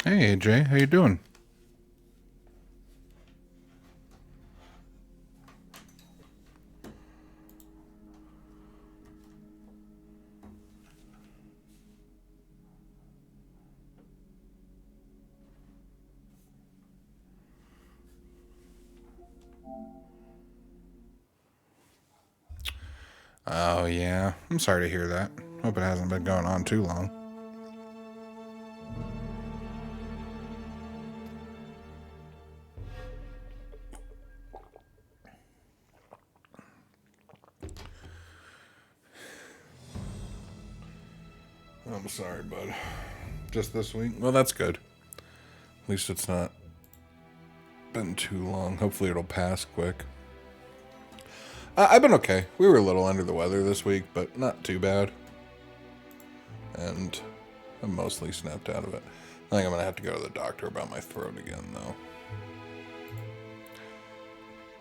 Hey AJ, how you doing? Oh yeah, I'm sorry to hear that. Hope it hasn't been going on too long. I'm sorry, bud. Just this week? Well, that's good. At least it's not been too long. Hopefully it'll pass quick. I've been okay. We were a little under the weather this week, but not too bad. And I'm mostly snapped out of it. I think I'm gonna have to go to the doctor about my throat again, though.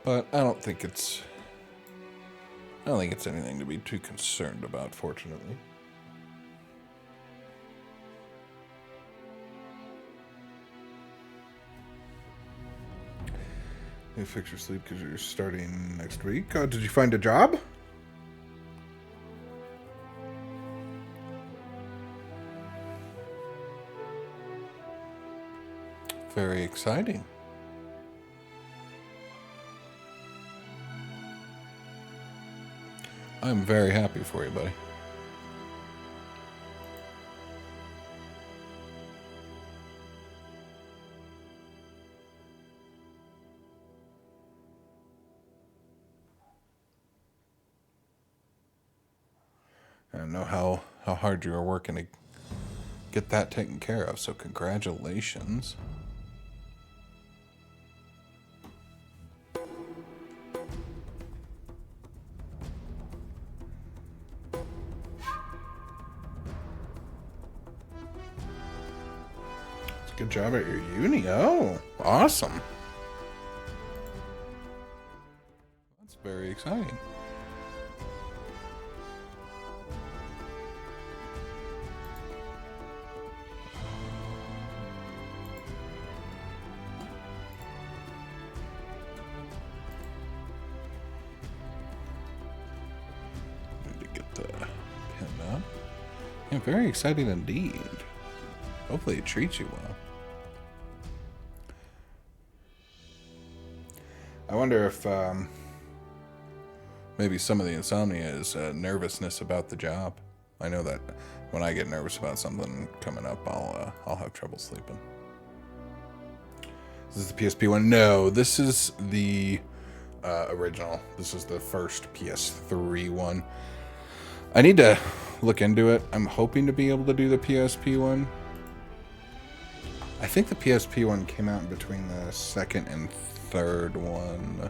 But I don't think it's anything to be too concerned about, fortunately. You fix your sleep because you're starting next week. Did you find a job? Very exciting. I'm very happy for you, buddy. I know how hard you are working to get that taken care of, so congratulations. It's a good job at your uni. Oh, awesome. That's very exciting. Need to get the pin up. Yeah, very exciting indeed. Hopefully it treats you well. I wonder if maybe some of the insomnia is nervousness about the job. I know that when I get nervous about something coming up, I'll have trouble sleeping. Is this the PSP one? No, this is the original. This is the first PS3 one. I need to look into it. I'm hoping to be able to do the PSP one. I think the PSP one came out in between the second and third one.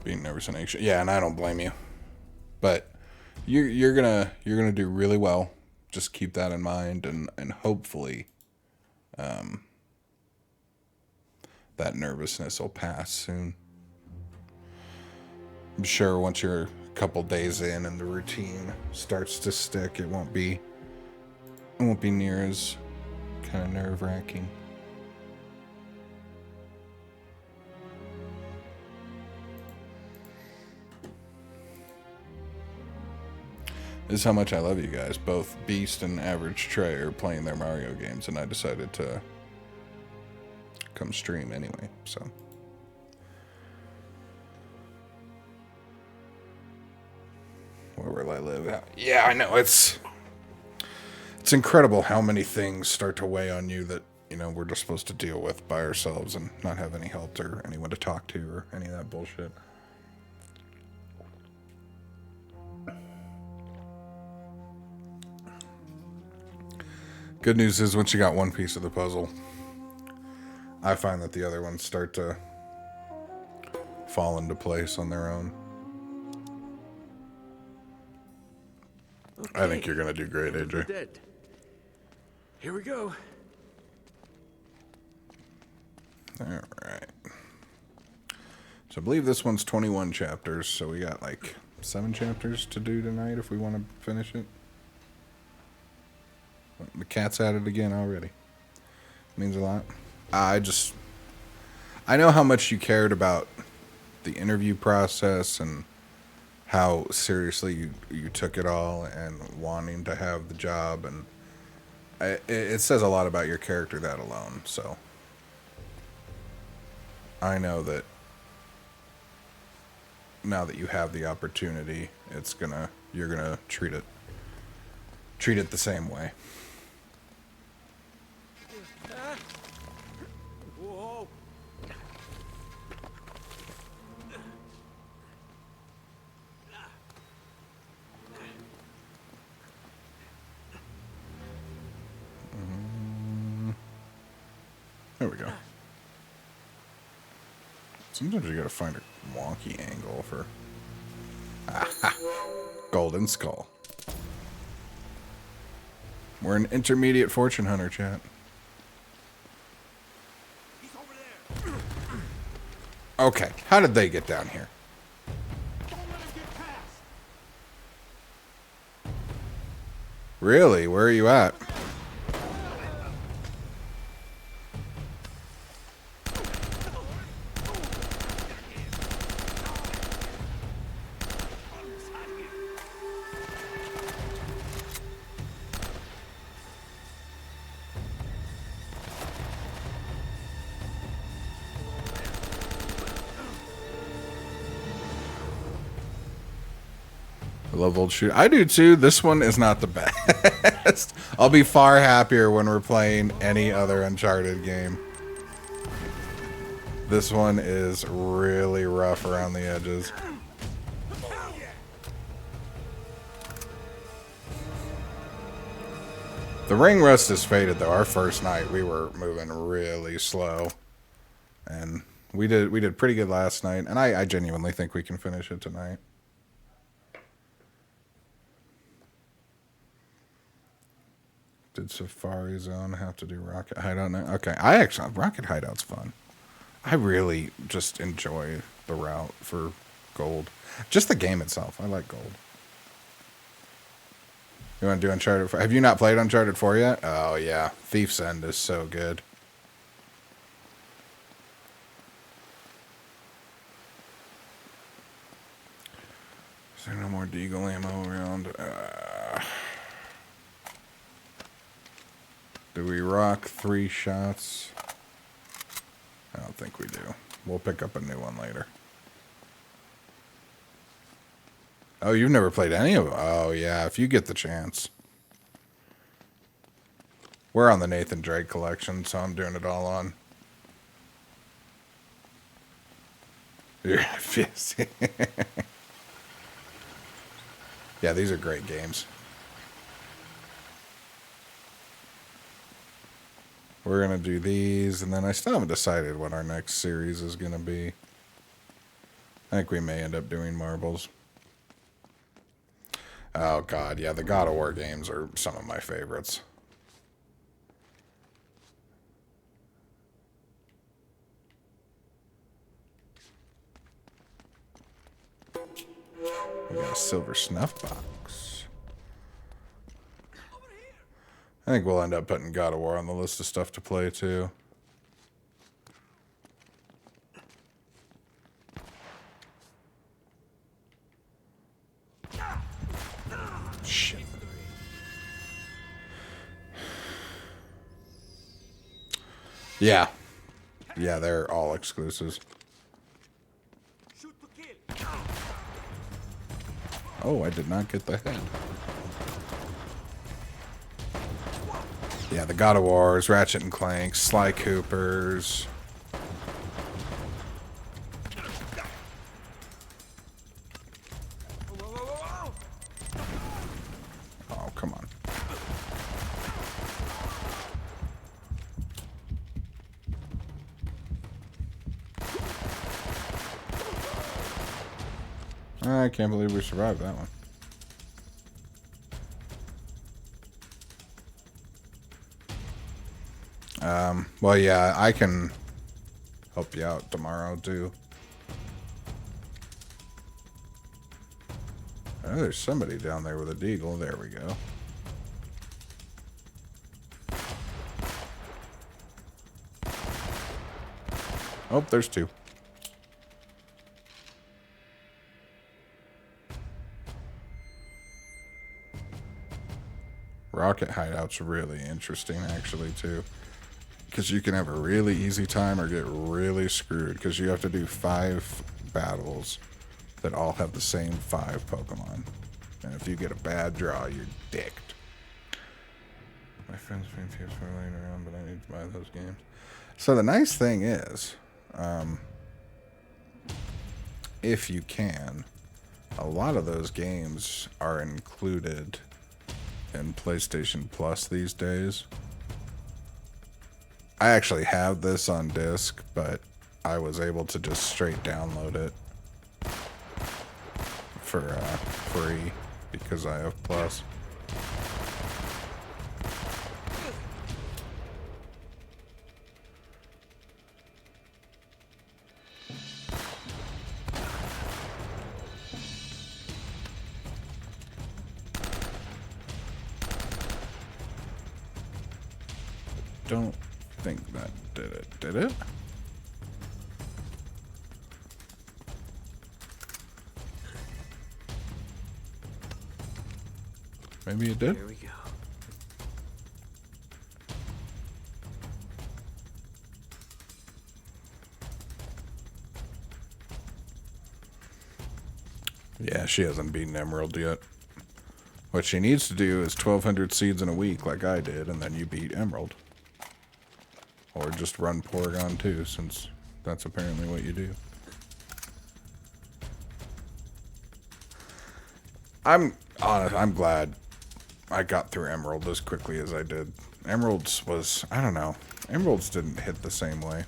Being nervous and anxious. Yeah, and I don't blame you. But you're gonna do really well. Just keep that in mind, and hopefully, that nervousness will pass soon. I'm sure once you're a couple days in and the routine starts to stick, it won't be near as kind of nerve wracking. This is how much I love you guys. Both Beast and Average Trey are playing their Mario games, and I decided to come stream anyway, so. Where will I live? Yeah, I know. It's incredible how many things start to weigh on you that, we're just supposed to deal with by ourselves and not have any help or anyone to talk to or any of that bullshit. Good news is once you got one piece of the puzzle, I find that the other ones start to fall into place on their own. I think you're gonna do great, AJ. Dead. Here we go. All right. So I believe this one's 21 chapters, so we got like 7 chapters to do tonight if we want to finish it. The cat's at it again already. Means a lot. I know how much you cared about the interview process and how seriously you took it all and wanting to have the job, and it says a lot about your character, that alone. So I know that now that you have the opportunity, you're gonna treat it the same way. Whoa. There we go. Sometimes you gotta find a wonky angle for... Aha! Golden Skull. We're an intermediate fortune hunter, chat. He's over there. Okay, how did they get down here? Don't let him get past. Really? Where are you at? I love old shoot. I do too. This one is not the best. I'll be far happier when we're playing any other Uncharted game. This one is really rough around the edges. The ring rust is faded though. Our first night we were moving really slow, and we did pretty good last night, and I genuinely think we can finish it tonight. Did Safari Zone have to do Rocket Hideout now? Okay, Rocket Hideout's fun. I really just enjoy the route for gold. Just the game itself. I like gold. You want to do Uncharted 4? Have you not played Uncharted 4 yet? Oh, yeah. Thief's End is so good. Is there no more Deagle ammo around? Do we rock 3 shots? I don't think we do. We'll pick up a new one later. Oh, you've never played any of them? Oh, yeah, if you get the chance. We're on the Nathan Drake collection, so I'm doing it all on. Yeah, these are great games. We're going to do these, and then I still haven't decided what our next series is going to be. I think we may end up doing marbles. Oh, God, yeah, the God of War games are some of my favorites. We got a silver snuff box. I think we'll end up putting God of War on the list of stuff to play, too. Shit. Yeah. Yeah, they're all exclusives. Oh, I did not get the head. Yeah, the God of Wars, Ratchet and Clank, Sly Coopers. Oh, come on. I can't believe we survived that one. Well, yeah, I can help you out tomorrow, too. Oh, there's somebody down there with a deagle. There we go. Oh, there's two. Rocket hideout's really interesting, actually, too. Because you can have a really easy time or get really screwed. Because you have to do 5 battles that all have the same 5 Pokemon. And if you get a bad draw, you're dicked. My friends bring PS4 laying around, but I need to buy those games. So the nice thing is, if you can, a lot of those games are included in PlayStation Plus these days. I actually have this on disc, but I was able to just straight download it for free because I have Plus. Don't think that did it. Did it? Maybe it did. Here we go. Yeah, she hasn't beaten Emerald yet. What she needs to do is 1,200 seeds in a week like I did, and then you beat Emerald. Or just run Porygon too, since that's apparently what you do. I'm honest, I'm glad I got through Emerald as quickly as I did. Emerald's was, I don't know, Emerald's didn't hit the same way.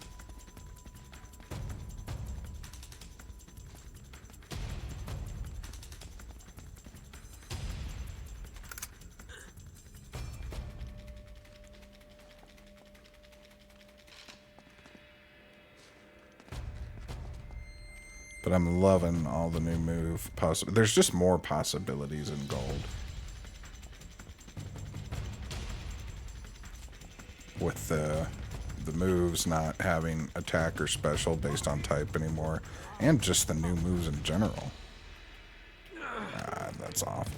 But I'm loving all the new move there's just more possibilities in Gold. With the moves not having attack or special based on type anymore. And just the new moves in general. Ah, that's off.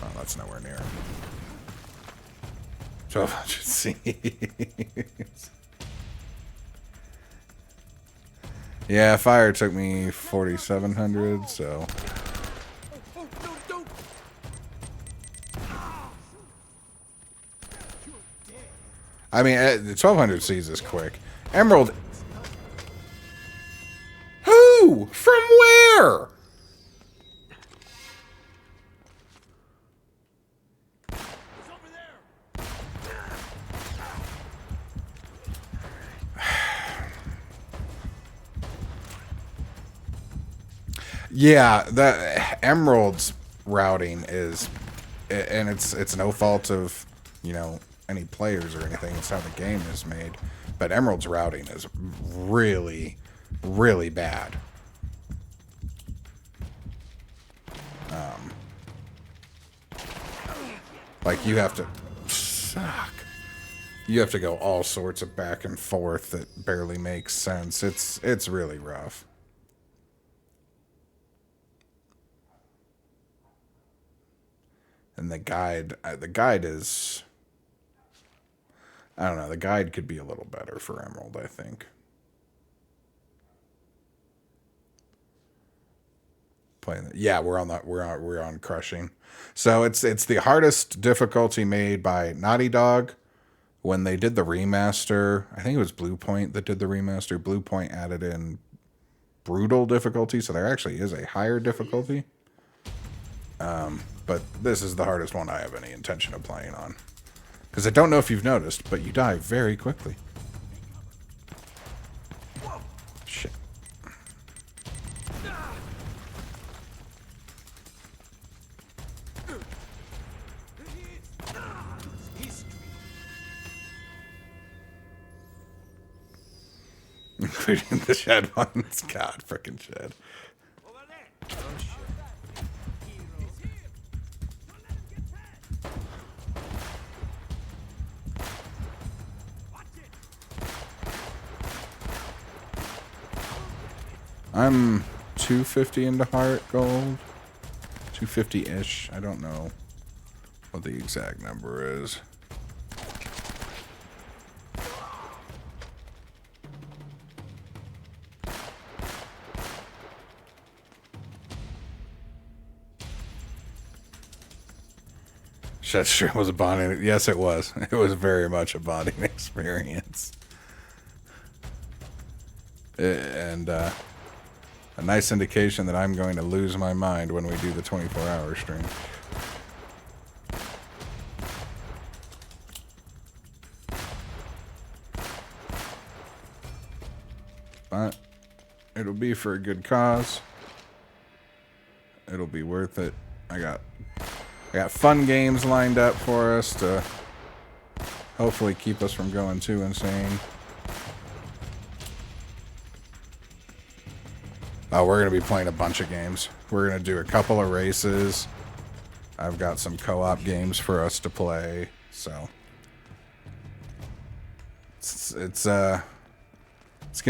Oh, that's nowhere near. 1,200 seeds. Yeah, fire took me 4,700, so. Oh, no, don't. I mean, the 1,200 seeds is quick. Emerald. Who? From where? He's over there. Yeah, the Emerald's routing is, and it's no fault of, you know, any players or anything. It's how the game is made. But Emerald's routing is really, really bad. Like you have to suck. You have to go all sorts of back and forth that barely makes sense. It's really rough. And the guide is, I don't know, the guide could be a little better for Emerald, I think. Yeah, we're on crushing. So it's the hardest difficulty made by Naughty Dog when they did the remaster. I think it was Blue Point that did the remaster. Blue Point added in brutal difficulty, so there actually is a higher difficulty. But this is the hardest one I have any intention of playing on. Because I don't know if you've noticed, but you die very quickly. Shit. Including the shed ones. God, frickin' shed. Over there. Oh shit. He's here. Don't let him get past. Watch it. I'm 250 into heart gold. 250-ish. I don't know what the exact number is. That sure was a bonding. Yes, it was. It was very much a bonding experience. And a nice indication that I'm going to lose my mind when we do the 24-hour stream. But it'll be for a good cause. It'll be worth it. I got fun games lined up for us to hopefully keep us from going too insane. Oh, we're going to be playing a bunch of games. We're going to do a couple of races. I've got some co-op games for us to play. So it's going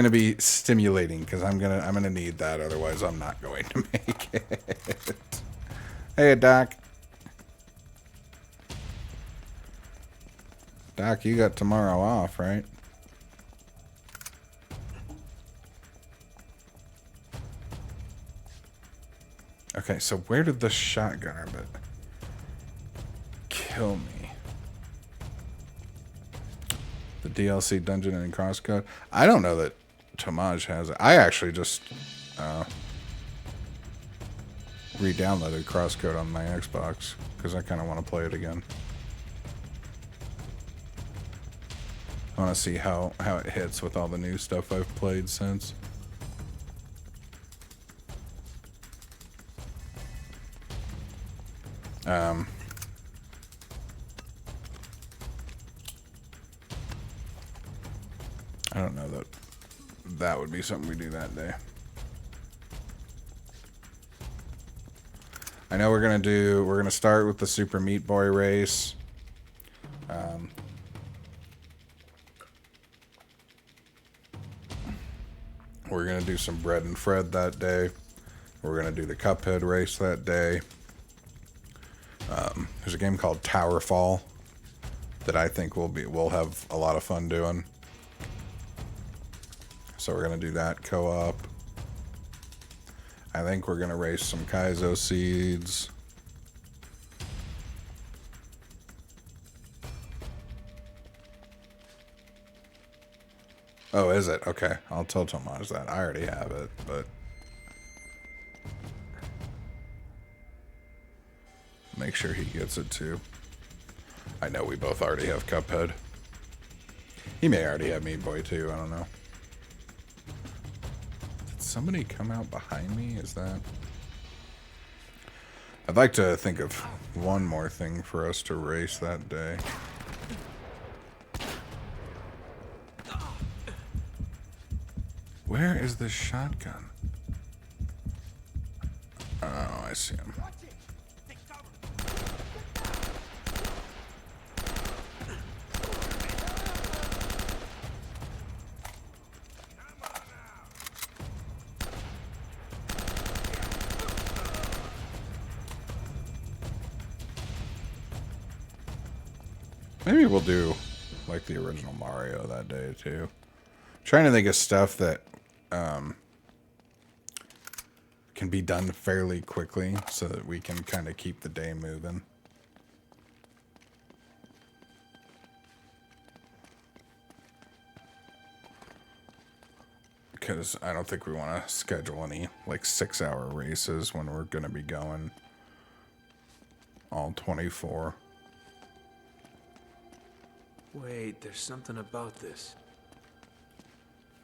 to be stimulating because I'm going to need that, otherwise I'm not going to make it. Hey, Doc. Doc, you got tomorrow off, right? Okay, so where did the shotgunner bit kill me? The DLC dungeon and crosscode? I don't know that Tomaj has it. I actually just re-downloaded crosscode on my Xbox because I kind of want to play it again. I want to see how it hits with all the new stuff I've played since. I don't know that would be something we do that day. I know we're gonna start with the Super Meat Boy race. We're gonna do some Bread and Fred that day. We're gonna do the Cuphead race that day. There's a game called Towerfall that I think we'll have a lot of fun doing. So we're gonna do that co-op. I think we're gonna race some Kaizo seeds. Oh, is it? Okay, I'll tell Tomaj that. I already have it, but make sure he gets it too. I know we both already have Cuphead. He may already have Meat Boy too, I don't know. Did somebody come out behind me? Is that... I'd like to think of one more thing for us to race that day. Where is the shotgun? Oh, I see him. Maybe we'll do like the original Mario that day too. Trying to think of stuff that can be done fairly quickly so that we can kind of keep the day moving. Because I don't think we want to schedule any like 6-hour races when we're going to be going all 24. Wait, there's something about this.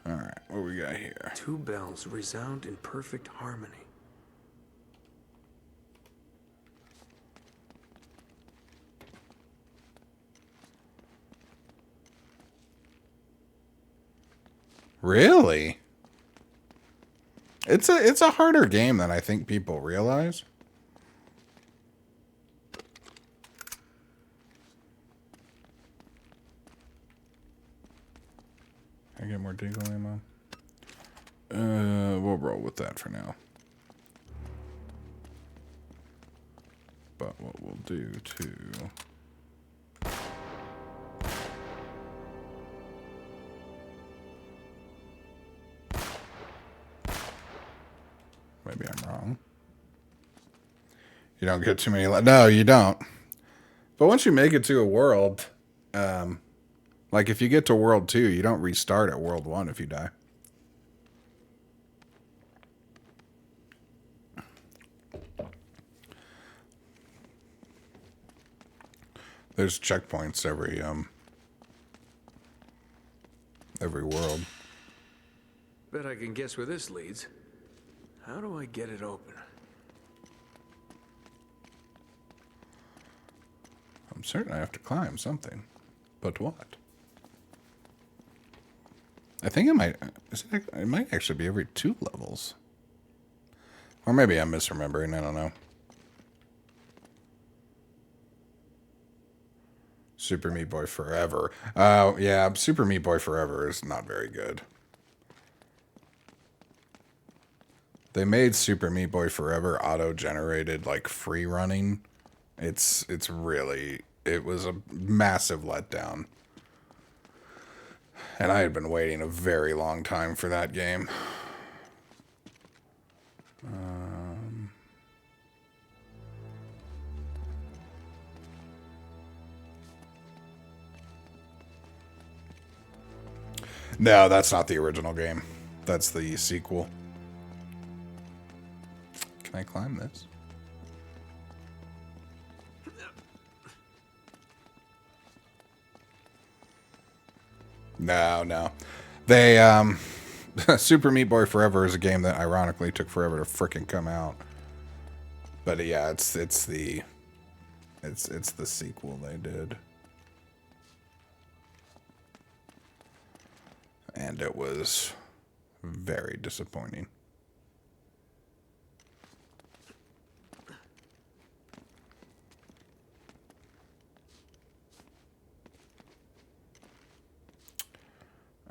Alright, what we got here? 2 bells resound in perfect harmony. Really? It's a harder game than I think people realize. Can I get more deagle ammo? We'll roll with that for now. But what we'll do too. Maybe I'm wrong. You don't get too many. No, you don't. But once you make it to a world, like if you get to World 2, you don't restart at World 1 if you die. There's checkpoints every world. Bet I can guess where this leads. How do I get it open? I'm certain I have to climb something. But what? I think it might... It might actually be every 2 levels. Or maybe I'm misremembering. I don't know. Super Meat Boy Forever. Oh, yeah. Super Meat Boy Forever is not very good. They made Super Meat Boy Forever auto-generated, like, free running. It's really... It was a massive letdown. And I had been waiting a very long time for that game. No, that's not the original game. That's the sequel. Can I climb this? No. They, Super Meat Boy Forever is a game that ironically took forever to frickin' come out. But yeah, it's the sequel they did. And it was very disappointing.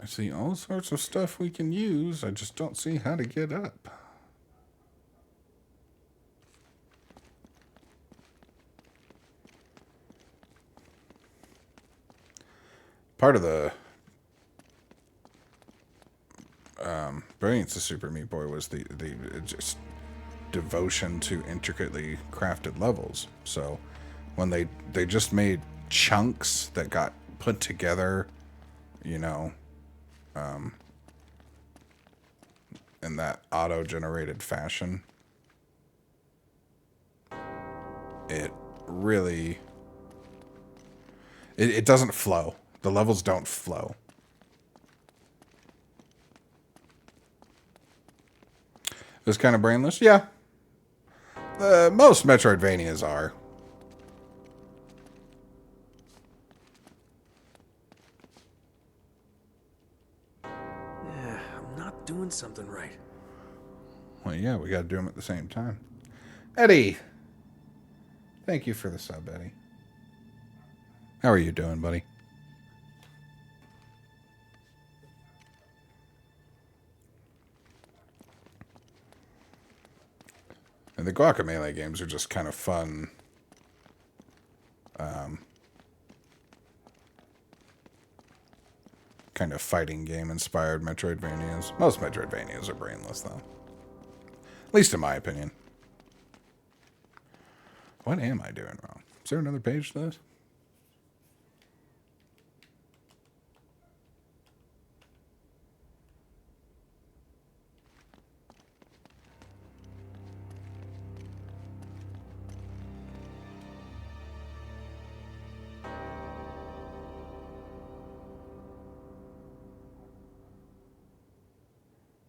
I see all sorts of stuff we can use. I just don't see how to get up. Part of the brilliance of Super Meat Boy was the just devotion to intricately crafted levels. So when they just made chunks that got put together, you know, in that auto-generated fashion, it really it doesn't flow. The levels don't flow. It's kind of brainless? Yeah. Most Metroidvanias are. Yeah, I'm not doing something right. Well, yeah, we got to do them at the same time. Eddie! Thank you for the sub, Eddie. How are you doing, buddy? And the Guacamelee games are just kind of fun. Kind of fighting game inspired Metroidvanias. Most Metroidvanias are brainless, though. At least in my opinion. What am I doing wrong? Is there another page to this?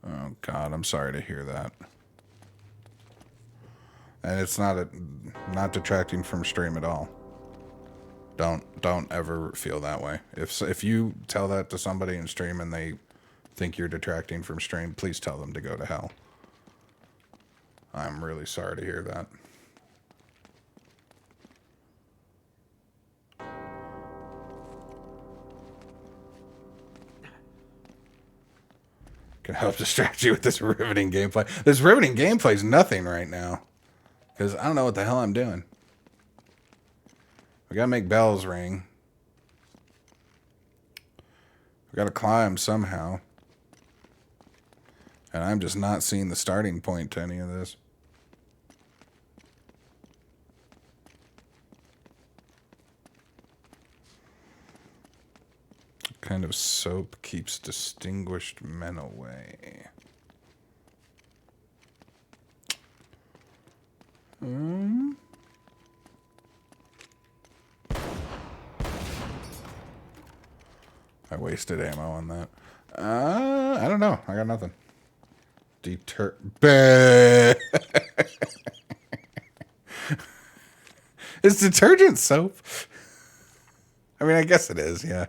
Oh God, I'm sorry to hear that. And it's not detracting from stream at all. Don't ever feel that way. If you tell that to somebody in stream and they think you're detracting from stream, please tell them to go to hell. I'm really sorry to hear that. Can help distract you with this riveting gameplay. This riveting gameplay is nothing right now. Because I don't know what the hell I'm doing. We gotta make bells ring. We gotta climb somehow. And I'm just not seeing the starting point to any of this. What kind of soap keeps distinguished men away? I wasted ammo on that. I don't know. I got nothing. Deter... Is detergent soap? I mean, I guess it is, yeah.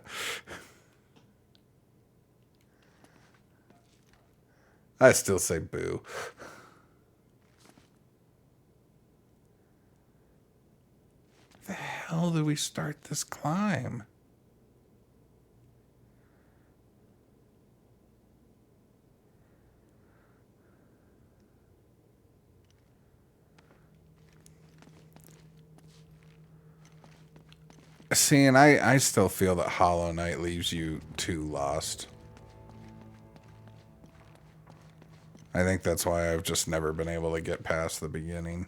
I still say boo. The hell do we start this climb? See, and I still feel that Hollow Knight leaves you too lost. I think that's why I've just never been able to get past the beginning.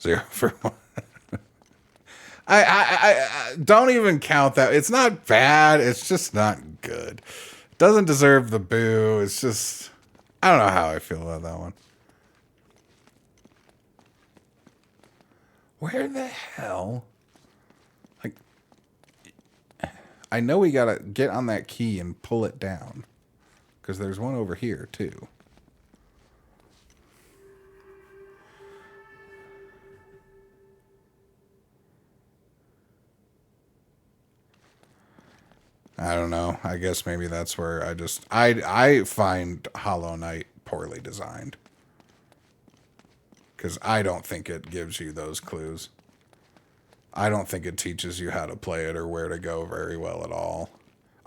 Zero for one. I don't even count that. It's not bad. It's just not good. Doesn't deserve the boo. It's just, I don't know how I feel about that one. Where the hell? Like, I know we gotta get on that key and pull it down. Because there's one over here, too. I don't know. I guess maybe that's where I find Hollow Knight poorly designed. Because I don't think it gives you those clues. I don't think it teaches you how to play it or where to go very well at all.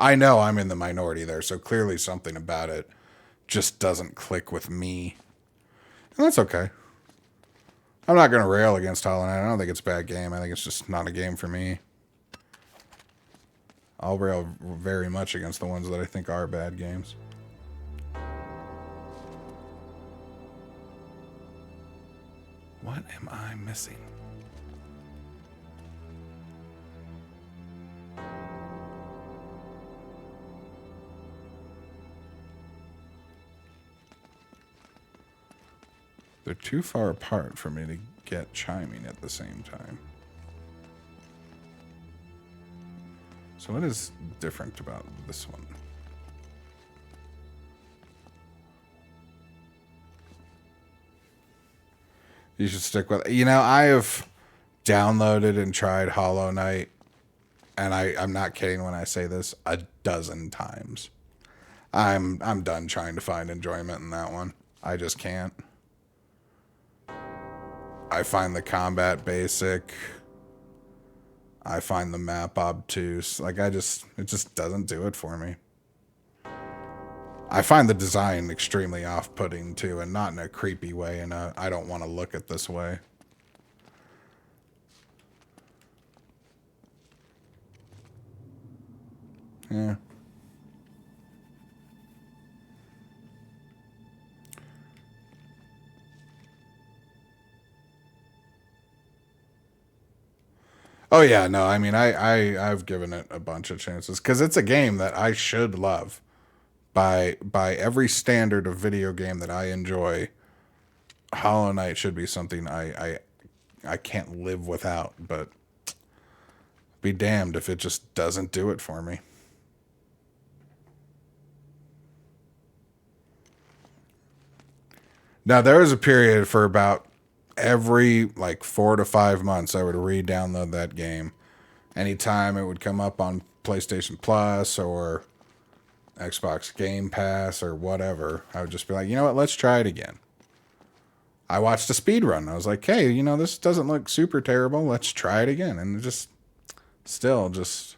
I know I'm in the minority there, so clearly something about it just doesn't click with me. And that's okay. I'm not going to rail against Hollow Knight. I don't think it's a bad game. I think it's just not a game for me. I'll rail very much against the ones that I think are bad games. What am I missing? They're too far apart for me to get chiming at the same time. So what is different about this one? You should stick with it. You know, I have downloaded and tried Hollow Knight, and I'm not kidding when I say this, a dozen times. I'm done trying to find enjoyment in that one. I just can't. I find the combat basic. I find the map obtuse. Like, it just doesn't do it for me. I find the design extremely off-putting, too, and not in a creepy way, in a I don't want to look at this way. Yeah. Oh yeah, no, I mean I've given it a bunch of chances because it's a game that I should love. By every standard of video game that I enjoy, Hollow Knight should be something I can't live without, but be damned if it just doesn't do it for me. Now there was a period for about every like 4 to 5 months I would re-download that game anytime it would come up on PlayStation Plus or Xbox Game Pass or whatever, I would just be like, you know what, let's try it again. I watched a speed run. I was like, hey, you know, this doesn't look super terrible. Let's try it again. And just still just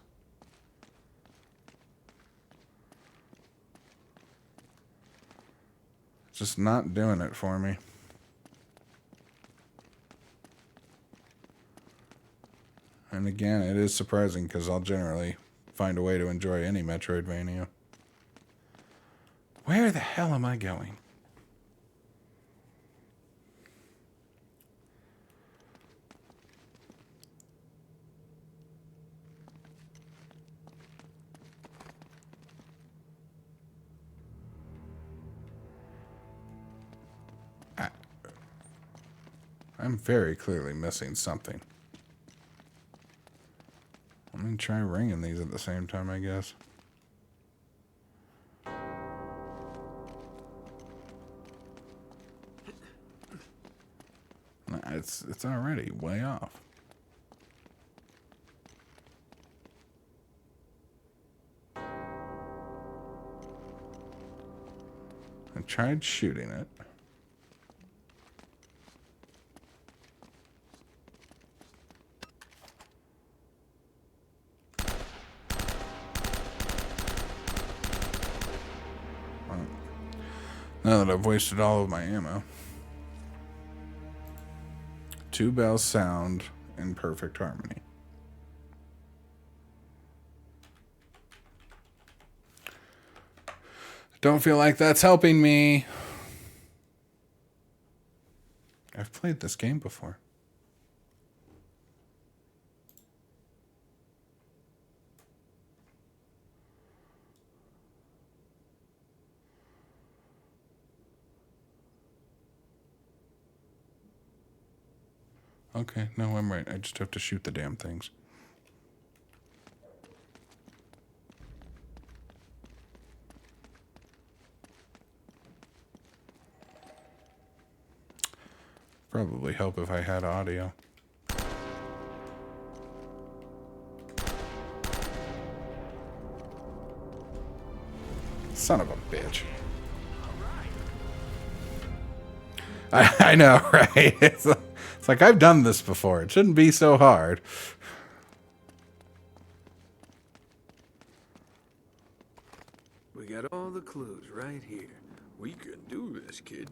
not doing it for me. And again, it is surprising because I'll generally find a way to enjoy any Metroidvania. Where the hell am I going? I'm very clearly missing something. I'm going to try ringing these at the same time, I guess. It's already way off. I tried shooting it. Now that I've wasted all of my ammo. 2 bells sound in perfect harmony. Don't feel like that's helping me. I've played this game before. Okay, no, I'm right. I just have to shoot the damn things. Probably help if I had audio. Son of a bitch. I know, right? It's like I've done this before. It shouldn't be so hard. We got all the clues right here. We can do this, kid.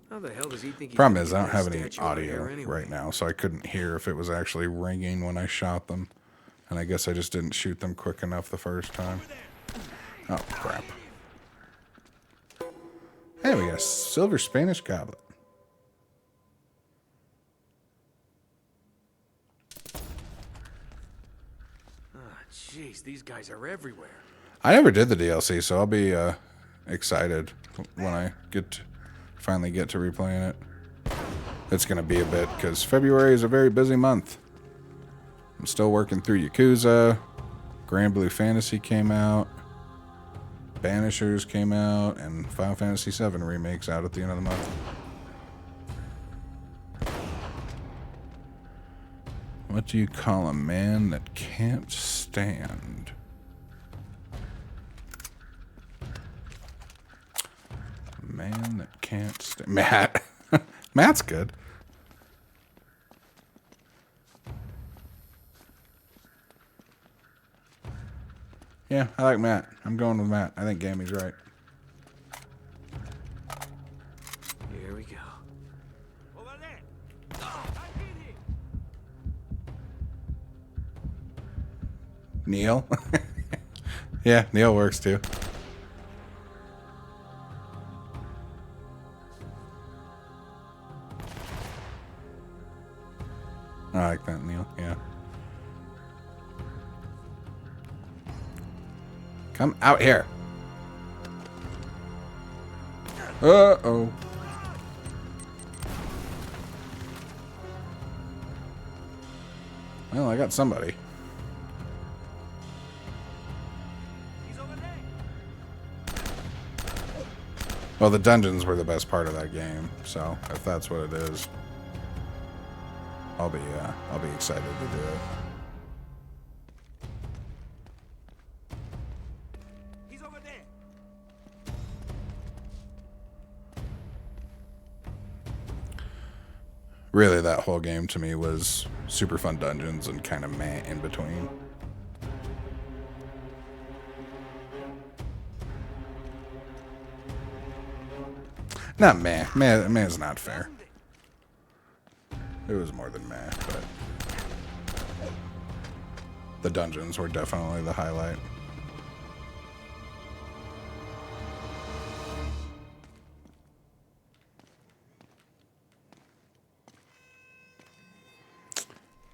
How the hell does he think he's Problem gonna is, get I don't that have any statue out of audio here anyway? right now, so I couldn't hear if it was actually ringing when I shot them. And I guess I just didn't shoot them quick enough the first time. Oh, crap. Hey, we got a silver Spanish goblet. Jeez, these guys are everywhere. I never did the DLC, so I'll be excited when I finally get to replaying it. It's going to be a bit, because February is a very busy month. I'm still working through Yakuza. Grand Blue Fantasy came out. Banishers came out. And Final Fantasy VII Remake's out at the end of the month. What do you call a man that can't stand? A man that can't stand. Matt. Matt's good. Yeah, I like Matt. I'm going with Matt. I think Gammy's right. Here we go. Over there. I hit him. Neil? Yeah, Neil works too. I like that, Neil. Yeah. Come out here. Uh-oh. Well, I got somebody. He's over there. Well, the dungeons were the best part of that game, so if that's what it is, I'll be excited to do it. Really, that whole game to me was super fun dungeons and kind of meh in between. Not meh. Meh is not fair. It was more than meh, but the dungeons were definitely the highlight.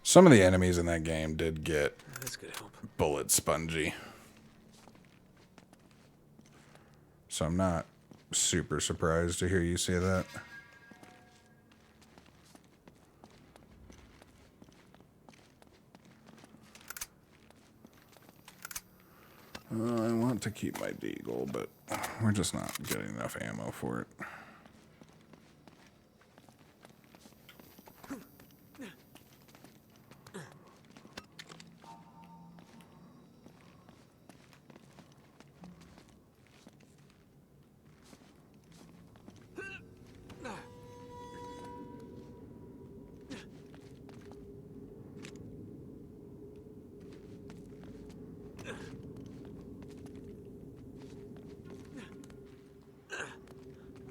Some of the enemies in that game did get This could help. bullet spongy. So I'm not super surprised to hear you say that. I want to keep my deagle, but we're just not getting enough ammo for it.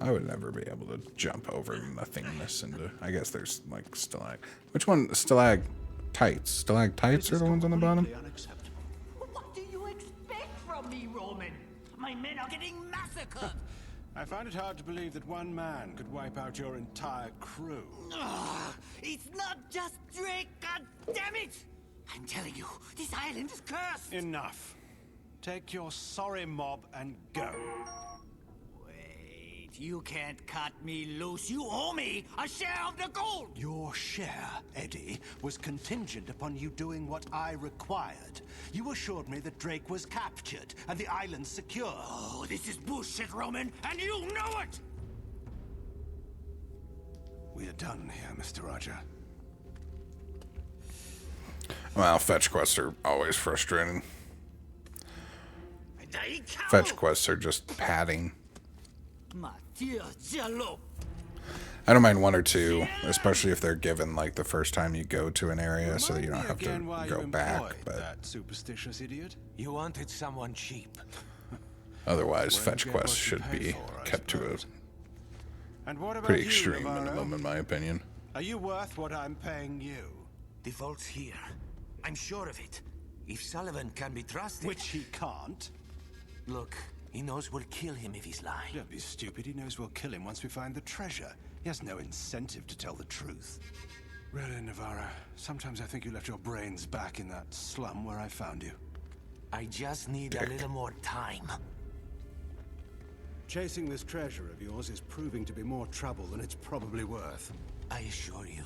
I would never be able to jump over nothingness into. I guess there's like Which one? Stalactites. Stalactites are the ones on the bottom? Unacceptable. What do you expect from me, Roman? My men are getting massacred. I find it hard to believe that one man could wipe out your entire crew. It's not just Drake, god damn it! I'm telling you, this island is cursed. Enough. Take your sorry mob and go. Wait, you can't cut me loose. You owe me a share of the gold. Your share, Eddie, was contingent upon you doing what I required. You assured me that Drake was captured and the island secure. Oh, this is bullshit, Roman, and you know it! We are done here, Mr. Roger. Well, fetch quests are always frustrating. Fetch quests are just padding. I don't mind one or two, especially if they're given like the first time you go to an area, so that you don't have to go back. But that superstitious idiot. You wanted someone cheap. otherwise, fetch quests should be kept to a And what about pretty you, extreme Navarro? minimum, in my opinion. Are you worth what I'm paying you? The vault's here. I'm sure of it. If Sullivan can be trusted... Which he can't. Look, he knows we'll kill him if he's lying. Don't be stupid. He knows we'll kill him once we find the treasure. He has no incentive to tell the truth. Really, Navarro, sometimes I think you left your brains back in that slum where I found you. I just need a little more time. Chasing this treasure of yours is proving to be more trouble than it's probably worth. I assure you,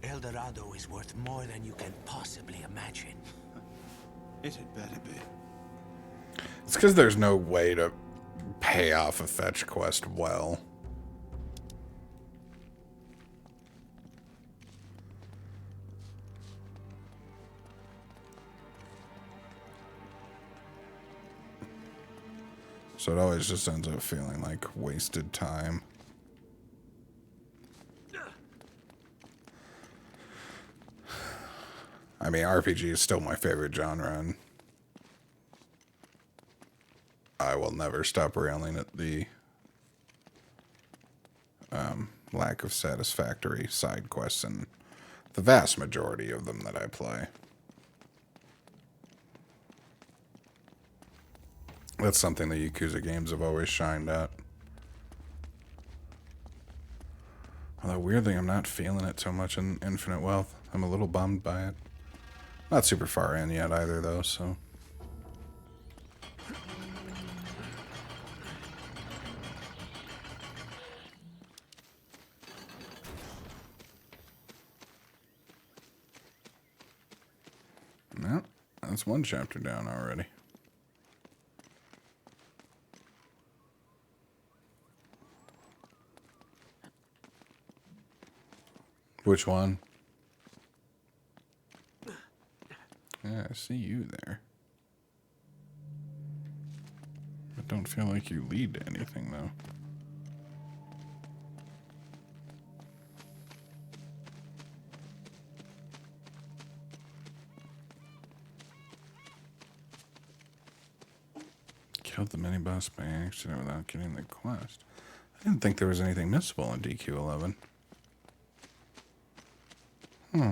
El Dorado is worth more than you can possibly imagine. It had better be. It's because there's no way to pay off a fetch quest well. So it always just ends up feeling like wasted time. I mean, RPG is still my favorite genre, and I will never stop railing at the lack of satisfactory side quests in the vast majority of them that I play. That's something the Yakuza games have always shined at. Although, weirdly, I'm not feeling it so much in Infinite Wealth. I'm a little bummed by it. Not super far in yet either, though, so... No, that's one chapter down already. Which one? Yeah, I see you there. I don't feel like you lead to anything, though. Killed the mini-boss by accident without getting the quest. I didn't think there was anything missable in DQ11. Hmm.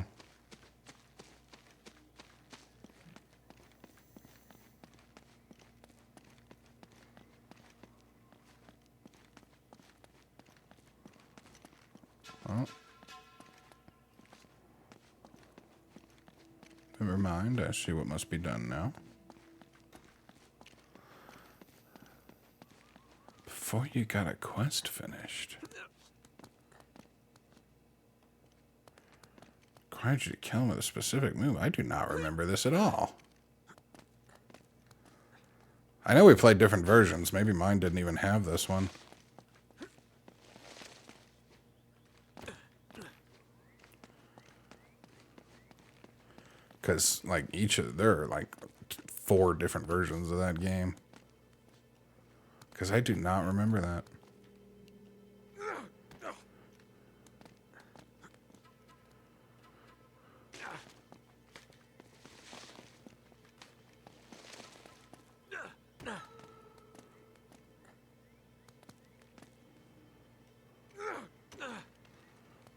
Oh. Never mind, I see what must be done now. Before you got a quest finished. Required you to kill him with a specific move. I do not remember this at all. I know we played different versions. Maybe mine didn't even have this one. Because, like, there are, like, 4 different versions of that game. Because I do not remember that.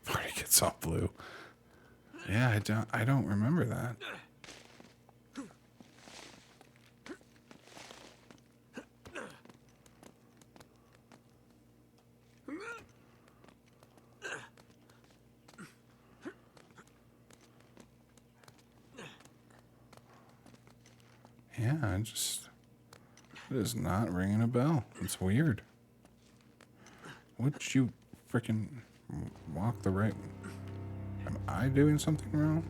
Party gets all blue. Yeah, I don't remember that. Yeah, it is not ringing a bell. It's weird. Would you freaking walk the right? Am I doing something wrong?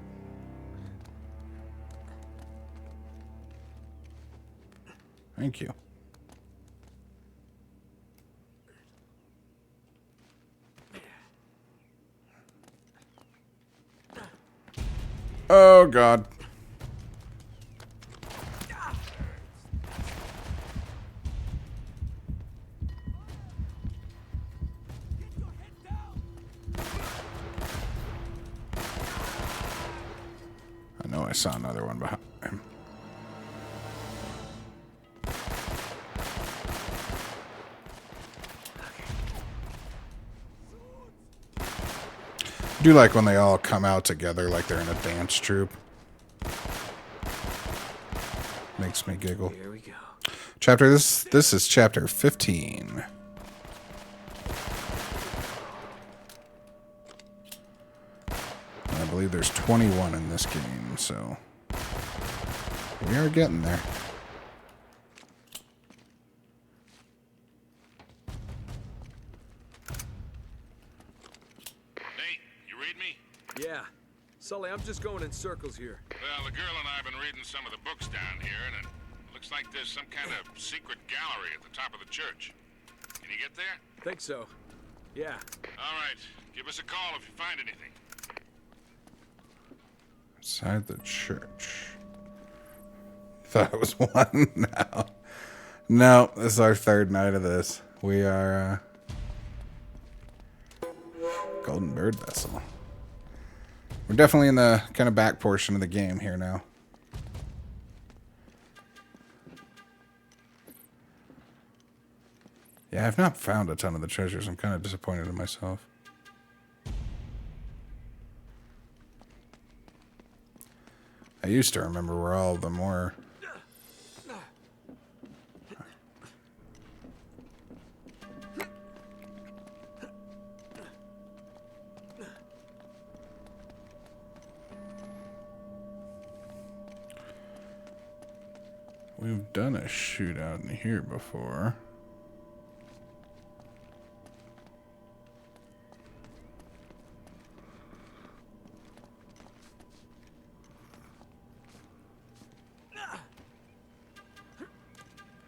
Thank you. Oh, God. I know I saw another one behind him. I do like when they all come out together like they're in a dance troupe. Makes me giggle. Here we go. This is chapter 15. I believe there's 21 in this game, so we are getting there. Nate, you read me? Yeah. Sully, I'm just going in circles here. Well, the girl and I have been reading some of the books down here, and it looks like there's some kind of secret gallery at the top of the church. Can you get there? Think so. Yeah. All right. Give us a call if you find anything. Inside the church. Thought it was one. No, this is our third night of this. We are Golden Bird Vessel. We're definitely in the kind of back portion of the game here now. Yeah, I've not found a ton of the treasures. I'm kind of disappointed in myself. I used to remember where all of them were. We've done a shootout in here before.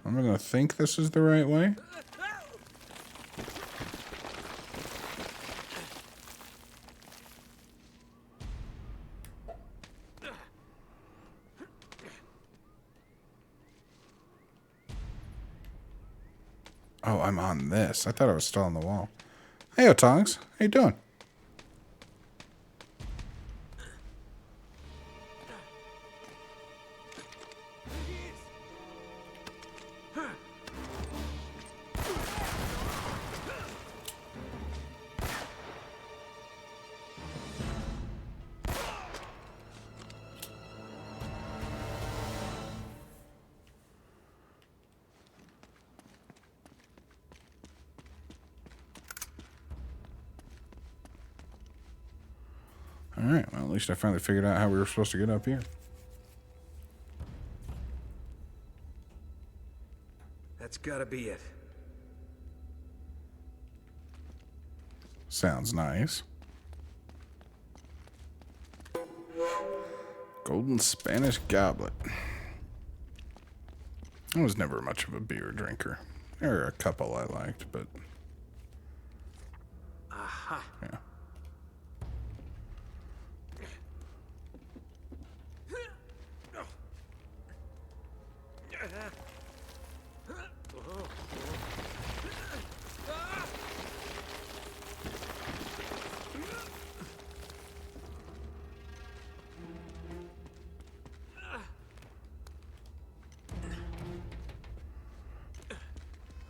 I'm gonna think this is the right way. Oh, I'm on this. I thought I was still on the wall. Hey, Tongs. How you doing? Alright, well, at least I finally figured out how we were supposed to get up here. That's gotta be it. Sounds nice. Golden Spanish goblet. I was never much of a beer drinker. There were a couple I liked, but... Aha. Yeah.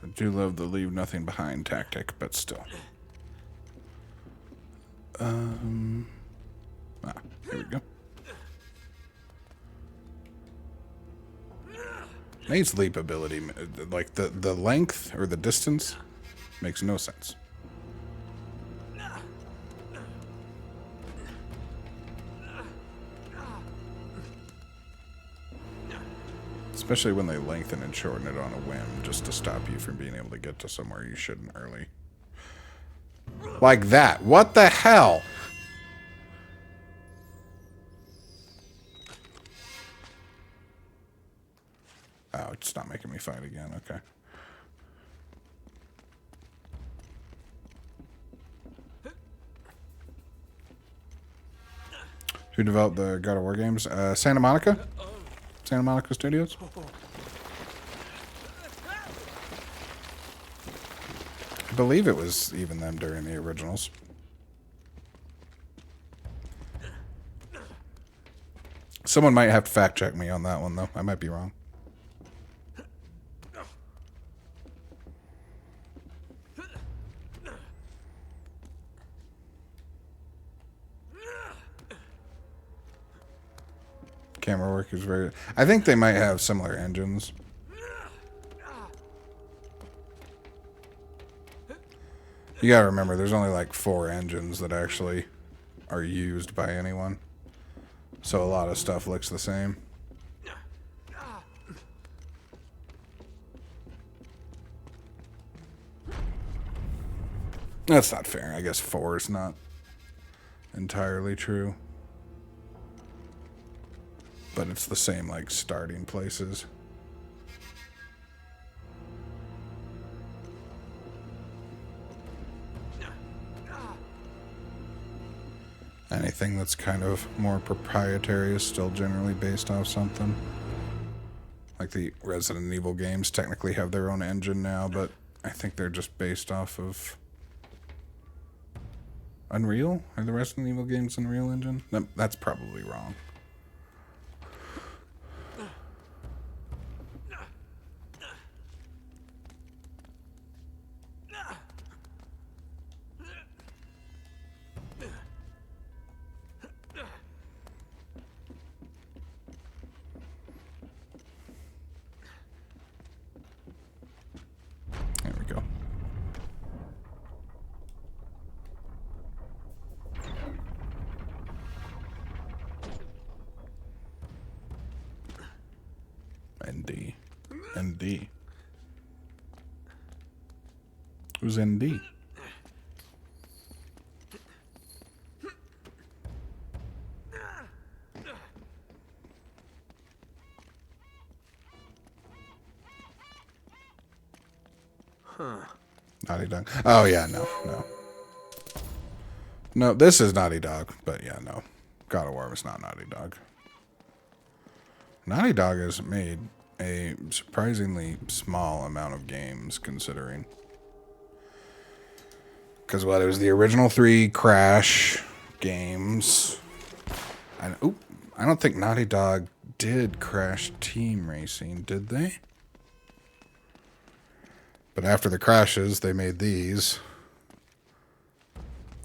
I do love the leave nothing behind tactic, but still. Here we go. Nate's leap ability, like the length or the distance, makes no sense. Especially when they lengthen and shorten it on a whim just to stop you from being able to get to somewhere you shouldn't early. Like that. What the hell? Oh, it's not making me fight again. Okay. Who developed the God of War games? Santa Monica? Santa Monica Studios? I believe it was even them during the originals. Someone might have to fact check me on that one, though. I might be wrong. Camera work is very... I think they might have similar engines. You gotta remember, there's only like 4 engines that actually are used by anyone. So a lot of stuff looks the same. That's not fair. I guess 4 is not entirely true. But it's the same, like, starting places. Anything that's kind of more proprietary is still generally based off something. Like the Resident Evil games technically have their own engine now, but I think they're just based off of Unreal? Are the Resident Evil games Unreal Engine? No, that's probably wrong. There we go. ND. ND. Who's ND? Naughty Dog. Oh, yeah, no. No, this is Naughty Dog, but yeah, no. God of War was not Naughty Dog. Naughty Dog has made a surprisingly small amount of games, considering. Because, what, it was the original 3 Crash games. I don't think Naughty Dog did Crash Team Racing, did they? But after the Crashes, they made these.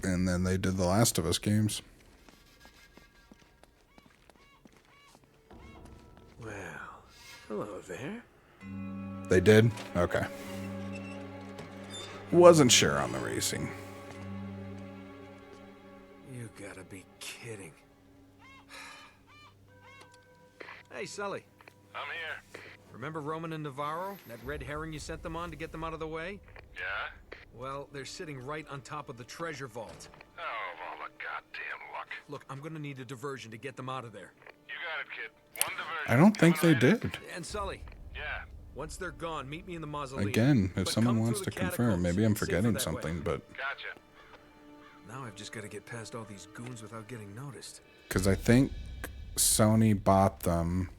And then they did the Last of Us games. Well, hello there. They did? Okay. Wasn't sure on the racing. You gotta be kidding. kidding. Hey, Sully. I'm here. Remember Roman and Navarro? That red herring you sent them on to get them out of the way? Yeah? Well, they're sitting right on top of the treasure vault. Oh, all the goddamn luck. Look, I'm gonna need a diversion to get them out of there. You got it, kid. One diversion. I don't think they Coming right in. did. And Sully, Yeah. once they're gone, meet me in the mausoleum. Again, if But someone come wants through to the confirm, catacombs. maybe I'm Safer forgetting that way. something, but Gotcha. Now I've just got to get past all these goons without getting noticed. because I think Sony bought them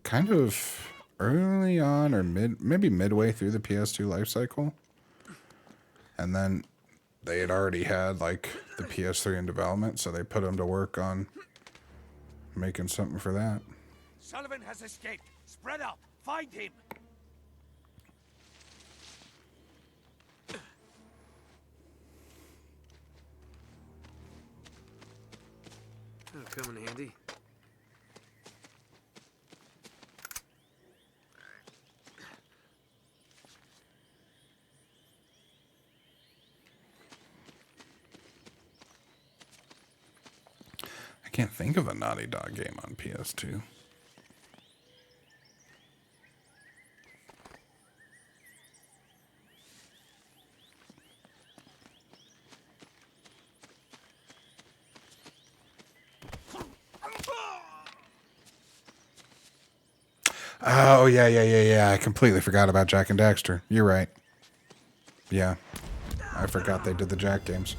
kind of early on or maybe midway through the PS2 life cycle. And then they had already had like the PS3 in development, so they put them to work on making something for that. Sullivan has escaped. Spread out. Find him. That'll come in handy. I can't think of a Naughty Dog game on PS2. Oh, yeah. I completely forgot about Jack and Daxter. You're right. Yeah. I forgot they did the Jack games.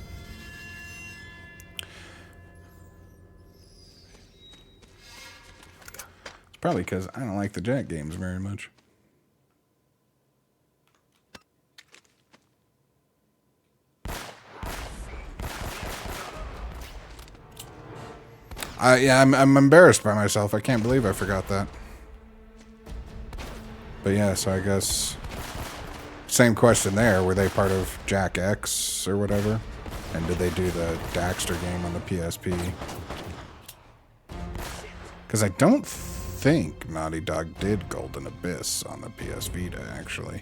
It's probably because I don't like the Jack games very much. I'm embarrassed by myself. I can't believe I forgot that. But yeah, so I guess same question there. Were they part of Jack X or whatever? And did they do the Daxter game on the PSP? Because I don't think Naughty Dog did Golden Abyss on the PS Vita, actually.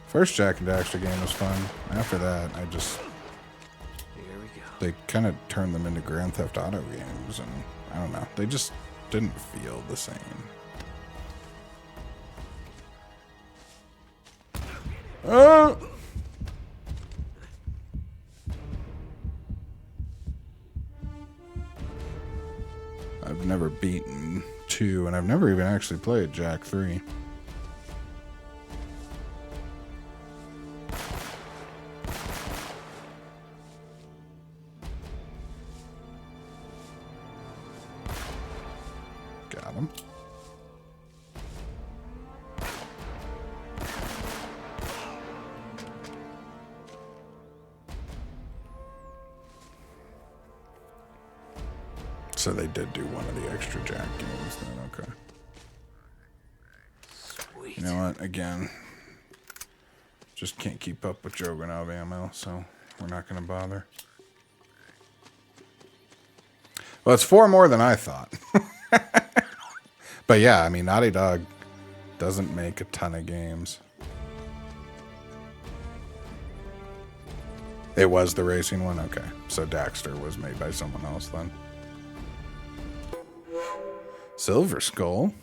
First Jack and Daxter game was fun. After that, Here we go. they kind of turned them into Grand Theft Auto games, and I don't know, they just didn't feel the same. Oh! I've never beaten 2, and I've never even actually played Jack 3. Got him. So they did do one of the extra Jack games then, okay. Sweet. You know what, again, just can't keep up with Joganov ammo, so we're not going to bother. Well, it's 4 more than I thought. But yeah, I mean, Naughty Dog doesn't make a ton of games. It was the racing one? Okay. So Daxter was made by someone else then. Silver Skull.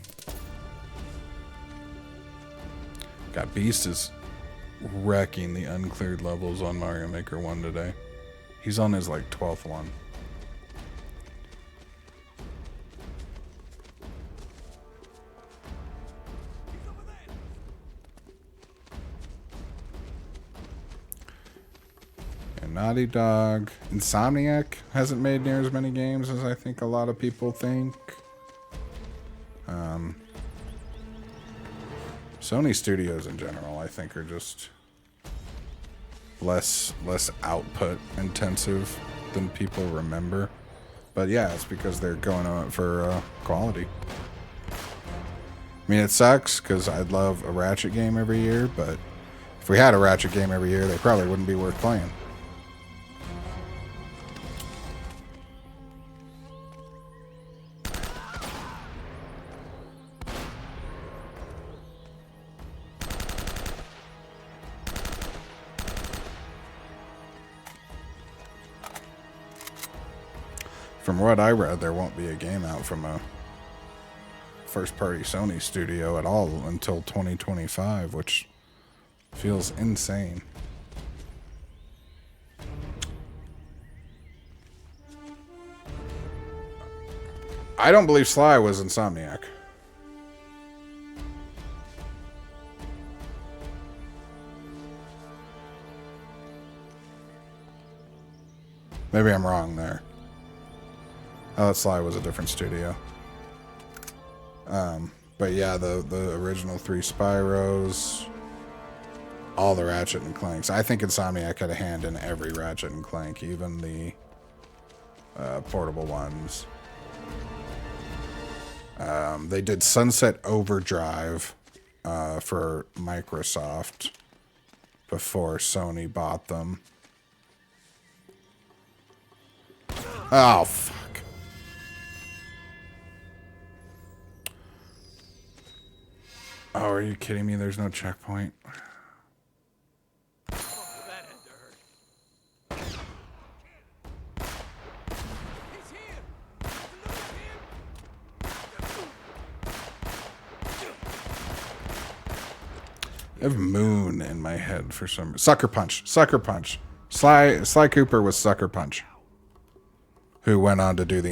God, Beast is wrecking the uncleared levels on Mario Maker 1 today. He's on his, like, 12th one. And Naughty Dog. Insomniac hasn't made near as many games as I think a lot of people think. Sony Studios in general, I think, are just less output intensive than people remember. But yeah, it's because they're going on for quality. I mean, it sucks because I'd love a Ratchet game every year, but if we had a Ratchet game every year, they probably wouldn't be worth playing. From what I read, there won't be a game out from a first-party Sony studio at all until 2025, which feels insane. I don't believe Sly was Insomniac. Maybe I'm wrong there. I thought Sly was a different studio. But yeah, the original 3 Spyros, all the Ratchet and Clanks. I think Insomniac had a hand in every Ratchet and Clank, even the portable ones. They did Sunset Overdrive for Microsoft before Sony bought them. Oh, fuck. Oh, are you kidding me? There's no checkpoint. That had to hurt. He's here. Look at him. I have Moon in my head for some... Sucker Punch. Sucker Punch. Sly Cooper was Sucker Punch, who went on to do the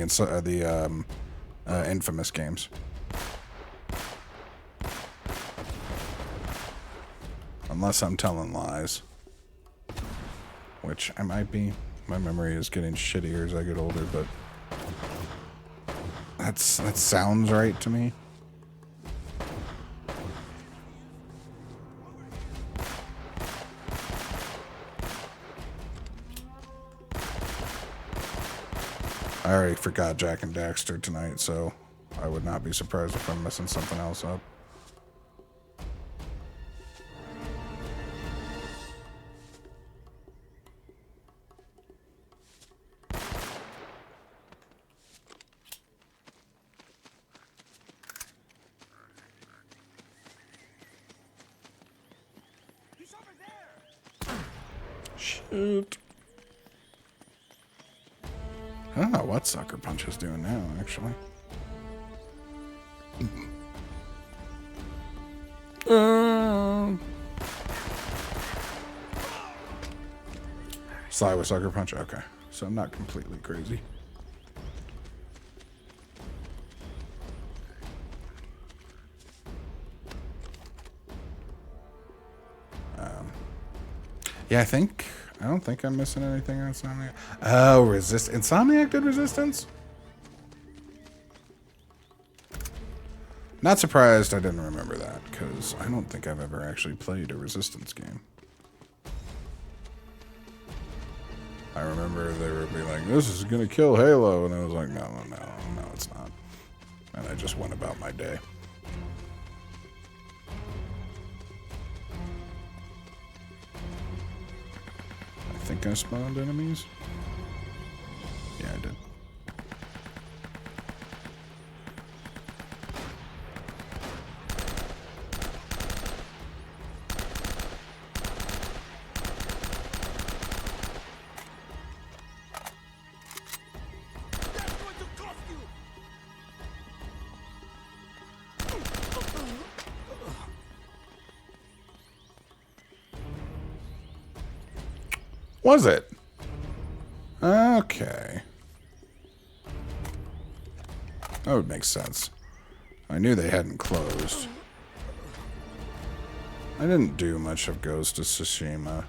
Infamous games. Unless I'm telling lies. Which I might be. My memory is getting shittier as I get older, but... that sounds right to me. I already forgot Jack and Daxter tonight, so I would not be surprised if I'm messing something else up. He's over there. Shoot. I don't know what Sucker Punch is doing now, actually. Sly with Sucker Punch? Okay. So I'm not completely crazy. Yeah, I don't think I'm missing anything on Insomniac. Oh, Insomniac did Resistance? Not surprised I didn't remember that, because I don't think I've ever actually played a Resistance game. I remember they would be like, this is going to kill Halo, and I was like, no, it's not. And I just went about my day. I think I spawned enemies. Yeah, I did. That's going to cost you. Was it? Okay. That would make sense. I knew they hadn't closed. I didn't do much of Ghost of Tsushima.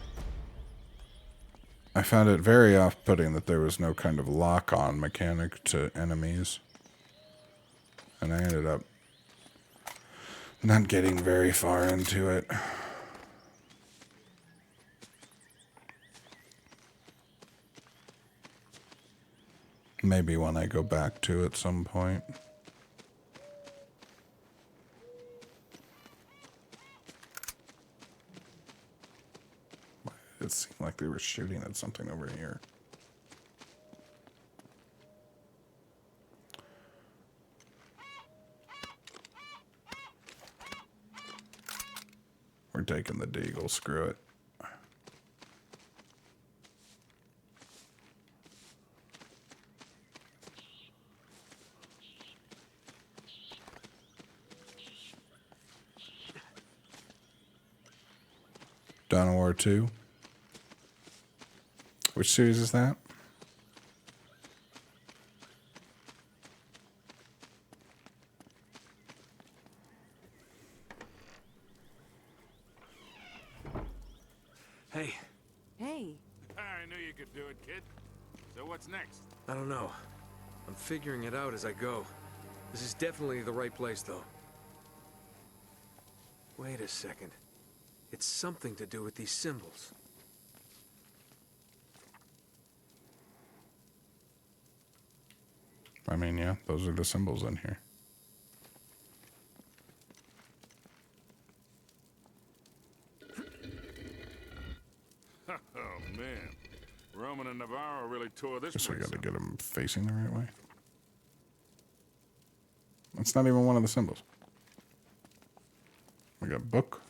I found it very off-putting that there was no kind of lock-on mechanic to enemies. And I ended up not getting very far into it. Maybe when I go back to it at some point. It seemed like they were shooting at something over here. We're taking the deagle, screw it. Dawn of War 2. Which series is that? Hey, Hey, I knew you could do it, kid. So what's next? I don't know. I'm figuring it out as I go. This is definitely the right place, though. Wait a second. It's something to do with these symbols. I mean, yeah, those are the symbols in here. Oh, man. Roman and Navarro really tore this Guess we place gotta up. get them facing the right way. That's not even one of the symbols. We got book.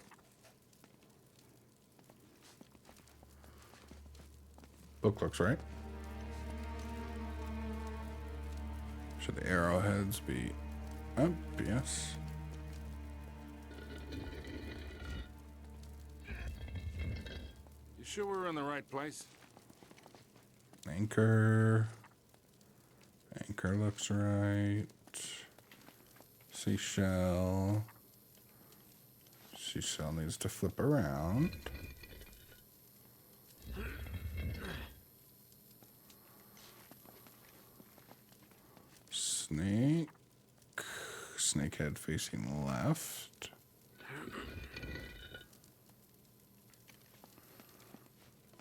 Book looks right. Should the arrowheads be up? Yes. You sure we're in the right place? Anchor. Anchor looks right. Seashell. Seashell needs to flip around. Snake. Snakehead facing left.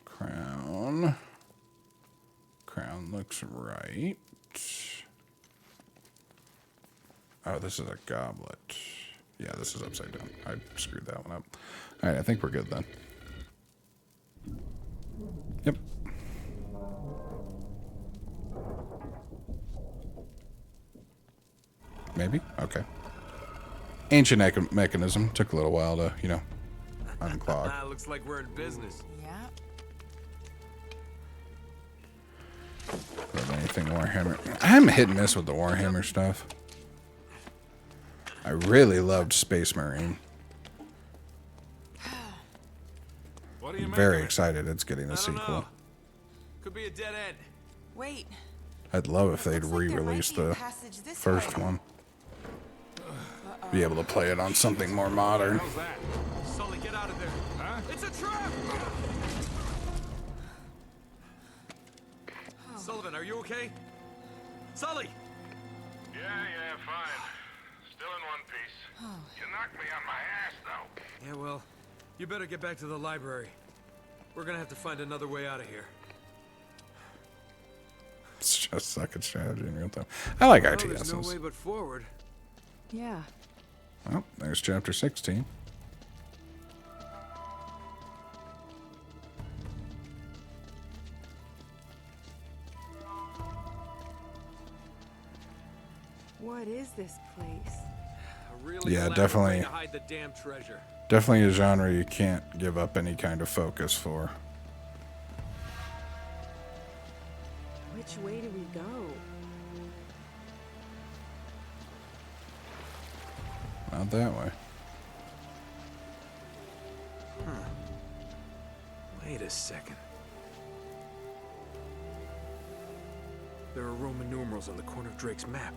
Crown. Crown looks right. Oh, this is a goblet. Yeah, this is upside down. I screwed that one up. All right, I think we're good then. Yep. Maybe? Okay. Ancient mechanism. Took a little while to, you know, unclog. Looks like we're in business. yeah. But anything Warhammer. I'm hit and miss with the Warhammer stuff. I really loved Space Marine. What do you I'm make very of it? excited it's getting a I don't sequel. know. Could be a dead end. Wait. I'd love if they'd Looks like there might re-release be a the passage this first way. one. Be able to play it on something more modern. How's that? Sully, get out of there. Huh? It's a trap! Sullivan, are you okay? Sully! Yeah, fine. Still in one piece. You knocked me on my ass, though. Yeah, well, you better get back to the library. We're gonna have to find another way out of here. It's just suck at strategy in real time. I like Well, there's no RTSs. way but forward. Yeah. Well, there's chapter 16. What is this place? A really Yeah, elaborate definitely. way to hide the damn treasure. Definitely a genre you can't give up any kind of focus for. Which way do we go? Not that way. Wait a second. There are Roman numerals on the corner of Drake's map.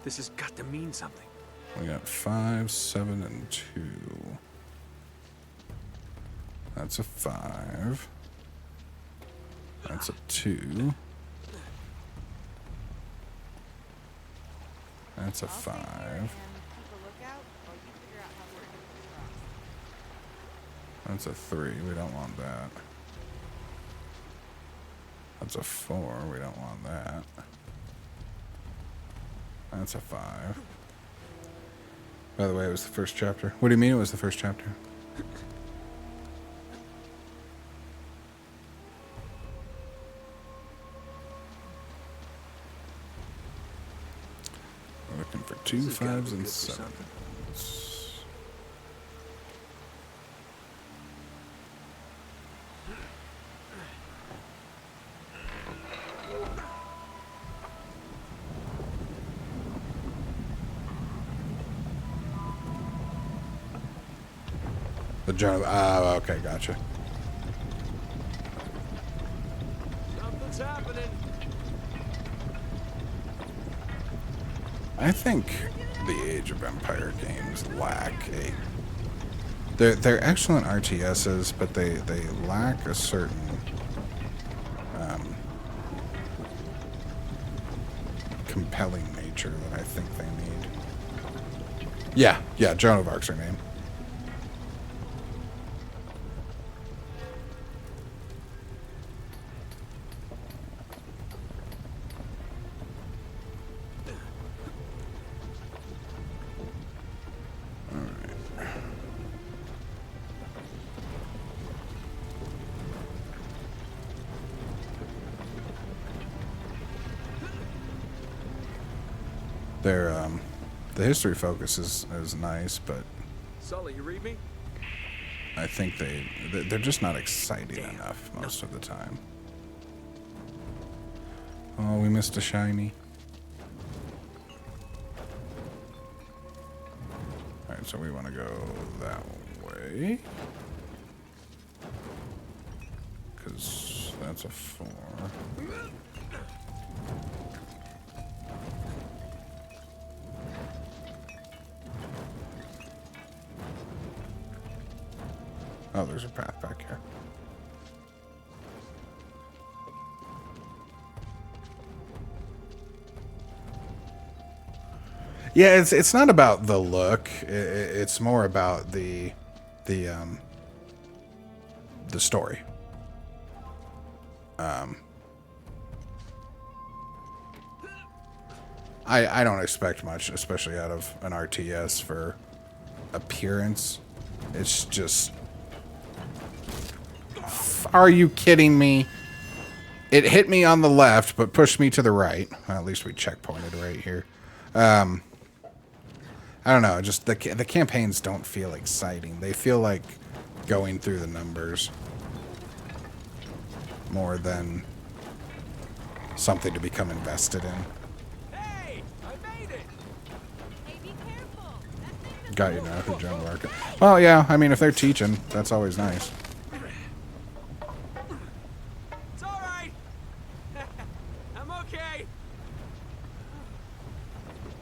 This has got to mean something. We got 5, 7, and 2. That's a 5. That's a 2. That's a 5. That's a 3. We don't want that. That's a 4. We don't want that. That's a 5. By the way, it was the first chapter. What do you mean it was the first chapter? We're looking for 2 This has gotta 5s be and good for 7s. something. The general. Oh, okay, gotcha. I think the Age of Empire games lack a... They're excellent RTSs, but they lack a certain compelling nature that I think they need. Yeah, Joan of Arc's her name. The history focus is nice, but Sully, you read me? I think they're just not exciting enough most of the time. Oh, we missed a shiny. Alright, so we want to go that way. Because that's a 4. Oh, there's a path back here. Yeah, it's not about the look. It's more about the story. I don't expect much, especially out of an RTS for appearance. It's just... Are you kidding me? It hit me on the left, but pushed me to the right. Well, at least we checkpointed right here. I don't know. Just the campaigns don't feel exciting. They feel like going through the numbers more than something to become invested in. Hey, I made it. Hey, be careful. That thing Got you now, who John Larkin. Well, yeah. I mean, if they're teaching, that's always nice. It's all right. I'm okay.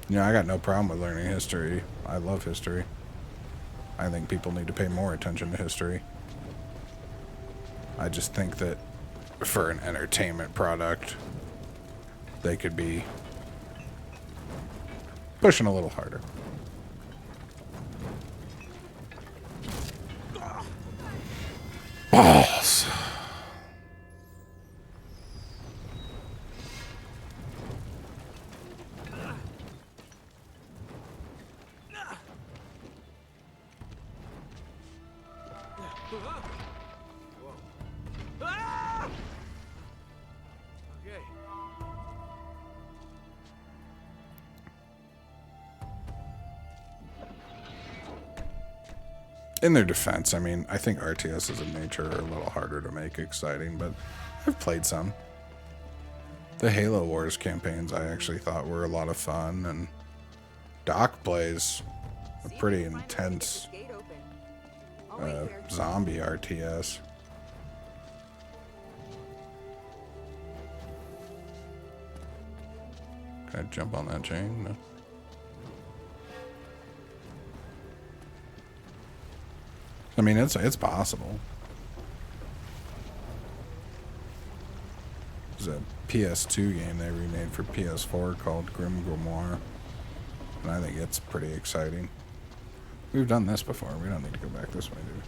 You know, I got no problem with learning history. I love history. I think people need to pay more attention to history. I just think that for an entertainment product, they could be pushing a little harder. Balls. Ah! Okay. In their defense, I mean, I think RTSs in nature are a little harder to make exciting, but I've played some. The Halo Wars campaigns I actually thought were a lot of fun, and Doc plays a pretty intense zombie RTS. Can I jump on that chain? No. I mean, it's possible. There's a PS2 game they remade for PS4 called Grim Grimoire, and I think it's pretty exciting. We've done this before. We don't need to go back this way, do we?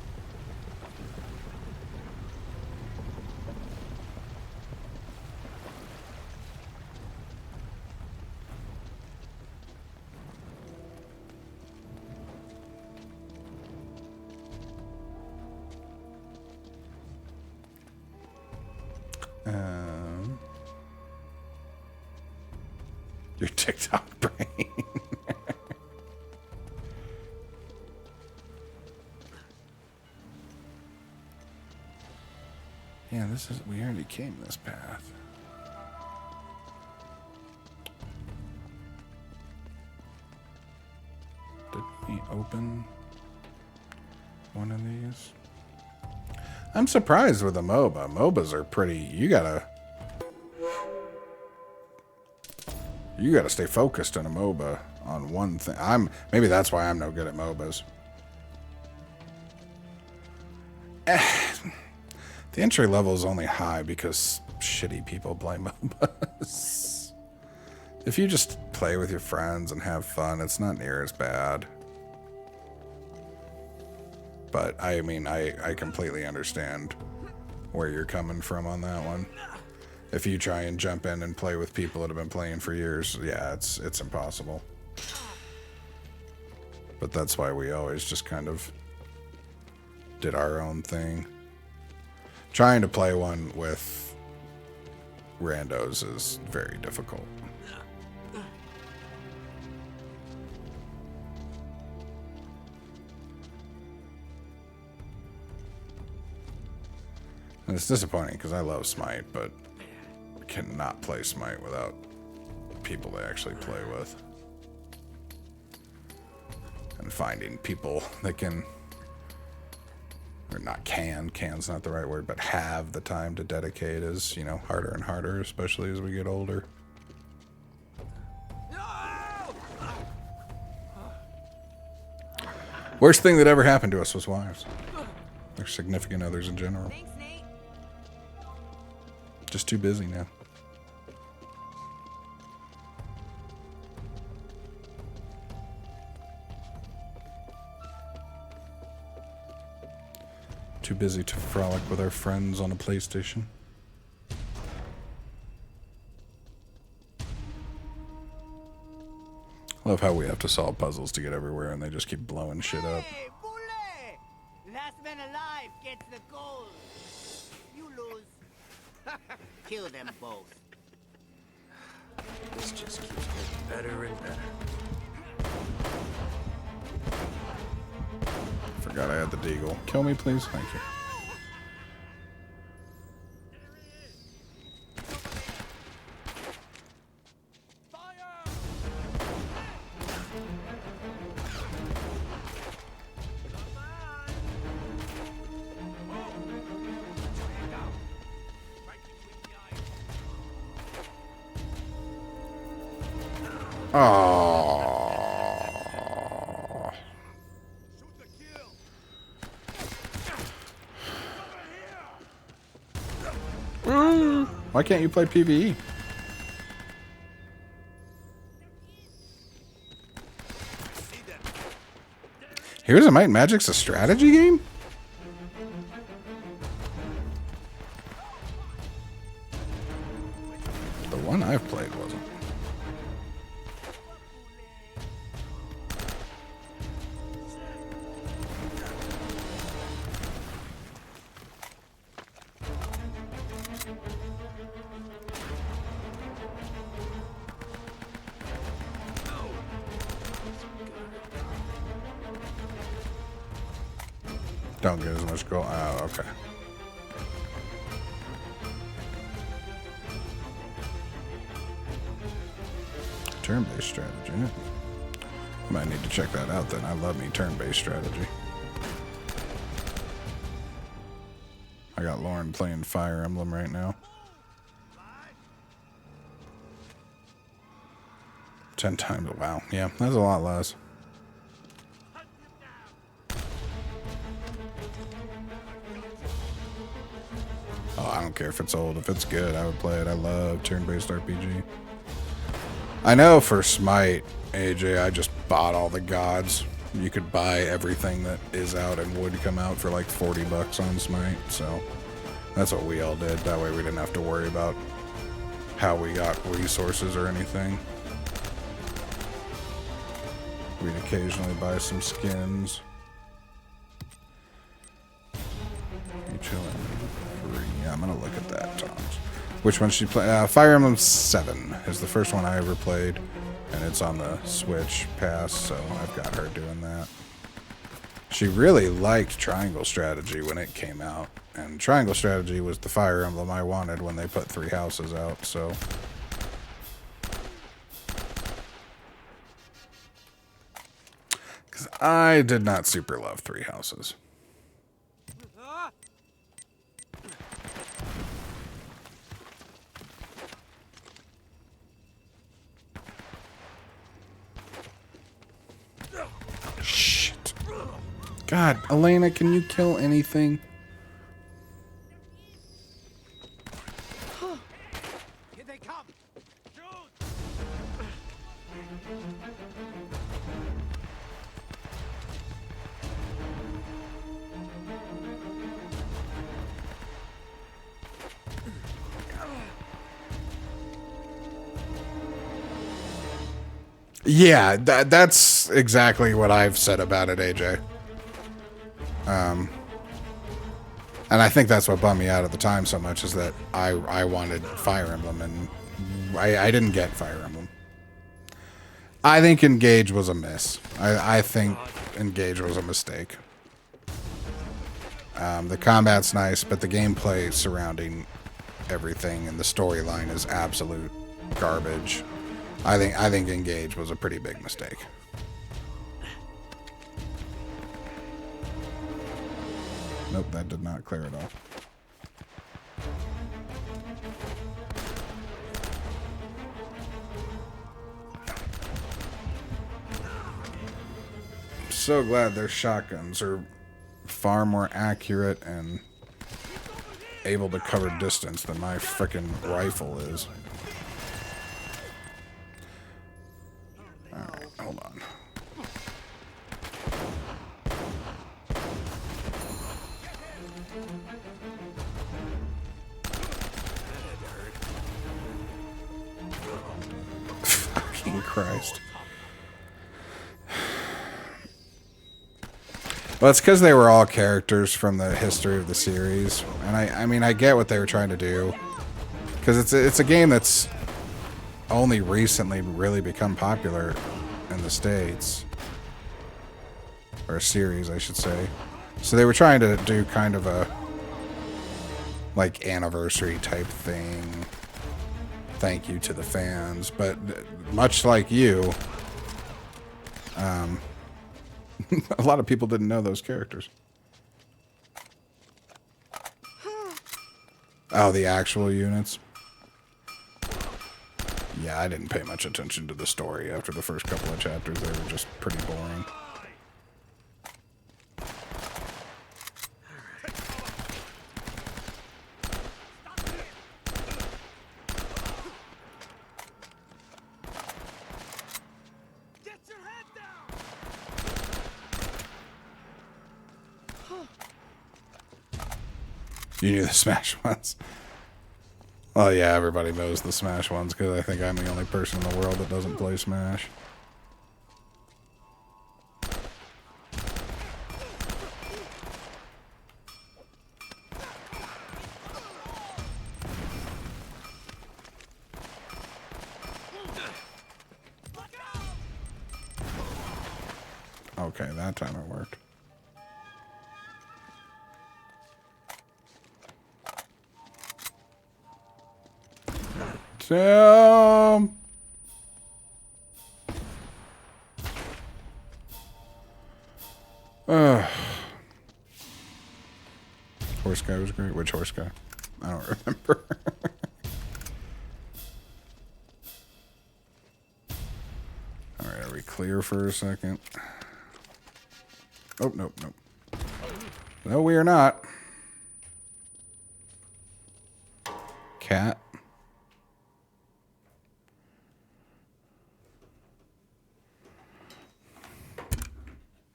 Your TikTok brain. Yeah, this is... We already came this path. Did we open one of these? I'm surprised with a MOBA. MOBAs are pretty... You gotta... You got to stay focused in a MOBA on one thing. Maybe that's why I'm no good at MOBAs. The entry level is only high because shitty people play MOBAs. If you just play with your friends and have fun, it's not near as bad. But I mean, I completely understand where you're coming from on that one. If you try and jump in and play with people that have been playing for years, yeah, it's impossible. But that's why we always just kind of did our own thing. Trying to play one with randos is very difficult. And it's disappointing because I love Smite, but I cannot play Smite without people to actually play with. And finding people that can, or not can's not the right word, but have the time to dedicate is, you know, harder and harder, especially as we get older. Worst thing that ever happened to us was wives. Or significant others in general. Thanks, Nate. Just too busy now. Too busy to frolic with our friends on a PlayStation. Love how we have to solve puzzles to get everywhere and they just keep blowing shit up. Hey, Boule! Last man alive gets the gold. You lose. Kill them both. This just keeps getting better and better. Forgot I had the deagle. Kill me, please. Thank you. Oh. Why can't you play PvE? Heroes of Might and Magic's a strategy game? The one I've played wasn't. Don't get as much gold. Oh, okay. Turn-based strategy. I might need to check that out then. I love me turn-based strategy. I got Lauren playing Fire Emblem right now. 10 times. Wow. Yeah, that's a lot less. Oh, I don't care if it's old. If it's good, I would play it. I love turn-based RPG. I know for Smite, AJ, I just bought all the gods. You could buy everything that is out and would come out for like $40 on Smite, so that's what we all did. That way we didn't have to worry about how we got resources or anything. We'd occasionally buy some skins. You chilling? Yeah, I'm gonna look at that, Tom. Which one should you play? Fire Emblem 7 is the first one I ever played, and it's on the Switch Pass, so I've got her doing that. She really liked Triangle Strategy when it came out, and Triangle Strategy was the Fire Emblem I wanted when they put 3 houses out, so... Because I did not super love 3 houses. God, Elena, can you kill anything? Here they come. Yeah, that's exactly what I've said about it, AJ. And I think that's what bummed me out at the time so much, is that I wanted Fire Emblem, and I didn't get Fire Emblem. I think Engage was a miss. I think Engage was a mistake. The combat's nice, but the gameplay surrounding everything and the storyline is absolute garbage. I think Engage was a pretty big mistake. Nope, that did not clear it off. I'm so glad their shotguns are far more accurate and able to cover distance than my frickin' rifle is. Alright, hold on. Fucking Christ. Well, it's because they were all characters from the history of the series, and I mean, I get what they were trying to do, because it's a game that's only recently really become popular in the States, or a series, I should say. So they were trying to do kind of a like anniversary type thing. Thank you to the fans, but much like you, a lot of people didn't know those characters. Oh, the actual units? Yeah, I didn't pay much attention to the story after the first couple of chapters. They were just pretty boring. Get your head down. You knew the Smash ones. Oh yeah, everybody knows the Smash ones, because I think I'm the only person in the world that doesn't play Smash. Okay, that time it worked. Damn. Horse guy was great. Which horse guy? I don't remember. Alright, are we clear for a second? Oh, nope, nope. No, we are not. Cat.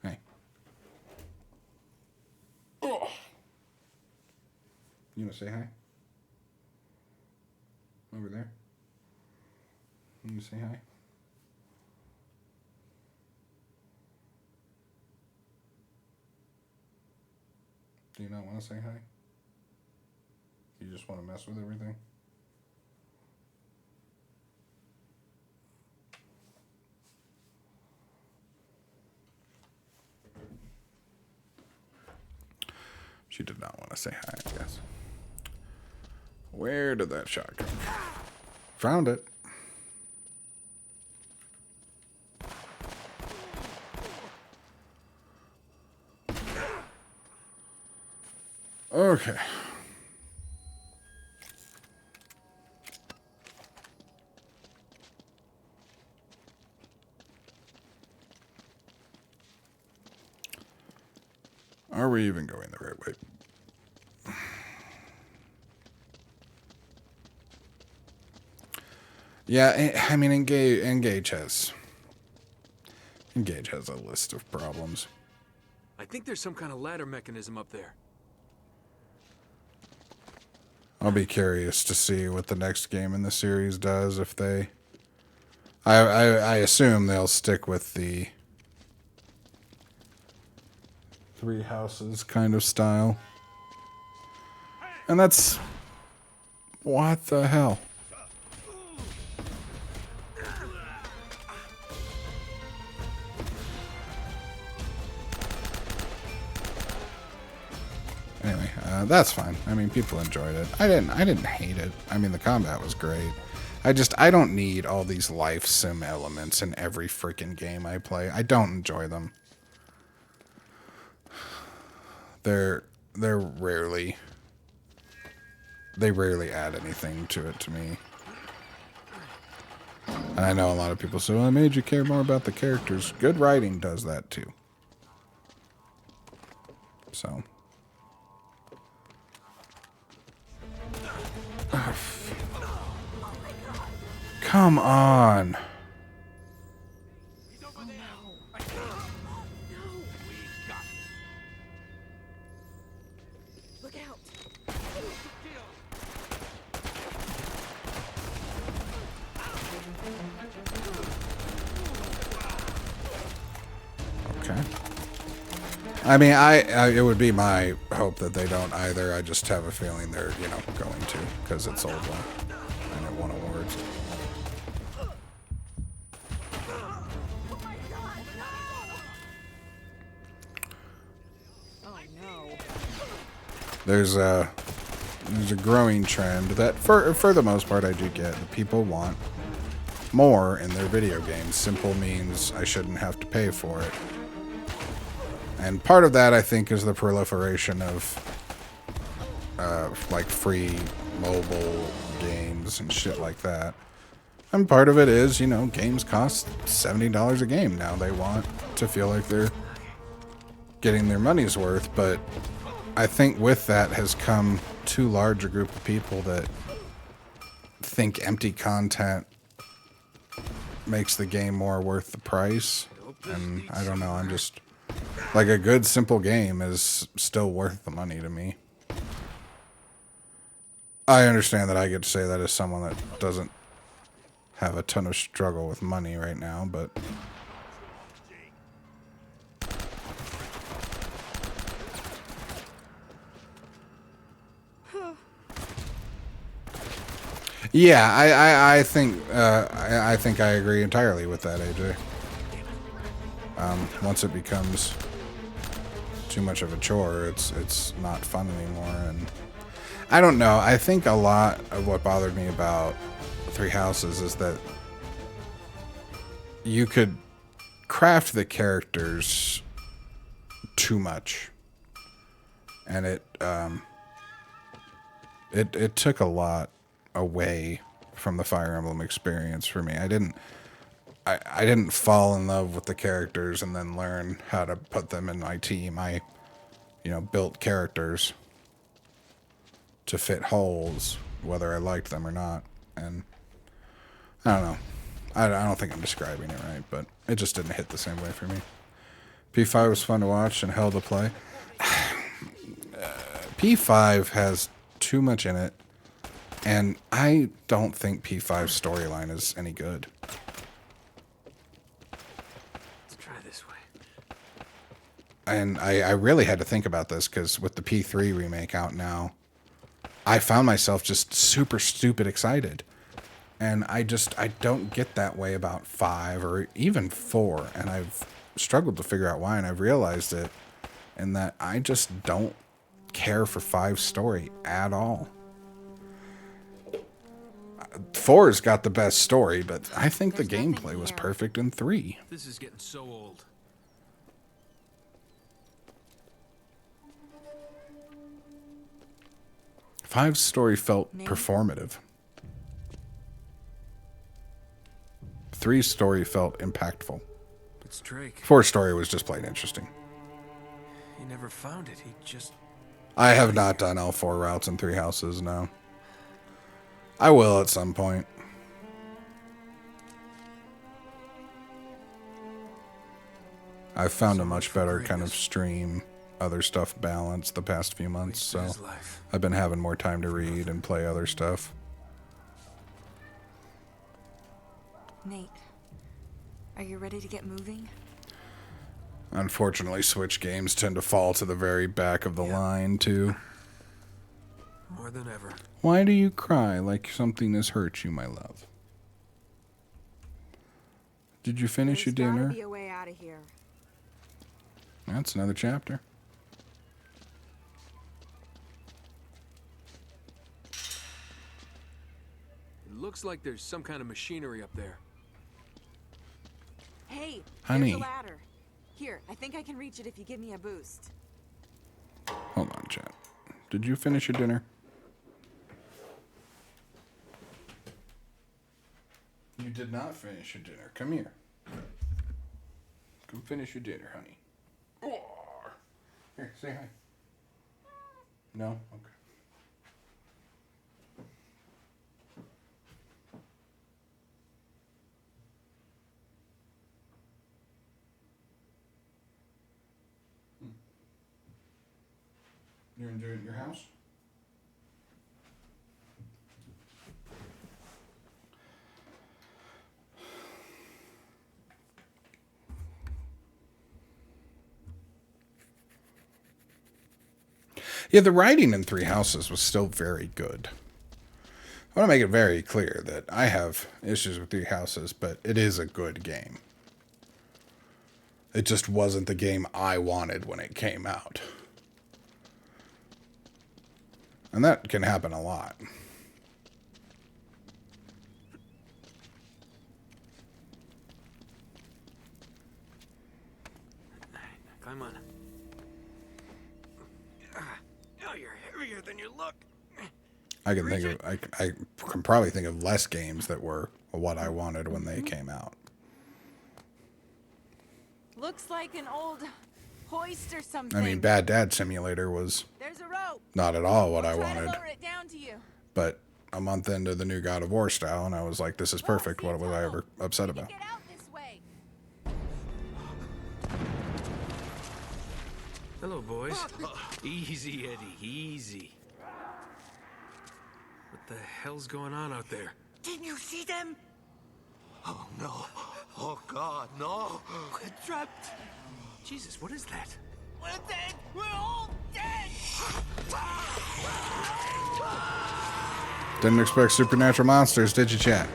Hey. Oh. You want to say hi? Over there? You say hi? Do you not want to say hi? You just want to mess with everything? She did not want to say hi, I guess. Where did that shot come from? Found it. Okay. Are we even going the right way? Yeah, I mean, Engage has a list of problems. I think there's some kind of ladder mechanism up there. I'll be curious to see what the next game in the series does if they... I assume they'll stick with the Three Houses kind of style. And that's... What the hell? Anyway, that's fine. I mean, people enjoyed it. I didn't hate it. I mean, the combat was great. I don't need all these life sim elements in every freaking game I play. I don't enjoy them. They rarely add anything to it to me. And I know a lot of people say, well, it made you care more about the characters. Good writing does that too. So. Come on. Look out. Okay. I mean, it would be my hope that they don't either. I just have a feeling they're, going to, because it's old one and it won awards. Oh no. There's a growing trend that for the most part I do get. The people want more in their video games. Simple means I shouldn't have to pay for it. And part of that, I think, is the proliferation of like free mobile games and shit like that. And part of it is, games cost $70 a game now. They want to feel like they're getting their money's worth. But I think with that has come too large a group of people that think empty content makes the game more worth the price. And I don't know, I'm just... Like, a good, simple game is still worth the money to me. I understand that I get to say that as someone that doesn't have a ton of struggle with money right now, but... Yeah, I think I agree entirely with that, AJ. Once it becomes too much of a chore, it's not fun anymore, and I don't know. I think a lot of what bothered me about Three Houses is that you could craft the characters too much, and it took a lot away from the Fire Emblem experience for me. I didn't fall in love with the characters and then learn how to put them in my team. I, built characters to fit holes, whether I liked them or not. And I don't know. I don't think I'm describing it right, but it just didn't hit the same way for me. P5 was fun to watch and hell to play. P5 has too much in it, and I don't think P5's storyline is any good. And I really had to think about this because with the P3 remake out now, I found myself just super stupid excited. And I don't get that way about 5 or even 4. And I've struggled to figure out why. And I've realized it in that I just don't care for 5's story at all. 4's got the best story, but I think the gameplay was perfect in 3. This is getting so old. Five's story felt performative. 3's story felt impactful. It's Drake. 4's story was just plain interesting. He never found it. He just... I have not done all 4 routes in 3 houses, no. I will at some point. I've found a much better kind of stream, other stuff balance the past few months, so his life. I've been having more time to read and play other stuff. Nate, are you ready to get moving? Unfortunately, Switch games tend to fall to the very back of the line, too. More than ever. Why do you cry like something has hurt you, my love? Did you finish your There's dinner? gotta be a way out of here. That's another chapter. It looks like there's some kind of machinery up there. Hey, Honey. there's a ladder. Here, I think I can reach it if you give me a boost. Hold on, chat. Did you finish your dinner? You did not finish your dinner. Come here. Come finish your dinner, honey. Here, say hi. No? Okay. You're enjoying your house? Yeah, the writing in 3 Houses was still very good. I want to make it very clear that I have issues with 3 Houses, but it is a good game. It just wasn't the game I wanted when it came out. And that can happen a lot. Climb on. Oh, you're heavier than you look. I can think of I can probably think of less games that were what I wanted when they came out. Looks like an old hoist or something. I mean, Bad Dad Simulator was There's a rope. not at all what I Try to wanted. lower it down to you. But a month into the new God of War style, and I was like, this is perfect. What was I ever upset about? Get out this way. Hello, boys. Easy, Eddie, easy. What the hell's going on out there? Didn't you see them? Oh no. Oh God, no. We're trapped. Jesus, what is that? We're dead. We're all dead. Didn't expect supernatural monsters, did you, chat?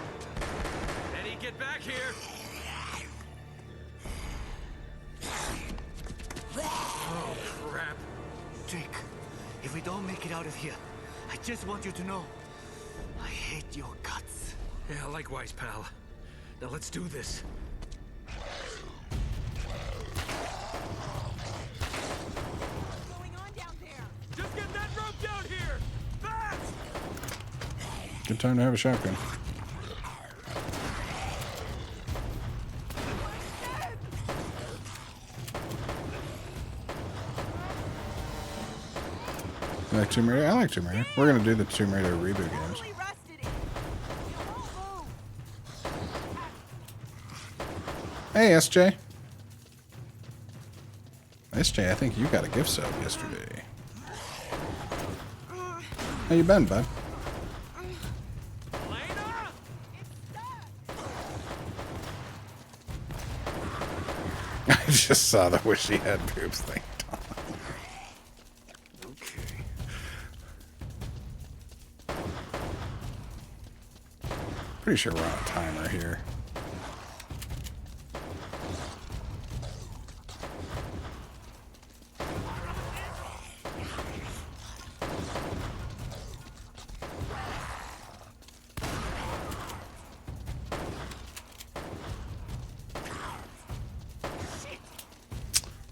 Eddie, get back here! Oh, crap. Jake, if we don't make it out of here, I just want you to know I hate your guts. Yeah, likewise, pal. Now let's do this. What's going on down there? Just get that rope down here! Fast! Good time to have a shotgun. You like Tomb Raider? I like Tomb Raider. We're gonna do the Tomb Raider reboot games. Totally rusted it. It won't move. Hey, SJ. SJ, I think you got a gift sub yesterday. How you been, bud? Elena! I just saw the wish he had boobs thing. Okay. Pretty sure we're on a timer here.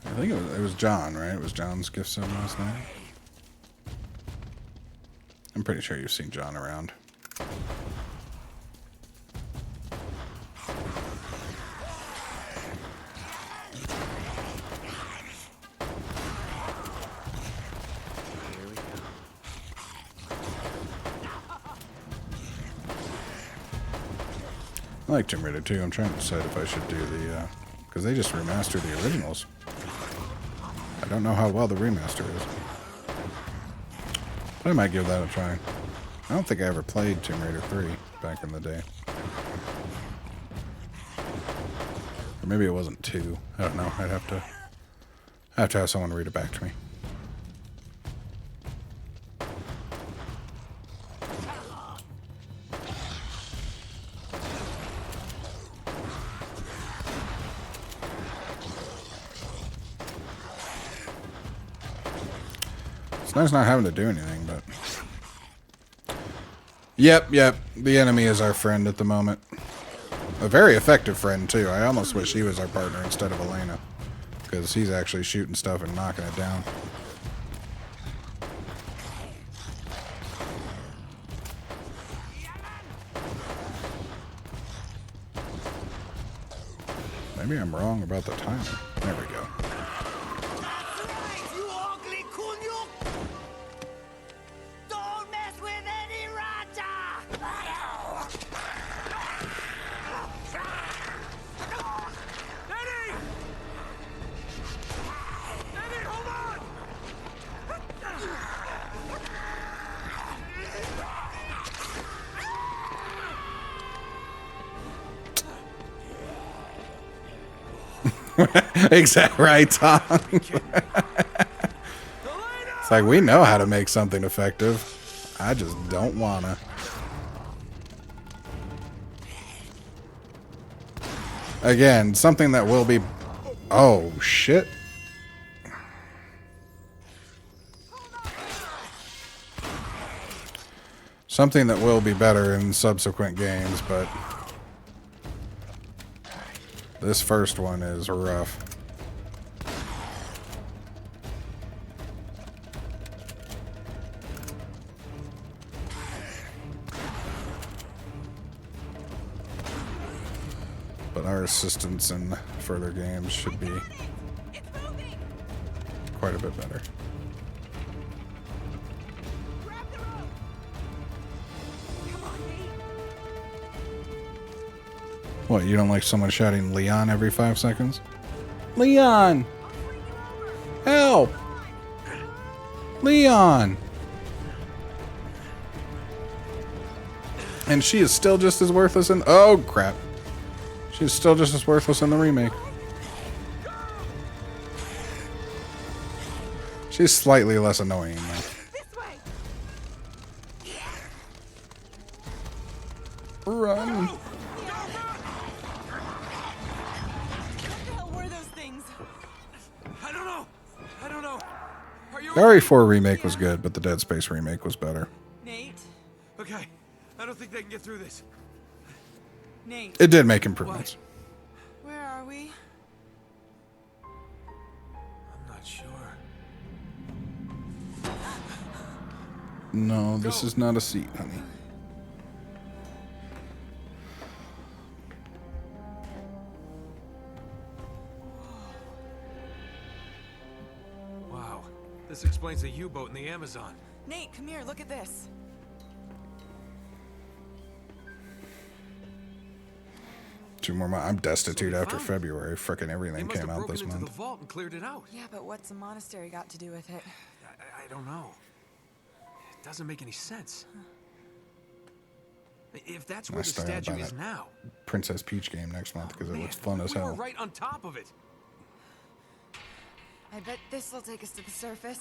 I think it was John, right? It was John's gift sub last night. I'm pretty sure you've seen John around. I like Tomb Raider 2. I'm trying to decide if I should do the, because they just remastered the originals. I don't know how well the remaster is. But I might give that a try. I don't think I ever played Tomb Raider 3 back in the day. Or maybe it wasn't 2. I don't know. I'd have to have someone read it back to me. It's nice not having to do anything, but... Yep. The enemy is our friend at the moment. A very effective friend, too. I almost wish he was our partner instead of Elena. Because he's actually shooting stuff and knocking it down. Maybe I'm wrong about the timer. There we go. You ugly kunyuk! Don't mess with any Raja! Eddie! Eddie, hold on! Exactly right, Tom. It's like, we know how to make something effective. I just don't wanna. Again, something that will be... Oh, shit. Something that will be better in subsequent games, but... This first one is rough. But our assistance in further games should be quite a bit better. What, you don't like someone shouting Leon every 5 seconds? Leon! Help! Leon! And she is still just as worthless in... Oh, crap. She's still just as worthless in the remake. She's slightly less annoying, though. Run! The RE4 remake was good, but the Dead Space remake was better. Nate? Okay, I don't think they can get through this. Nate? It did make improvements. Where are we? I'm not sure. No, this is not a seat, honey. Wow, this explains the U-boat in the Amazon. Nate, come here, look at this. Two more months. I'm destitute after February. Frickin' everything They must came have out this broken into month. the vault and cleared it out. Yeah, but what's a monastery got to do with it? I don't know. It doesn't make any sense. If that's where the start out statue by is that now. Princess Peach game next month because it looks fun as We were hell. right on top of it. I bet this will take us to the surface.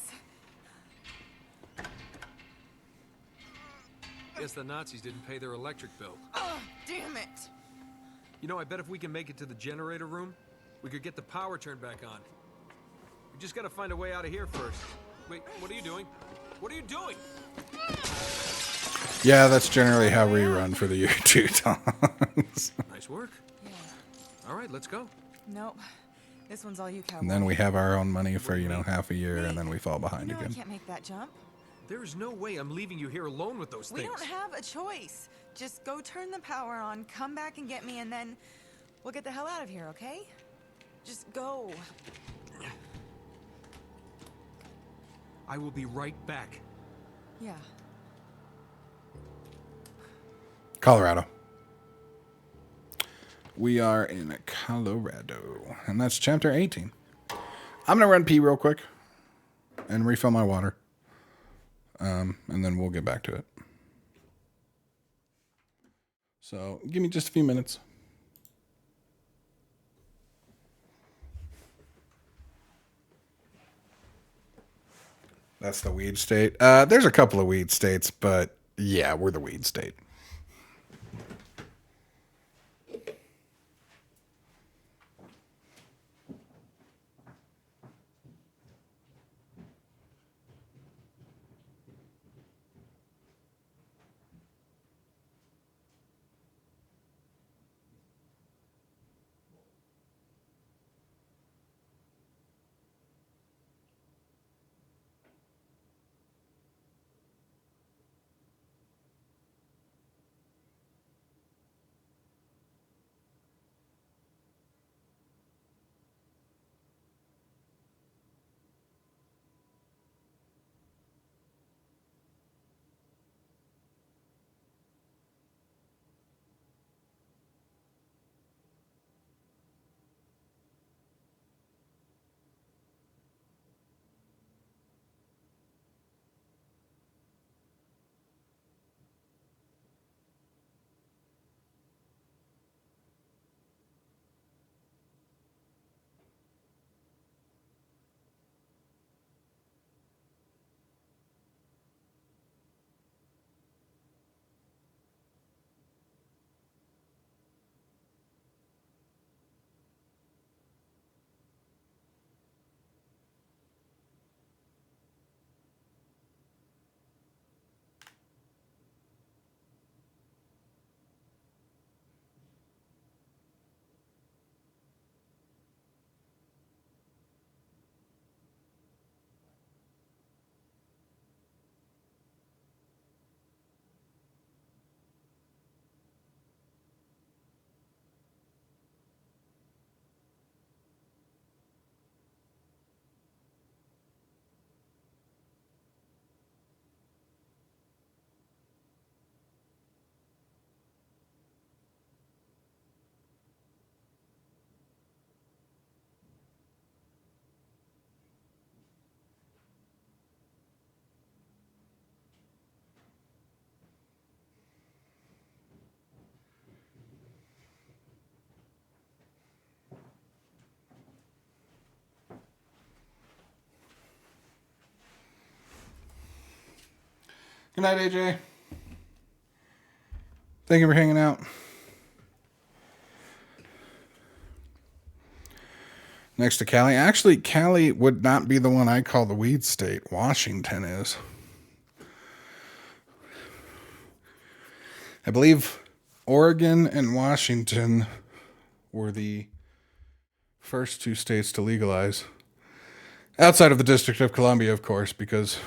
Guess the Nazis didn't pay their electric bill. Oh, damn it! You know, I bet if we can make it to the generator room, we could get the power turned back on. We just gotta find a way out of here first. Wait, what are you doing? What are you doing? Yeah, that's generally how we run for the year 2 times. Nice work. Yeah. All right, let's go. Nope. This one's all you, cowboy. And then we have our own money for, half a year, and then we fall behind You know I again. can't make that jump. There's no way I'm leaving you here alone with those We things. don't have a choice. Just go turn the power on, come back and get me, and then we'll get the hell out of here, okay? Just go. I will be right back. Yeah. Colorado. we are in Colorado, and that's chapter 18. I'm going to run pee real quick and refill my water, and then we'll get back to it. So give me just a few minutes. That's the weed state. There's a couple of weed states, but yeah, we're the weed state. Good night, AJ. Thank you for hanging out. Next to Cali. Actually, Cali would not be the one I call the weed state. Washington is. I believe Oregon and Washington were the first two states to legalize. Outside of the District of Columbia, of course, because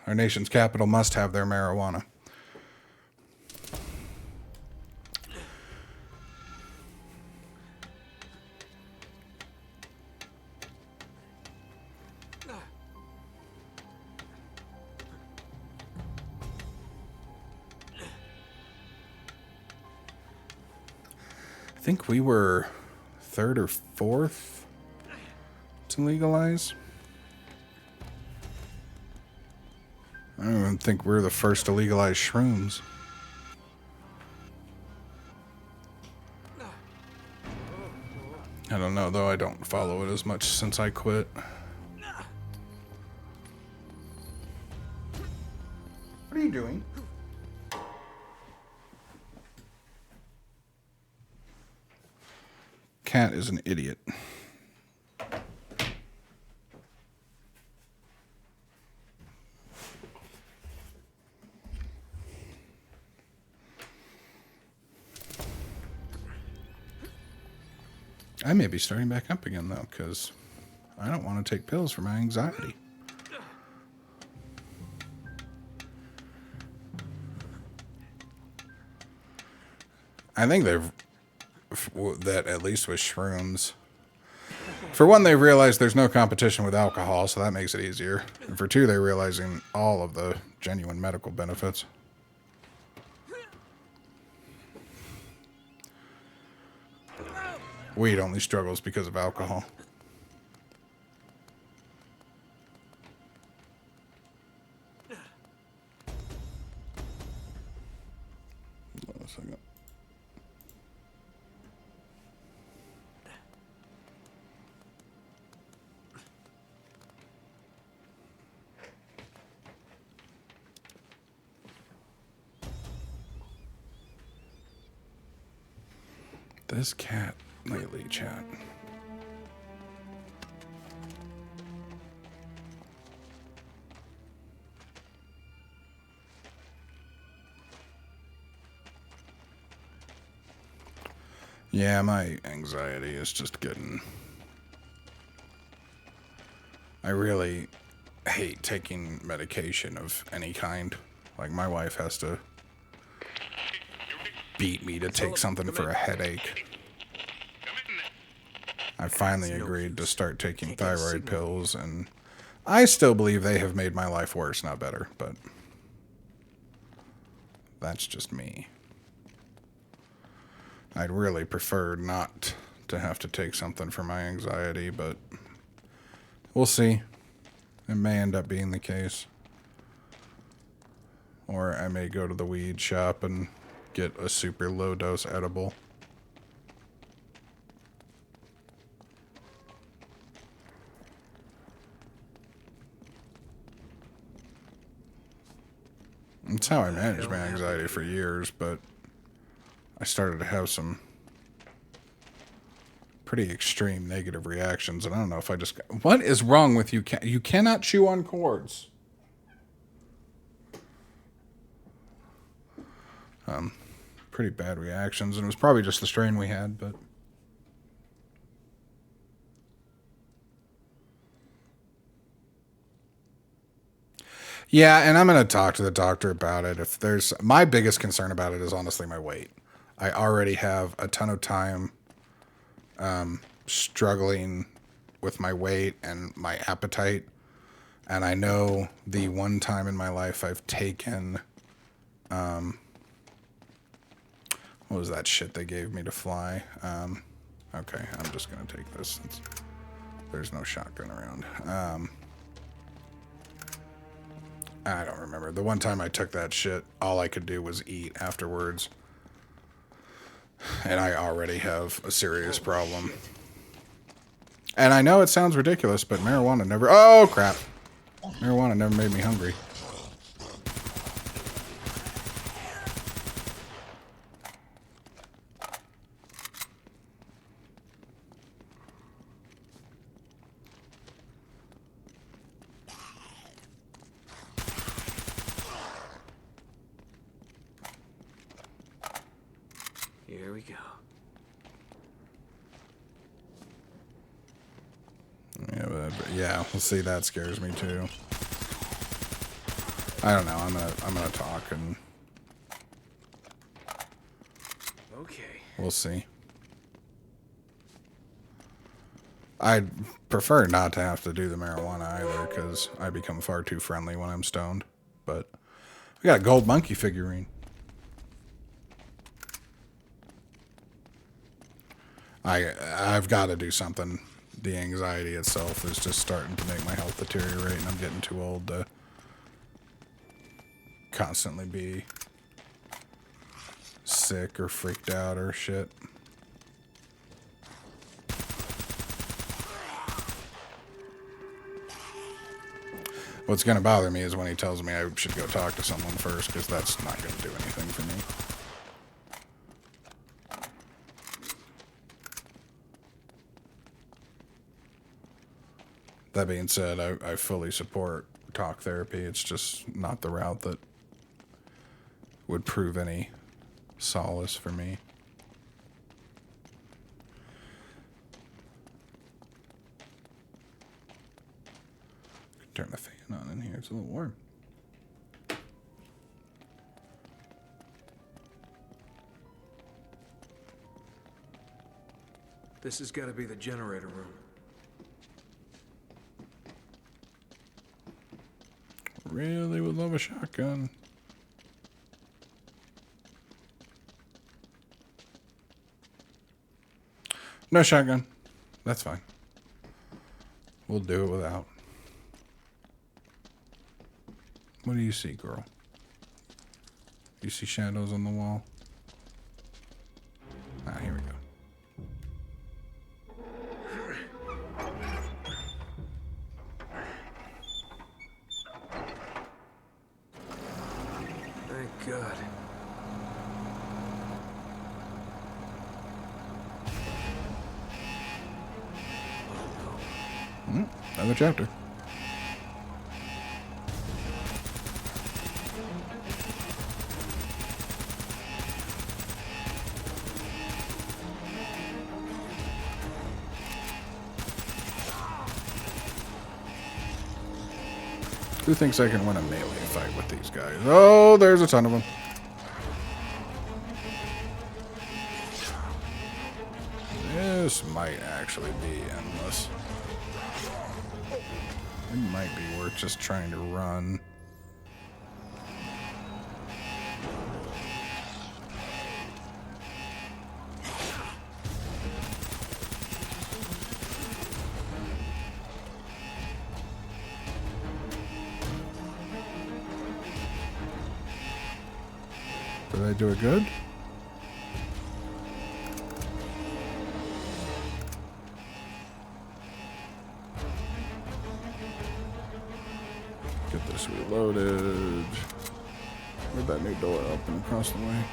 our nation's capital must have their marijuana. I think we were third or fourth to legalize. I don't even think we're the first to legalize shrooms. I don't know, though. I don't follow it as much since I quit. What are you doing? Cat is an idiot. I may be starting back up again, though, because I don't want to take pills for my anxiety. I think that at least with shrooms. For one, they realize there's no competition with alcohol, so that makes it easier. And for two, they're realizing all of the genuine medical benefits. Weed only struggles because of alcohol. Hold on a second. This cat lately, chat. Yeah, my anxiety is just getting... I really hate taking medication of any kind. Like, my wife has to beat me to take something for a headache. I finally agreed to start taking thyroid pills, and I still believe they have made my life worse, not better, but that's just me. I'd really prefer not to have to take something for my anxiety, but we'll see. It may end up being the case. Or I may go to the weed shop and get a super low dose edible. It's how I managed my anxiety for years, but I started to have some pretty extreme negative reactions, and I don't know if I just... What is wrong with you? You cannot chew on cords. Pretty bad reactions, and it was probably just the strain we had, but... Yeah, and I'm going to talk to the doctor about it. If there's... My biggest concern about it is honestly my weight. I already have a ton of time struggling with my weight and my appetite. And I know the one time in my life I've taken... what was that shit they gave me to fly? Okay, I'm just going to take this since there's no shotgun around. I don't remember. The one time I took that shit, all I could do was eat afterwards. And I already have a serious problem. And I know it sounds ridiculous, but marijuana never... Oh, crap. Marijuana never made me hungry. Here we go. Yeah, but yeah, we'll see. That scares me too. I don't know. I'm gonna talk and Okay. we'll see. I'd prefer not to have to do the marijuana either, because I become far too friendly when I'm stoned. But we got a gold monkey figurine. I've got to do something. The anxiety itself is just starting to make my health deteriorate, and I'm getting too old to constantly be sick or freaked out or shit. What's going to bother me is when he tells me I should go talk to someone first, because that's not going to do anything for me. That being said, I fully support talk therapy. It's just not the route that would prove any solace for me. Turn the fan on in here. It's a little warm. This has got to be the generator room. Really would love a shotgun. No shotgun. That's fine. We'll do it without. What do you see, girl? You see shadows on the wall? Ah, here we go. Thank God. Another chapter. Who thinks I can win a melee fight with these guys? Oh, there's a ton of them. This might actually be endless. It might be worth just trying to run. Did I do it good? Get this reloaded. Where'd that new door open across the way?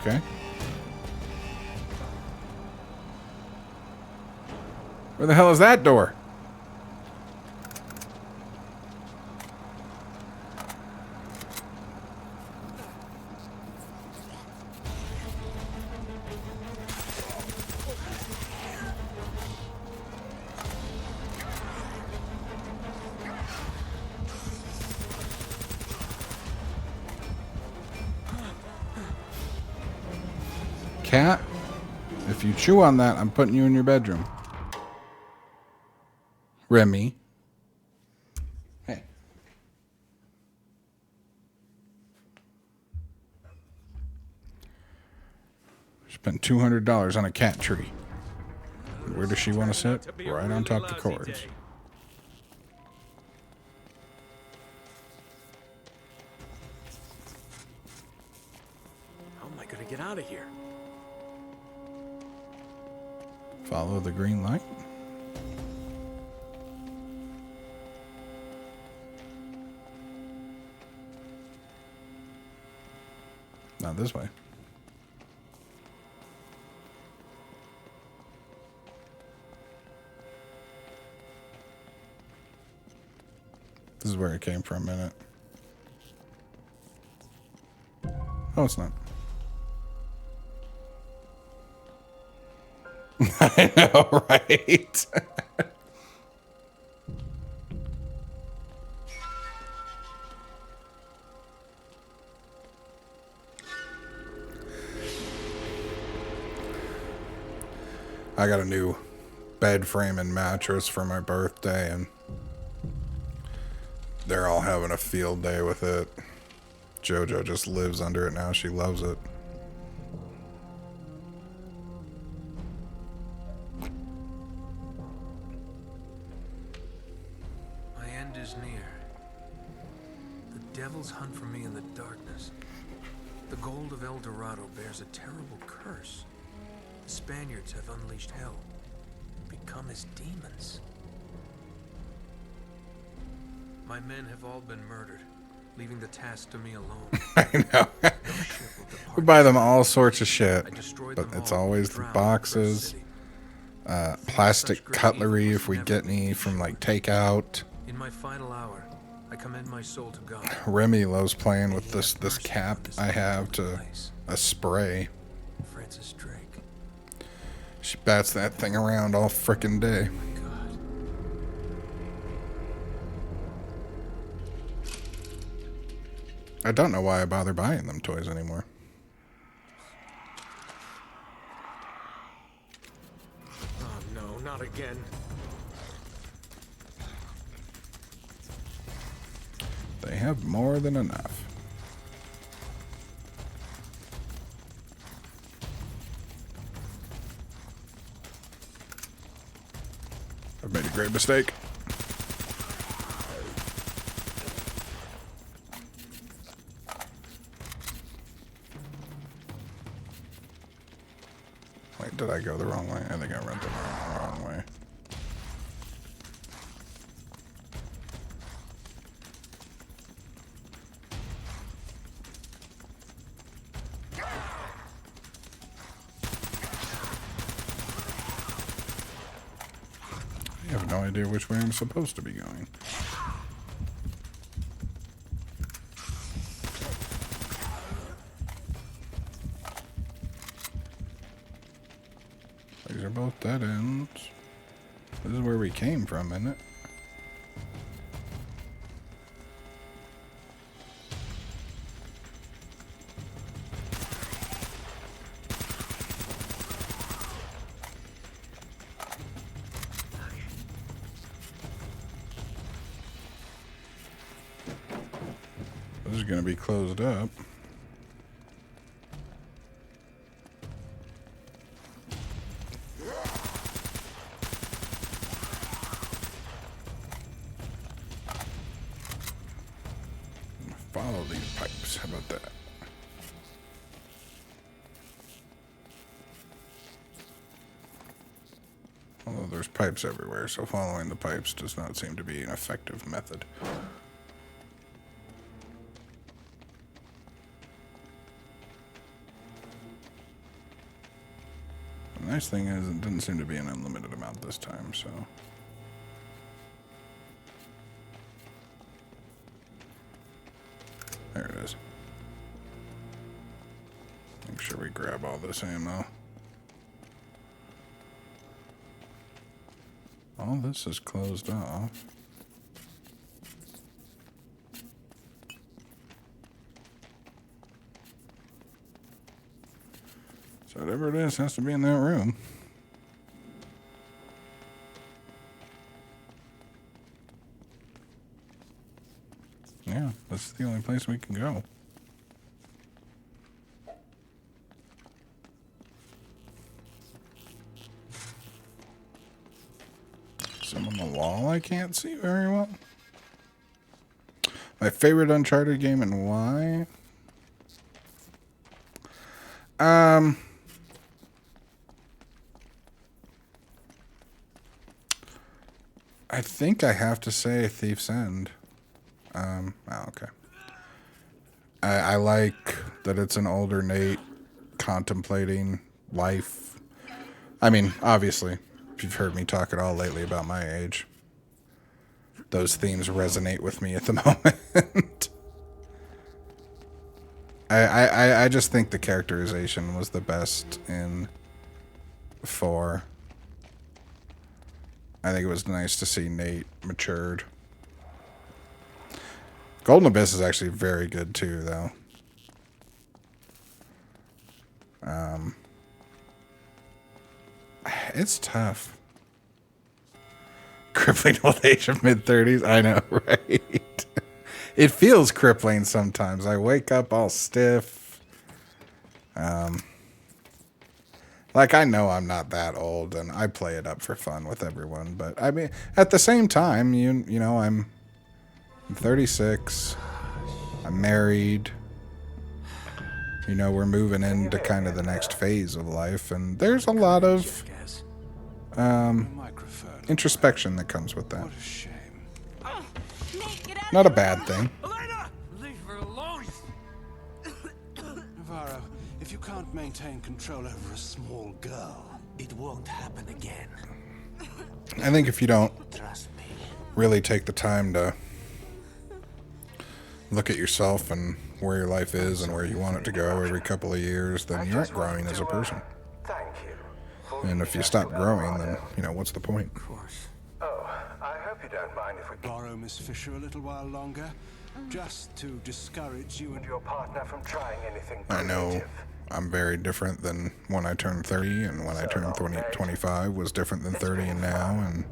Okay. Where the hell is that door? Cat, if you chew on that, I'm putting you in your bedroom. Remy. Hey. Spent $200 on a cat tree. Where does she want to sit? Right on top of the cords. How am I gonna get out of here? Follow the green light. Not this way. This is where it came from, innit? Oh, it's not. I know, right? I got a new bed frame and mattress for my birthday, and they're all having a field day with it. JoJo just lives under it now. She loves it. My end is near. The devils hunt for me in the darkness. The gold of El Dorado bears a terrible curse. The Spaniards have unleashed hell, become as demons. My men have all been murdered, leaving the task to me alone. I know. We buy them all sorts of shit, but it's always the boxes, plastic cutlery if we get any from like takeout. In my final hour, I commend my soul to God. Remy loves playing with this cap I have to a spray. Francis Drake. She bats that thing around all frickin' day. My God. I don't know why I bother buying them toys anymore. Not again. They have more than enough. I've made a great mistake. Wait, did I go the wrong way? I think I went the wrong way. I have no idea which way I'm supposed to be going. These are both dead ends. This is where we came from, isn't it? This is going to be closed up. Follow these pipes. How about that? Although there's pipes everywhere, so following the pipes does not seem to be an effective method. The nice thing is it didn't seem to be an unlimited amount this time, so... There it is. Make sure we grab all this ammo. All this is closed off. So whatever it is has to be in that room. Yeah, this is the only place we can go. Some on the wall I can't see very well. My favorite Uncharted game and why? I think I have to say Thief's End. Okay. I like that it's an older Nate contemplating life. I mean, obviously, if you've heard me talk at all lately about my age, those themes resonate with me at the moment. I just think the characterization was the best in 4. I think it was nice to see Nate matured. Golden Abyss is actually very good too, though. It's tough. Crippling old age of mid-30s. I know, right? It feels crippling sometimes. I wake up all stiff. Like, I know I'm not that old, and I play it up for fun with everyone. But, I mean, at the same time, you know, I'm 36. I'm married. You know, we're moving into kind of the next phase of life, and there's a lot of introspection that comes with that. What a shame. Not a bad thing. Elena! Leave her alone! Navarro, if you can't maintain control over a small girl, It won't happen again. I think if you don't Trust me. really take the time to look at yourself and where your life is and where you want it to go every couple of years, then you aren't growing as a person. Thank you. And if you stop growing, then, you know, what's the point? Of course. Oh, I hope you don't mind if we borrow Miss Fisher a little while longer, just to discourage you and your your partner from trying anything I know creative. I'm very different than when I turned 30, and when I turned 25 was different than 30 and now, and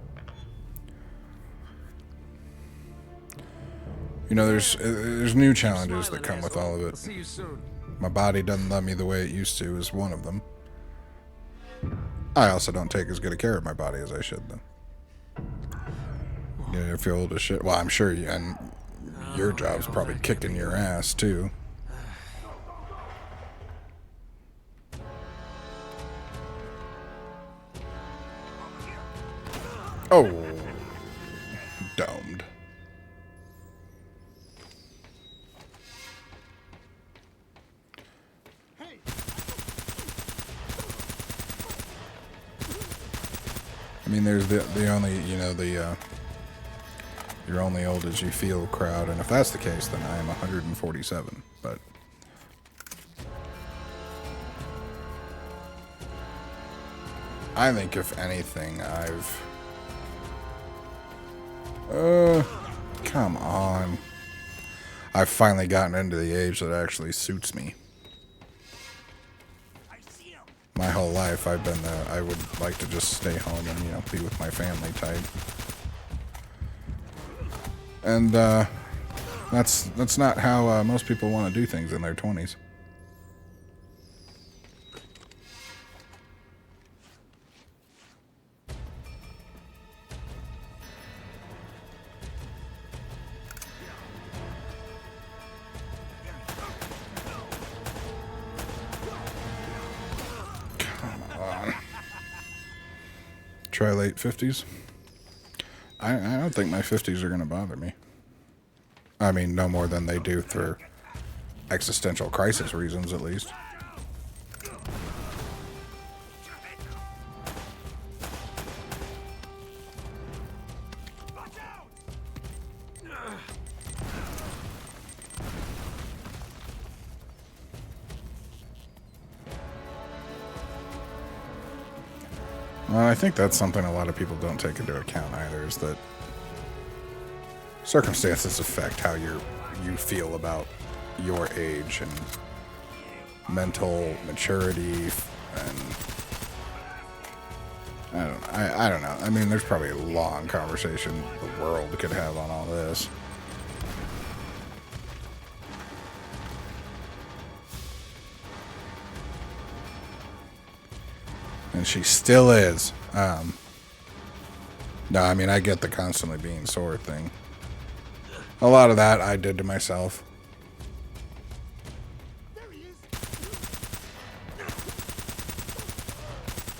you know, there's new challenges that come with all of it. See you soon. My body doesn't love me the way it used to is one of them. I also don't take as good a care of my body as I should, though. You know, I feel old as shit. Well, I'm sure you, and your job's probably kicking your ass, too. Oh. Domed. I mean, there's the only, you know, you're only old as you feel crowd, and if that's the case, then I am 147, but I think if anything, come on. I've finally gotten into the age that actually suits me. My whole life, I've been I would like to just stay home and, you know, be with my family type. And, that's not how, most people want to do things in their 20s. Try late 50s. I don't think my 50s are going to bother me. I mean, no more than they do for existential crisis reasons, at least. Well, I think that's something a lot of people don't take into account either, is that circumstances affect how you feel about your age and mental maturity, and I don't know. I mean, there's probably a long conversation the world could have on all this. And she still is. No, I mean, I get the constantly being sore thing. A lot of that I did to myself.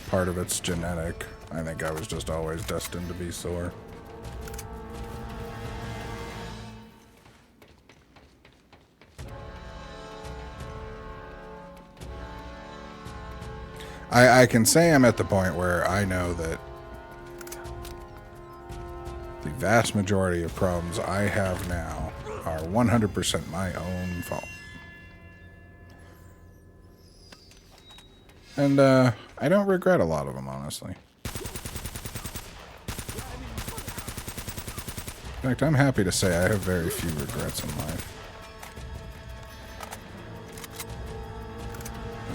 Part of it's genetic. I think I was just always destined to be sore. I can say I'm at the point where I know that the vast majority of problems I have now are 100% my own fault. And I don't regret a lot of them, honestly. In fact, I'm happy to say I have very few regrets in life.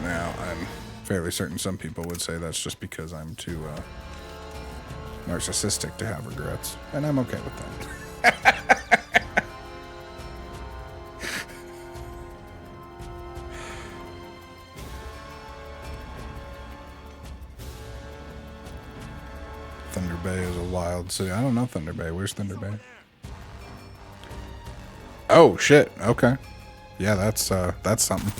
Now, I'm fairly certain some people would say that's just because I'm too narcissistic to have regrets, and I'm okay with that. Thunder Bay is a wild city. I don't know Thunder Bay. Where's Thunder Bay? Oh shit. Okay. Yeah, that's something.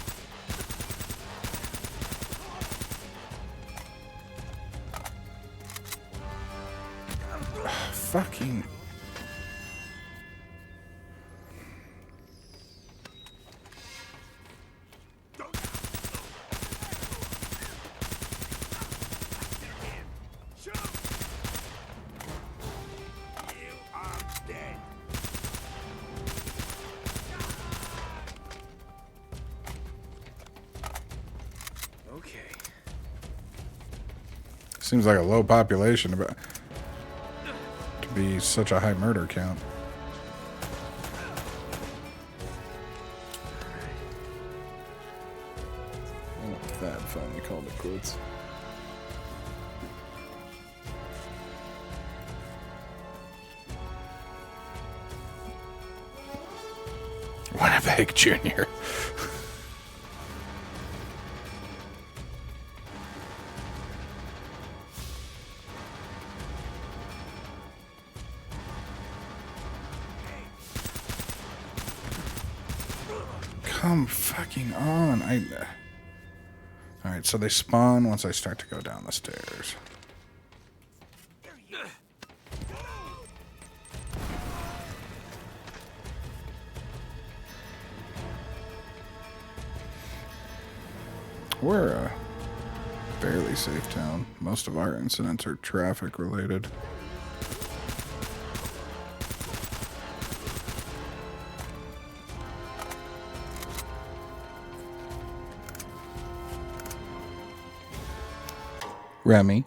Fucking. Okay. Seems like a low population, but to be such a high murder count. called it quits. Winnipeg Jr. Come fucking on. Alright, so they spawn once I start to go down the stairs. We're a fairly safe town. Most of our incidents are traffic related. Remy.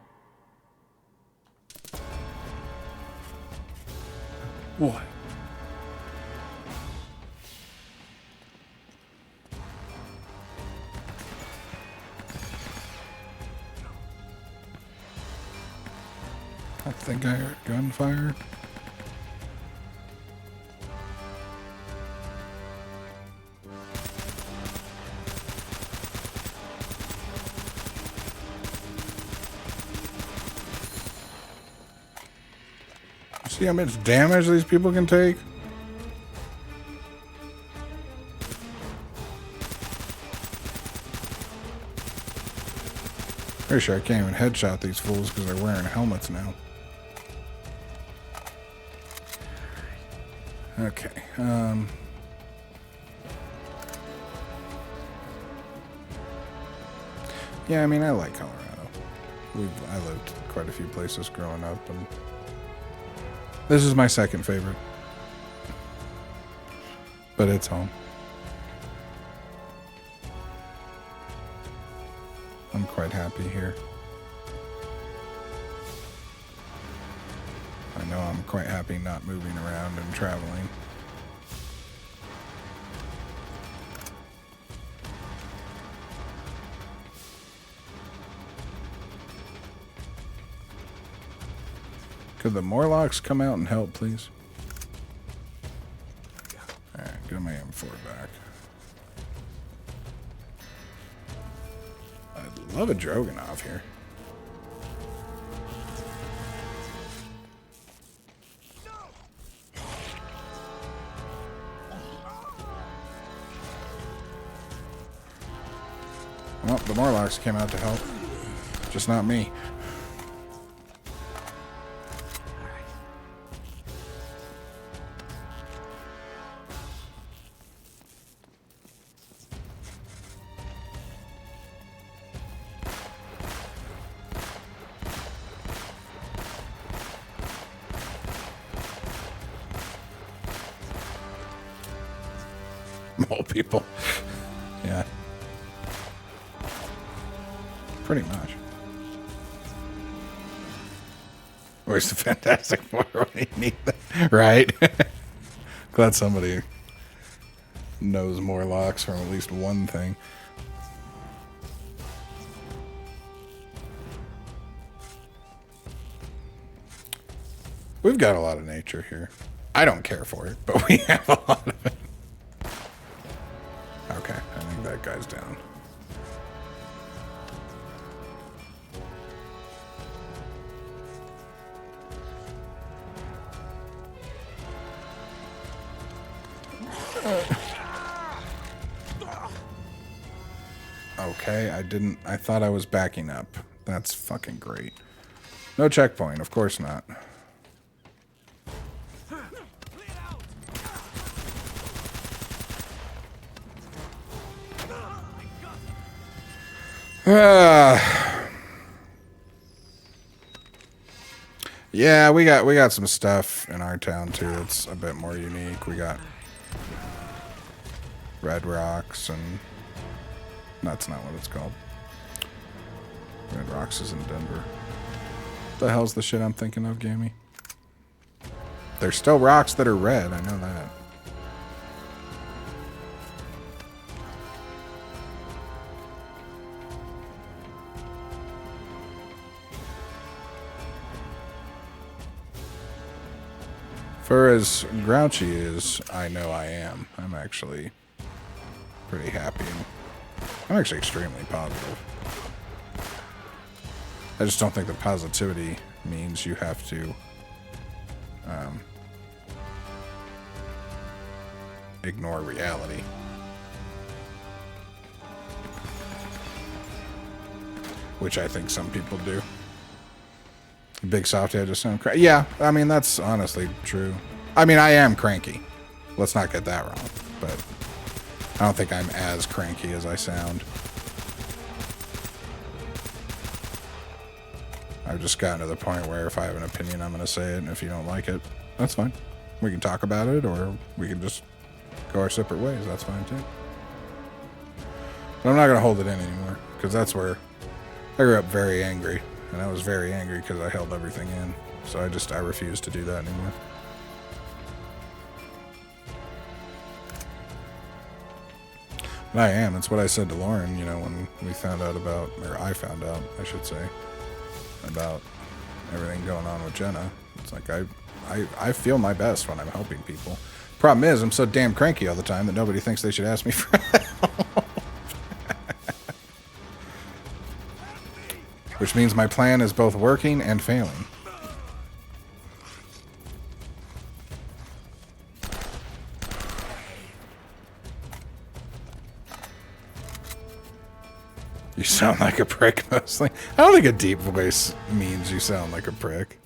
What? I think I heard gunfire. See how much damage these people can take? Pretty sure I can't even headshot these fools because they're wearing helmets now. Okay, yeah, I mean, I like Colorado. I lived quite a few places growing up, and this is my second favorite. But it's home. I'm quite happy here. I know I'm quite happy not moving around and traveling. Could the Morlocks come out and help, please? Alright, get my M4 back. I'd love a Drogonov here. Well, the Morlocks came out to help. Just not me. Mole people. Yeah. Pretty much. Where's the Fantastic Four when you need that? Right? Glad somebody knows Morlocks from at least one thing. We've got a lot of nature here. I don't care for it, but we have a lot of it. Okay, I think that guy's down. Okay, I thought I was backing up. That's fucking great. No checkpoint, of course not. Yeah, we got some stuff in our town too. It's a bit more unique. We got Red Rocks, and that's not what it's called. Red Rocks is in Denver. What the hell's the shit I'm thinking of, Gammy? There's still rocks that are red. I know that. For as grouchy as I know I am, I'm actually pretty happy. I'm actually extremely positive. I just don't think that positivity means you have to ignore reality. Which I think some people do. Big soft head just sound cranky. Yeah, I mean, that's honestly true. I mean, I am cranky. Let's not get that wrong. But I don't think I'm as cranky as I sound. I've just gotten to the point where if I have an opinion, I'm going to say it. And if you don't like it, that's fine. We can talk about it, or we can just go our separate ways. That's fine, too. But I'm not going to hold it in anymore. Because that's where I grew up very angry. And I was very angry because I held everything in. So I refuse to do that anymore. And I am. It's what I said to Lauren, you know, when we found out about, or I found out, I should say, about everything going on with Jenna. It's like I feel my best when I'm helping people. Problem is, I'm so damn cranky all the time that nobody thinks they should ask me for help. Which means my plan is both working and failing. You sound like a prick, mostly. I don't think a deep voice means you sound like a prick.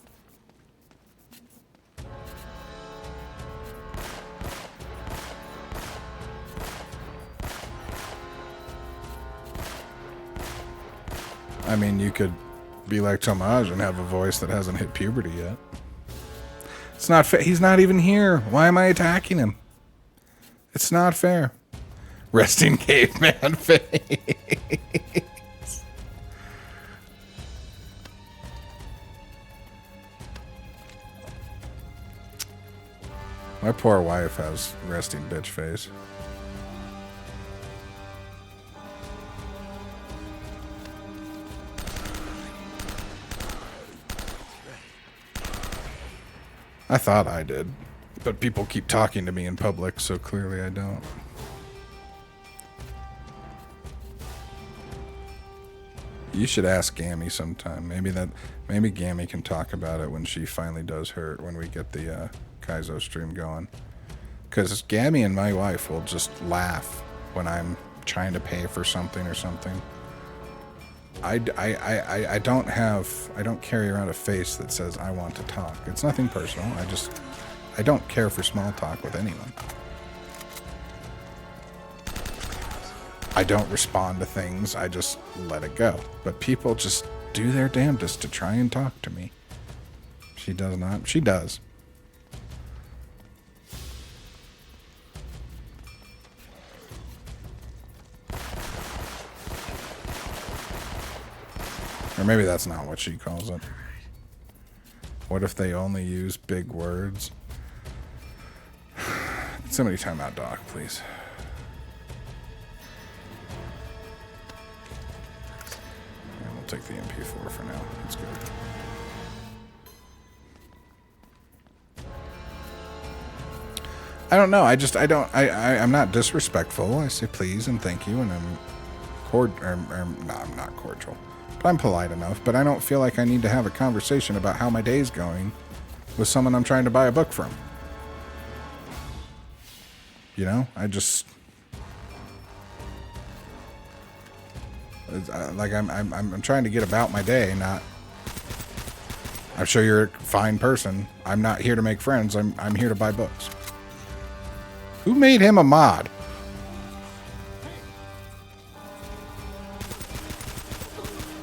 I mean, you could be like Tomaj and have a voice that hasn't hit puberty yet. It's not fair. He's not even here. Why am I attacking him? It's not fair. Resting caveman face. My poor wife has resting bitch face. I thought I did, but people keep talking to me in public, so clearly I don't. You should ask Gammy sometime. Maybe Gammy can talk about it when she finally does when we get the Kaizo stream going. Because Gammy and my wife will just laugh when I'm trying to pay for something or something. I don't carry around a face that says I want to talk. It's nothing personal. I don't care for small talk with anyone. I don't respond to things. I just let it go. But people just do their damnedest to try and talk to me. She does not. She does. Or maybe that's not what she calls it. What if they only use big words? Can somebody time out Doc, please? And we'll take the MP4 for now. That's good. I don't know. I'm not disrespectful. I say please and thank you, and I'm I'm not cordial. But I'm polite enough, but I don't feel like I need to have a conversation about how my day's going with someone I'm trying to buy a book from. You know, I'm trying to get about my day, not. I'm sure you're a fine person. I'm not here to make friends. I'm here to buy books. Who made him a mod?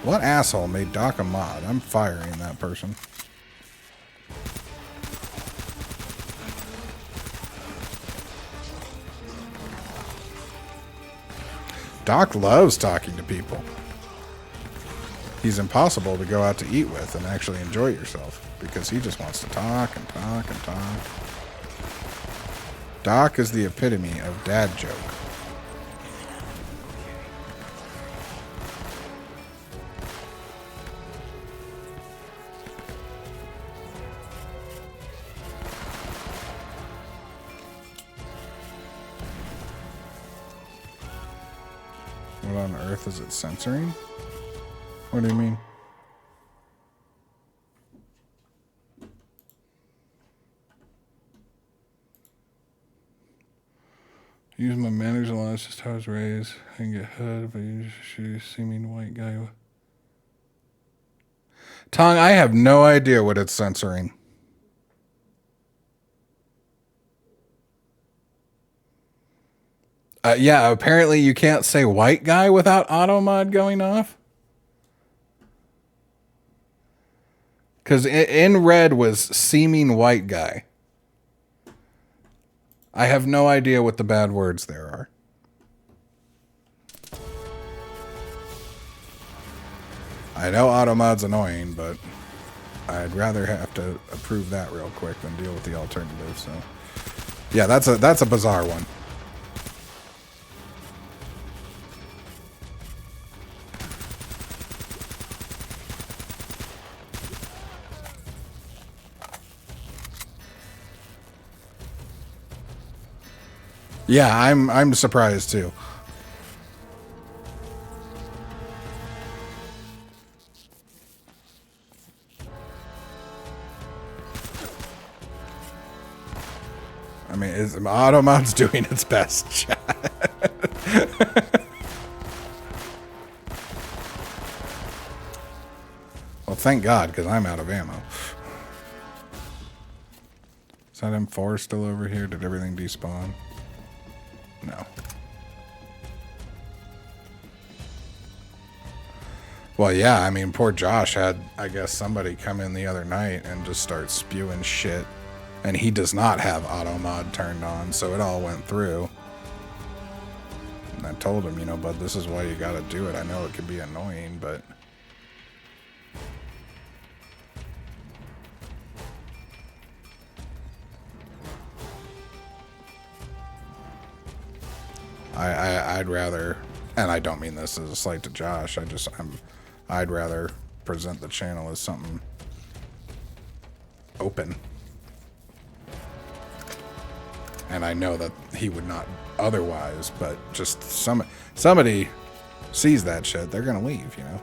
What asshole made Doc a mod? I'm firing that person. Doc loves talking to people. He's impossible to go out to eat with and actually enjoy yourself because he just wants to talk and talk and talk. Doc is the epitome of dad joke. What on earth is it censoring? What do you mean? Use my manners a lot. It's just how I was raised. I can get hood, but you should see me white guy. Tong, I have no idea what it's censoring. Yeah, apparently you can't say white guy without auto mod going off. Because in red was seeming white guy. I have no idea what the bad words there are. I know auto mod's annoying, but I'd rather have to approve that real quick than deal with the alternative. So, yeah, that's a bizarre one. Yeah, I'm surprised too. I mean, Automod's doing its best, chat. Well, thank God, because I'm out of ammo. Is that M4 still over here? Did everything despawn? No. Well, yeah, I mean, poor Josh had, I guess, somebody come in the other night and just start spewing shit. And he does not have auto mod turned on, so it all went through. And I told him, you know, bud, this is why you gotta do it. I know it can be annoying, but... I'd rather, and I don't mean this as a slight to Josh, I'd rather present the channel as something open. And I know that he would not otherwise, but just somebody sees that shit, they're gonna leave, you know?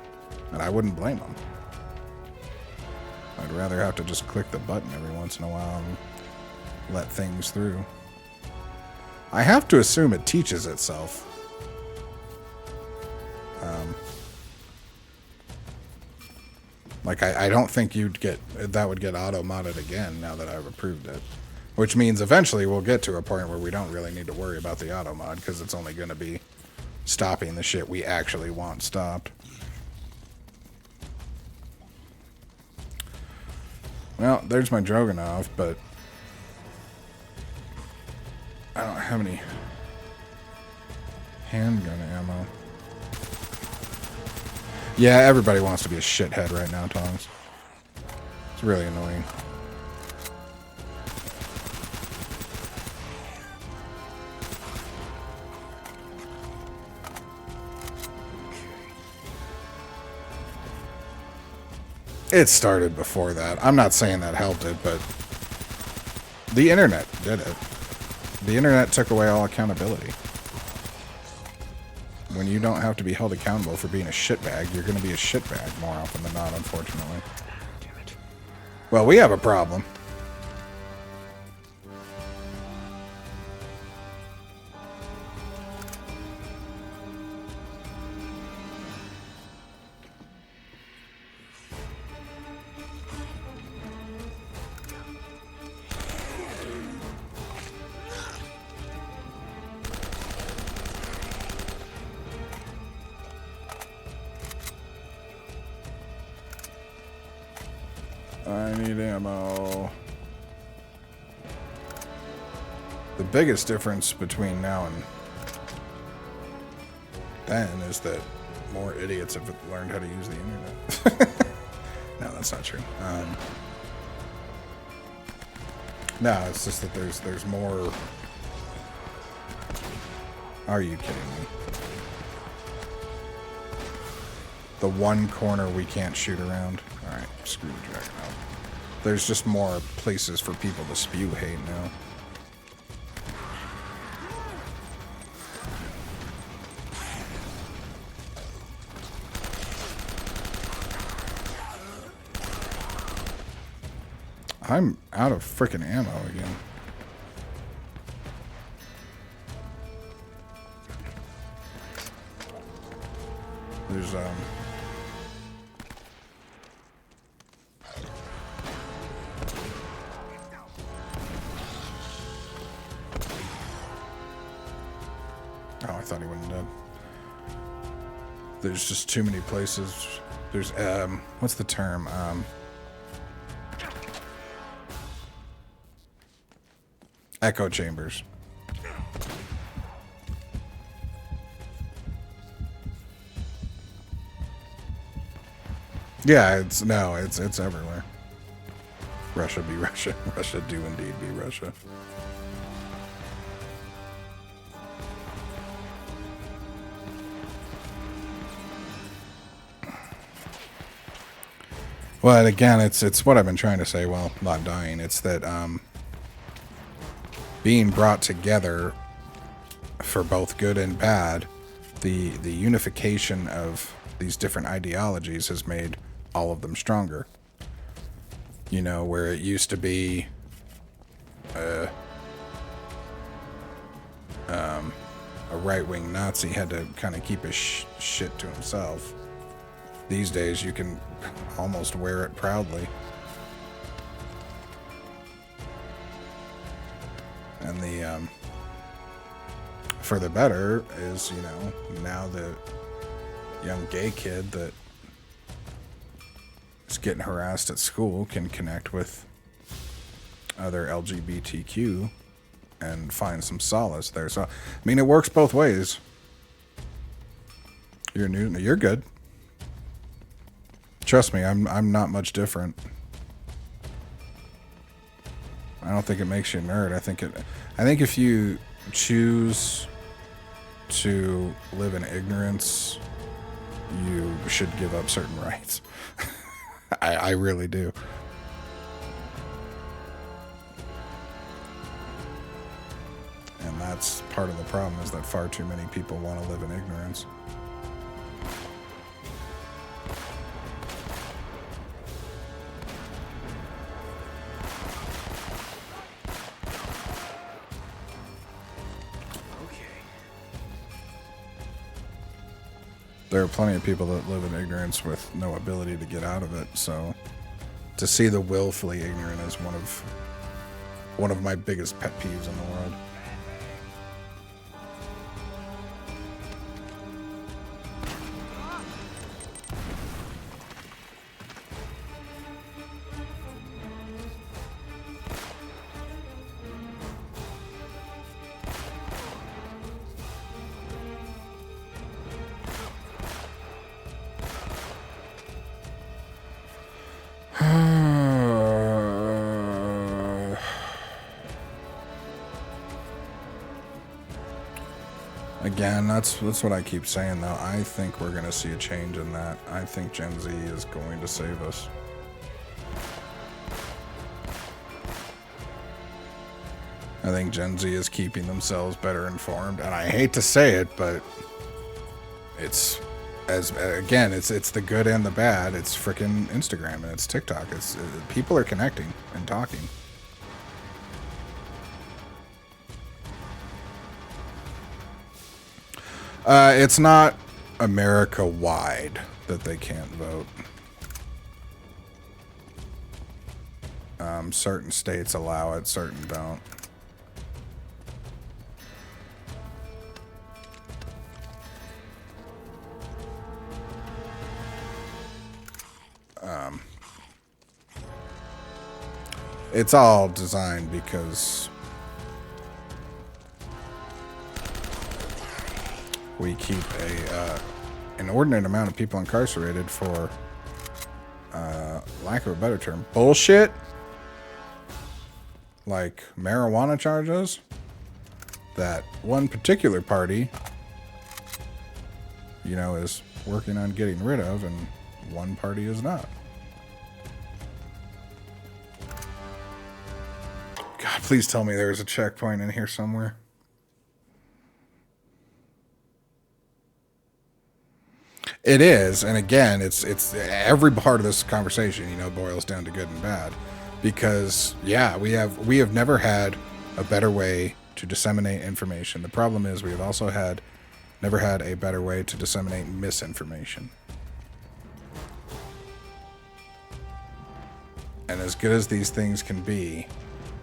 And I wouldn't blame them. I'd rather have to just click the button every once in a while and let things through. I have to assume it teaches itself. Like, I don't think that would get auto-modded again now that I've approved it. Which means eventually we'll get to a point where we don't really need to worry about the auto-mod, because it's only going to be stopping the shit we actually want stopped. Well, there's my Drogonov, but I don't have any handgun ammo. Yeah, everybody wants to be a shithead right now, Tongs. It's really annoying. It started before that. I'm not saying that helped it, but the internet did it. The internet took away all accountability. When you don't have to be held accountable for being a shitbag, you're going to be a shitbag more often than not, unfortunately. Damn it. Well, we have a problem. I need ammo. The biggest difference between now and then is that more idiots have learned how to use the internet. No, that's not true. No, it's just that there's more. Are you kidding me? The one corner we can't shoot around. Alright, screw the dragon out. There's just more places for people to spew hate now. I'm out of freaking ammo again. There's oh, I thought he wasn't dead. There's just too many places. There's what's the term? Echo chambers. Yeah, it's everywhere. Russia be Russia. Russia do indeed be Russia. Well, and again, it's what I've been trying to say while not dying. It's that being brought together for both good and bad, the unification of these different ideologies has made all of them stronger. You know, where it used to be a right-wing Nazi had to kind of keep his shit to himself. These days, you can almost wear it proudly. And the for the better is, you know, now the young gay kid that is getting harassed at school can connect with other LGBTQ and find some solace there. So, I mean, it works both ways. You're good. Trust me, I'm not much different. I don't think it makes you a nerd. I think if you choose to live in ignorance, you should give up certain rights. I really do. And that's part of the problem, is that far too many people want to live in ignorance. There are plenty of people that live in ignorance with no ability to get out of it, so to see the willfully ignorant is one of my biggest pet peeves in the world. Again, that's what I keep saying, though. I think we're going to see a change in that. I think Gen Z is going to save us. I think Gen Z is keeping themselves better informed, and I hate to say it, but it's the good and the bad. It's freaking Instagram and it's TikTok. People are connecting and talking. It's not America-wide that they can't vote. Certain states allow it, certain don't. It's all designed because we keep an inordinate amount of people incarcerated for, lack of a better term, bullshit, like marijuana charges, that one particular party, you know, is working on getting rid of, and one party is not. God, please tell me there's a checkpoint in here somewhere. It is, and again, it's every part of this conversation, you know, boils down to good and bad. Because yeah, we have never had a better way to disseminate information. The problem is we have also never had a better way to disseminate misinformation. And as good as these things can be,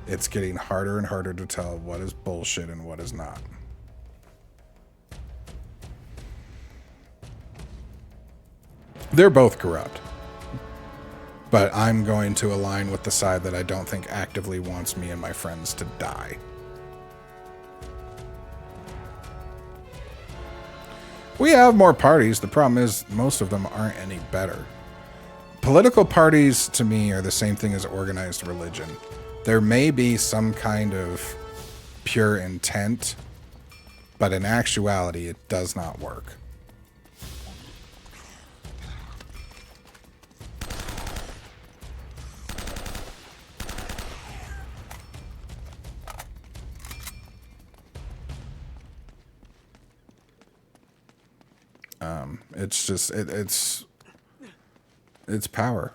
it's getting harder and harder to tell what is bullshit and what is not. They're both corrupt. But I'm going to align with the side that I don't think actively wants me and my friends to die. We have more parties. The problem is most of them aren't any better. Political parties, to me, are the same thing as organized religion. There may be some kind of pure intent, but in actuality, it does not work. It's just it's power.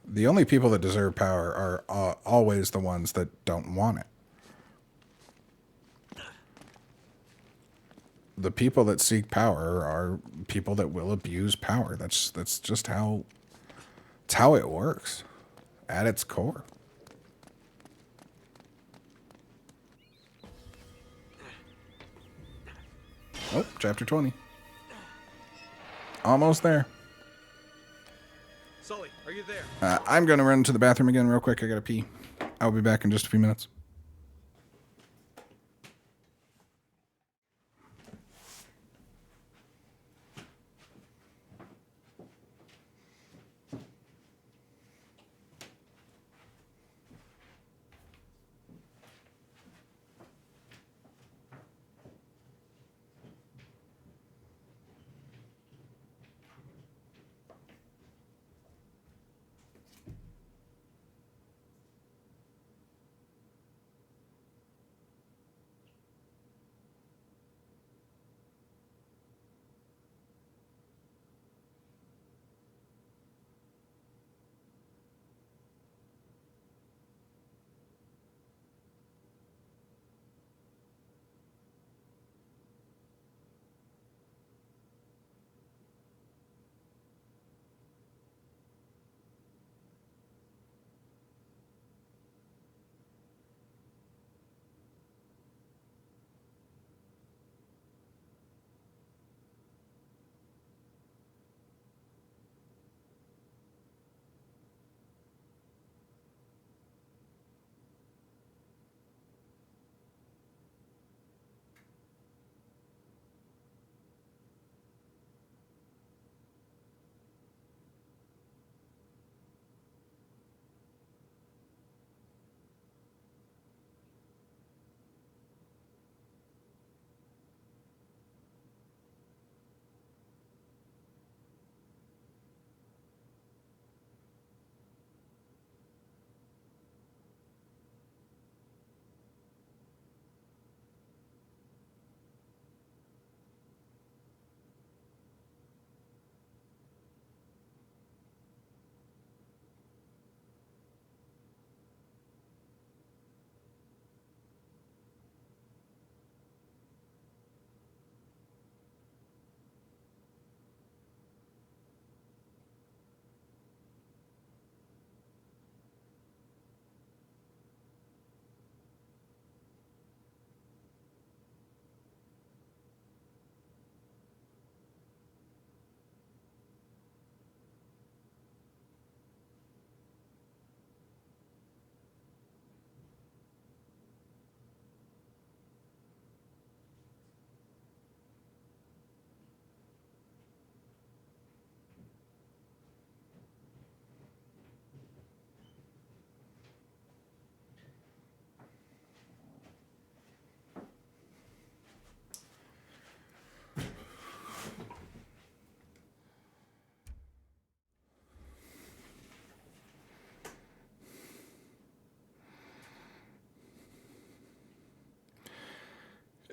The only people that deserve power are always the ones that don't want it. The people that seek power are people that will abuse power. That's just how it works at its core. Oh, chapter 20. Almost there. Sully, are you there? I'm going to run to the bathroom again real quick. I got to pee. I'll be back in just a few minutes.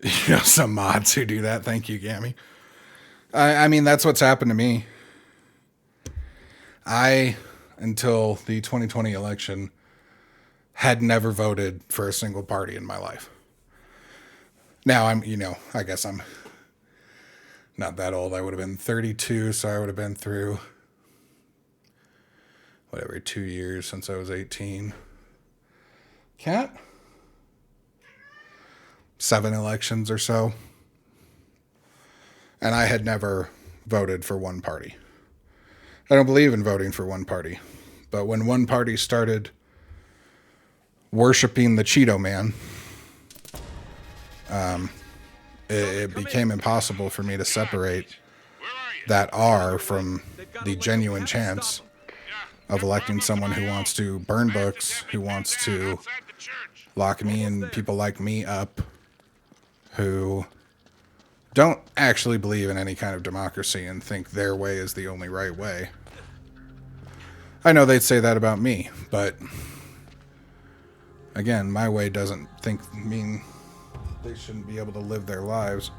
You know, some mods who do that. Thank you, Gammy. I mean, that's what's happened to me. Until the 2020 election, had never voted for a single party in my life. Now I'm, I guess I'm not that old. I would have been 32, so I would have been through whatever, 2 years since I was 18. Cat? 7 elections or so. And I had never voted for one party. I don't believe in voting for one party. But when one party started worshiping the Cheeto Man, it became impossible for me to separate that R from the genuine chance of electing someone who wants to burn books, who wants to lock me and people like me up, who don't actually believe in any kind of democracy and think their way is the only right way. I know they'd say that about me, but again, my way doesn't mean they shouldn't be able to live their lives.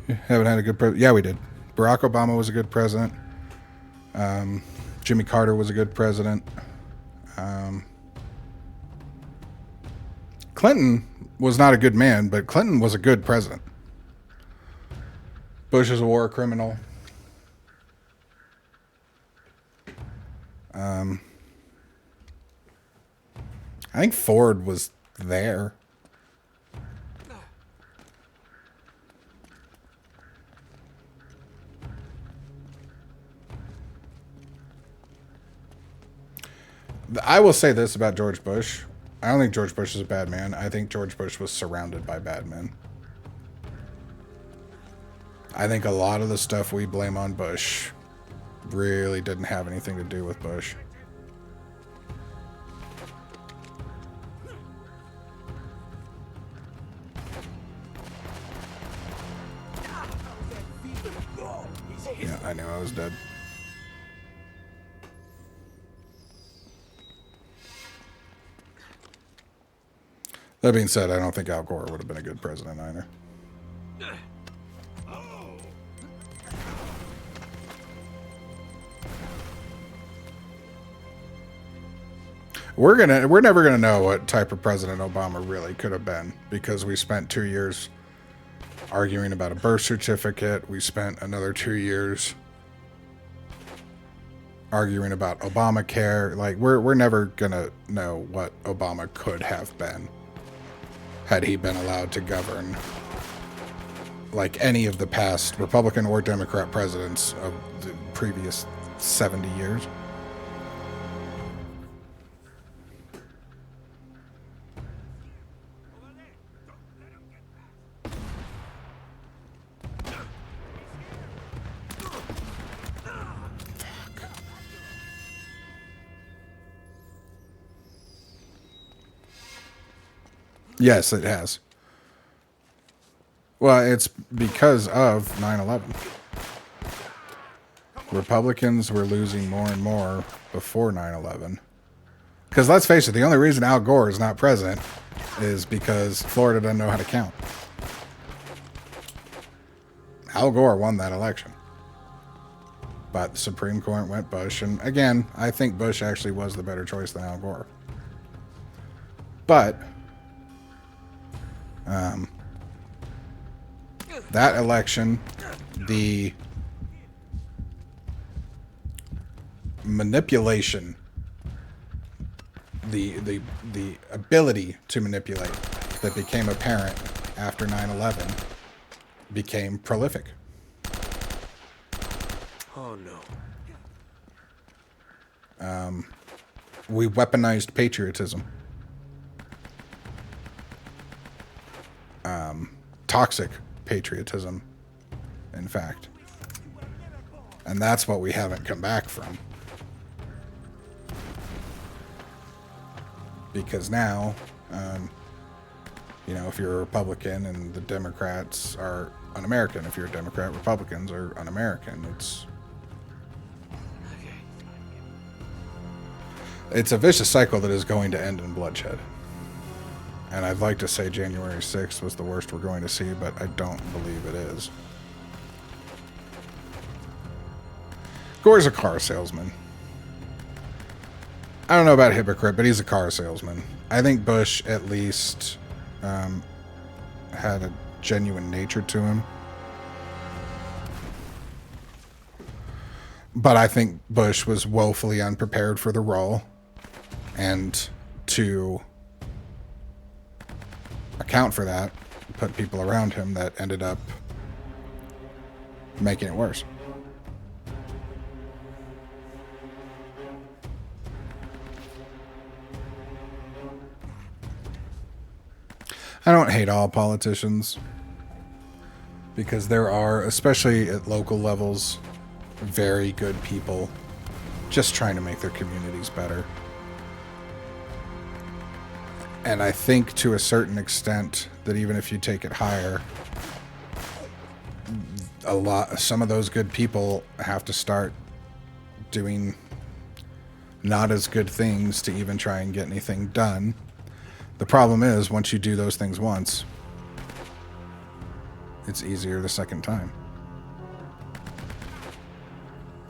Haven't had a good president. Yeah, we did. Barack Obama was a good president. Jimmy Carter was a good president. Clinton was not a good man, but Clinton was a good president. Bush is a war criminal. I think Ford was there. I will say this about George Bush. I don't think George Bush is a bad man. I think George Bush was surrounded by bad men. I think a lot of the stuff we blame on Bush really didn't have anything to do with Bush. Yeah, I knew I was dead. That being said, I don't think Al Gore would have been a good president either. We're never gonna know what type of president Obama really could have been, because we spent 2 years arguing about a birth certificate. We spent another 2 years arguing about Obamacare. Like, we're never gonna know what Obama could have been had he been allowed to govern like any of the past Republican or Democrat presidents of the previous 70 years. Yes, it has. Well, it's because of 9/11. Republicans were losing more and more before 9/11. Because let's face it, the only reason Al Gore is not president is because Florida doesn't know how to count. Al Gore won that election. But the Supreme Court went Bush. And again, I think Bush actually was the better choice than Al Gore. But that election, the manipulation, the ability to manipulate that became apparent after 9/11 became prolific. Oh no. We weaponized patriotism. Toxic patriotism, in fact. And that's what we haven't come back from. Because now, if you're a Republican and the Democrats are un-American, if you're a Democrat, Republicans are un-American. It's a vicious cycle that is going to end in bloodshed. And I'd like to say January 6th was the worst we're going to see, but I don't believe it is. Gore's a car salesman. I don't know about hypocrite, but he's a car salesman. I think Bush at least had a genuine nature to him. But I think Bush was woefully unprepared for the role. And to account for that, put people around him that ended up making it worse. I don't hate all politicians, because there are, especially at local levels, very good people just trying to make their communities better. And I think to a certain extent that even if you take it higher, some of those good people have to start doing not as good things to even try and get anything done. The problem is, once you do those things once, it's easier the second time.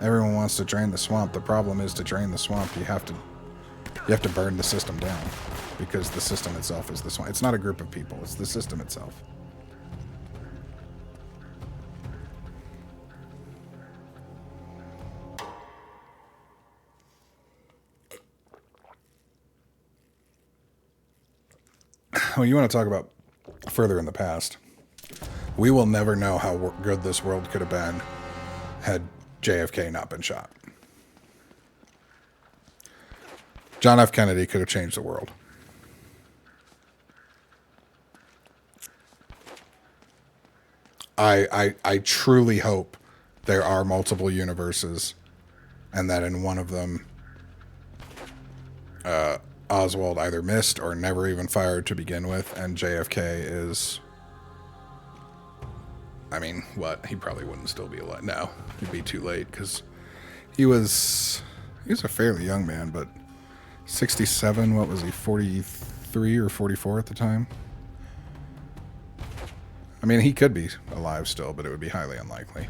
Everyone wants to drain the swamp. The problem is, to drain the swamp, you have to burn the system down, because the system itself is the swamp. It's not a group of people, it's the system itself. Well, you want to talk about further in the past. We will never know how good this world could have been had JFK not been shot. John F. Kennedy could have changed the world. I truly hope there are multiple universes, and that in one of them, Oswald either missed or never even fired to begin with, and JFK is... I mean, what? He probably wouldn't still be alive. No, it'd be too late, because he was a fairly young man, but 67, what was he, 43 or 44 at the time? I mean, he could be alive still, but it would be highly unlikely.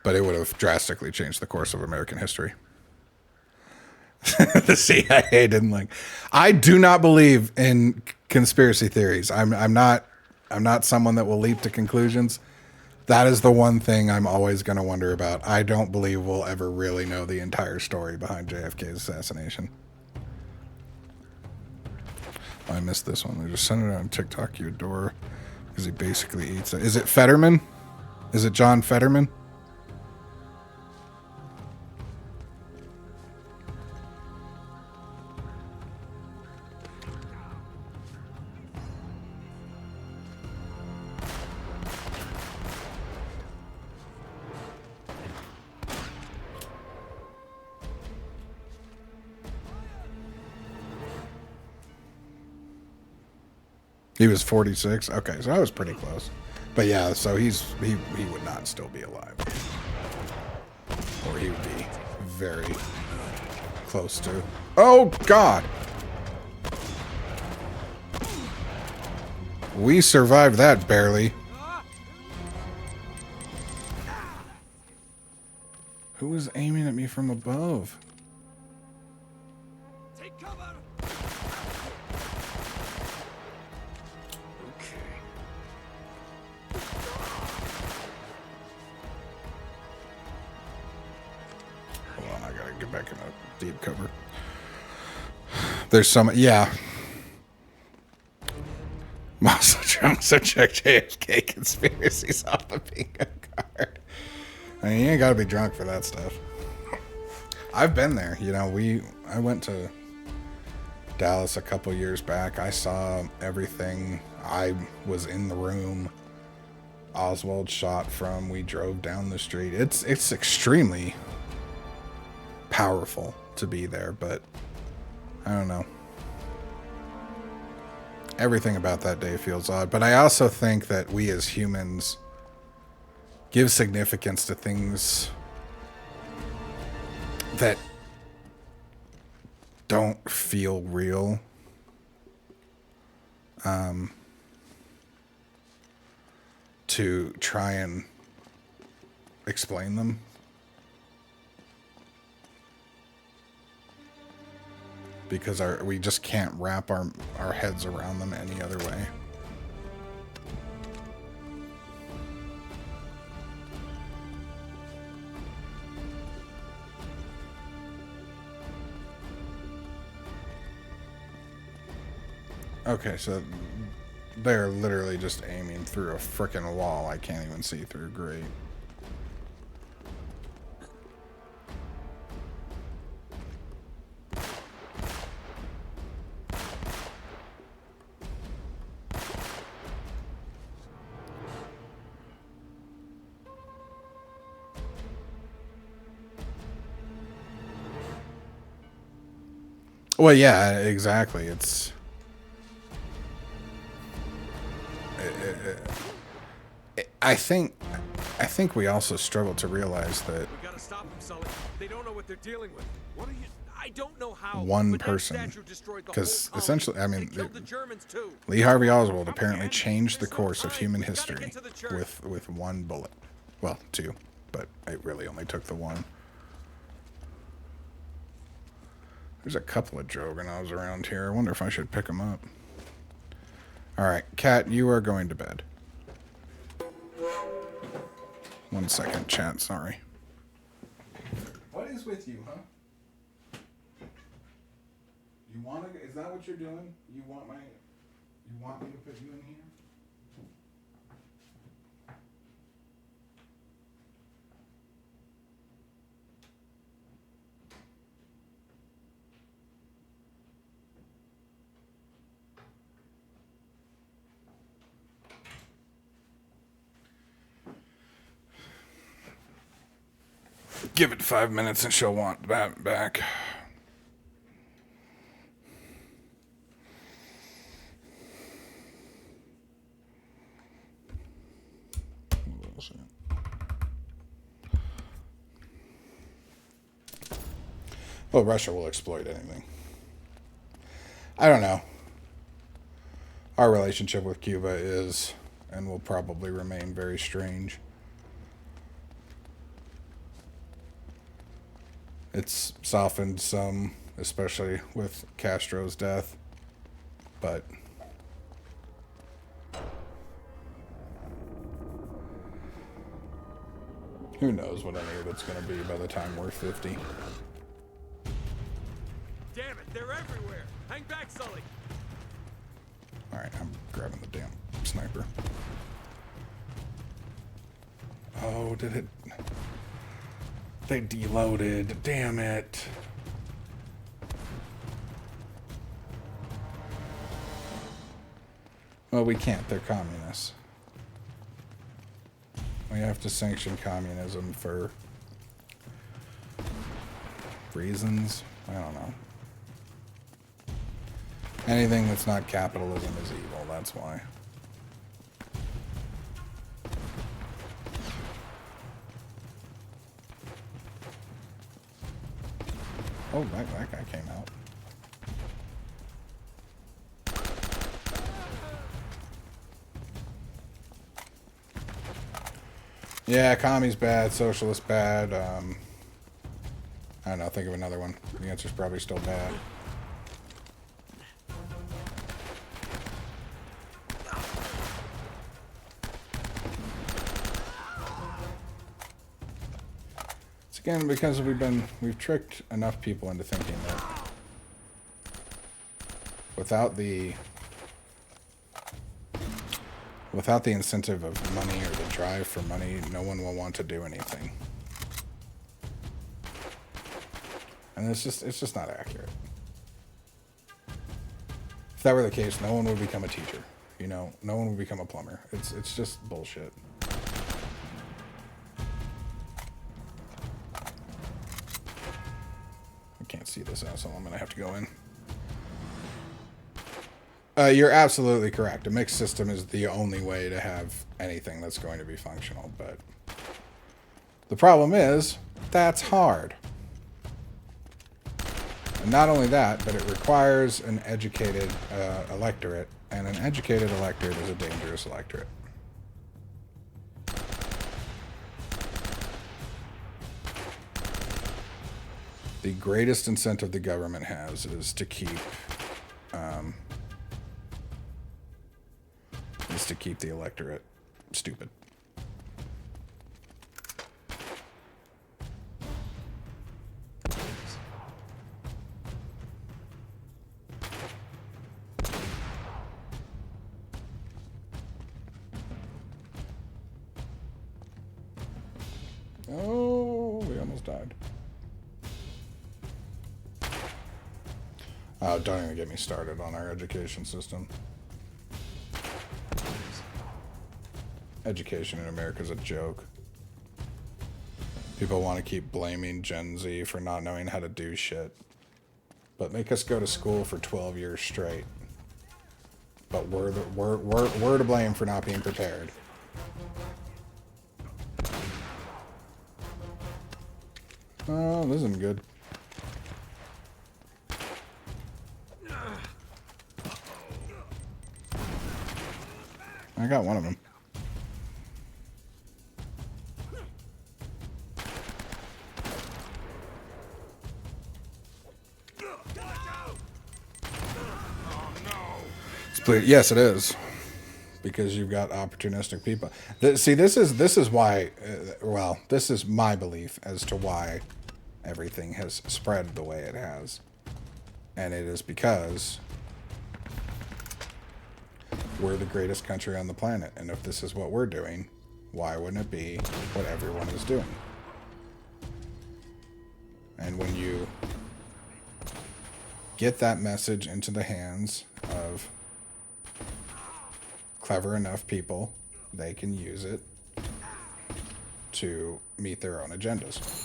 But it would have drastically changed the course of American history. The CIA didn't like... I do not believe in conspiracy theories. I'm not someone that will leap to conclusions. That is the one thing I'm always going to wonder about. I don't believe we'll ever really know the entire story behind JFK's assassination. Oh, I missed this one. They just sent it on TikTok. You adore, because he basically eats it. Is it Fetterman? Is it John Fetterman? He was 46. Okay, so I was pretty close. But yeah, so he would not still be alive. Or he would be very close to... Oh, God! We survived that barely. Who was aiming at me from above? Take cover! Hold on, I gotta get back in a deep cover. There's some... Yeah. So check JFK conspiracies off the bingo card. I mean, you ain't gotta be drunk for that stuff. I've been there. You know, I went to Dallas a couple years back. I saw everything. I was in the room Oswald shot from. We drove down the street. It's extremely powerful to be there, but I don't know. Everything about that day feels odd, but I also think that we as humans give significance to things that don't feel real. To try and explain them. because we just can't wrap our heads around them any other way. Okay, so they're literally just aiming through a frickin' wall I can't even see through. Great. Well, yeah, exactly. It's... I think we also struggle to realize that We gotta stop them, Sully. They don't know what they're dealing with. What are you? I don't know how. one but that person, statue destroyed the because whole colony. essentially, I mean, They killed the Germans too. Lee Harvey Oswald apparently changed the There's no course of time. human We gotta history get to the church. with one bullet. Well, two, but it really only took the one. There's a couple of Drogonovs around here. I wonder if I should pick them up. All right, Kat, you are going to bed. 1 second, chat. Sorry. What is with you, huh? You want to? Is that what you're doing? You want me to put you in here? Give it 5 minutes and she'll want that back. Well, Russia will exploit anything. I don't know. Our relationship with Cuba is and will probably remain very strange. It's softened some, especially with Castro's death, but who knows what any of it's going to be by the time we're 50. Damn it, they're everywhere. Hang back, Sully. All right, I'm grabbing the damn sniper. Oh, did it? They deloaded. Damn it. Well, we can't. They're communists. We have to sanction communism for reasons. I don't know. Anything that's not capitalism is evil. That's why. Oh, that guy came out. Yeah, commie's bad, socialist bad. I don't know, think of another one. The answer's probably still bad. It's again because we've tricked enough people into thinking that without the incentive of money or the drive for money, no one will want to do anything. And it's just not accurate. If that were the case, no one would become a teacher. You know, no one would become a plumber. It's just bullshit. I can't see this asshole. I'm gonna have to go in. You're absolutely correct. A mixed system is the only way to have anything that's going to be functional, but the problem is that's hard. And not only that, but it requires an educated electorate, and an educated electorate is a dangerous electorate. The greatest incentive the government has is to keep the electorate stupid. Oh, we almost died. Oh, don't even get me started on our education system. Education in America is a joke. People want to keep blaming Gen Z for not knowing how to do shit. But make us go to school for 12 years straight. But we're to blame for not being prepared. Oh, this isn't good. I got one of them. Yes, it is, because you've got opportunistic people. See, this is why. Well, this is my belief as to why everything has spread the way it has, and it is because we're the greatest country on the planet, and if this is what we're doing, why wouldn't it be what everyone is doing? And when you get that message into the hands of clever enough people, they can use it to meet their own agendas.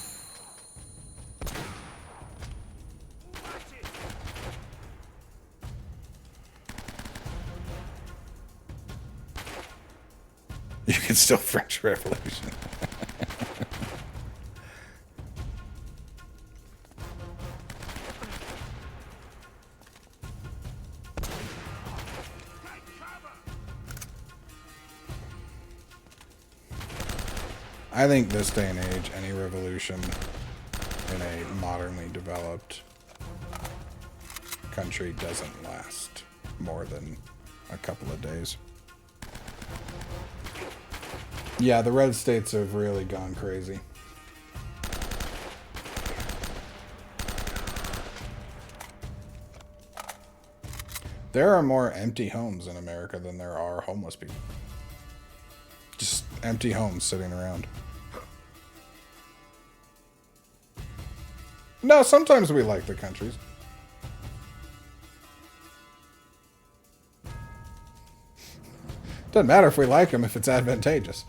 You can still French Revolution. I think this day and age, any revolution in a modernly developed country doesn't last more than a couple of days. Yeah, the red states have really gone crazy. There are more empty homes in America than there are homeless people. Just empty homes sitting around. No, sometimes we like the countries. Doesn't matter if we like them if it's advantageous.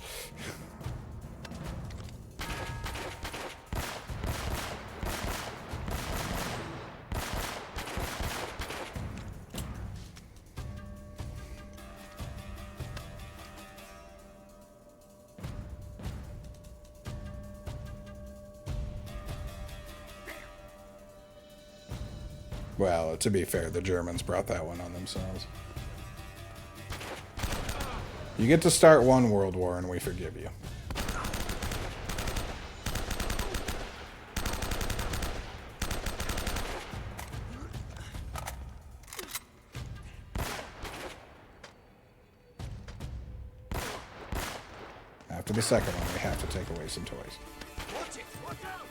Well, to be fair, the Germans brought that one on themselves. You get to start one world war and we forgive you. After the second one, we have to take away some toys. Watch it! Watch out!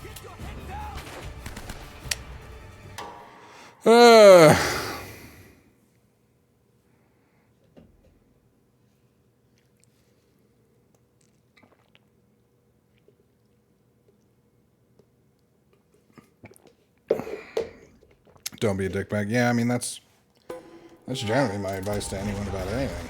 Get your head down! Don't be a dickbag. Yeah, I mean, that's generally my advice to anyone about anything.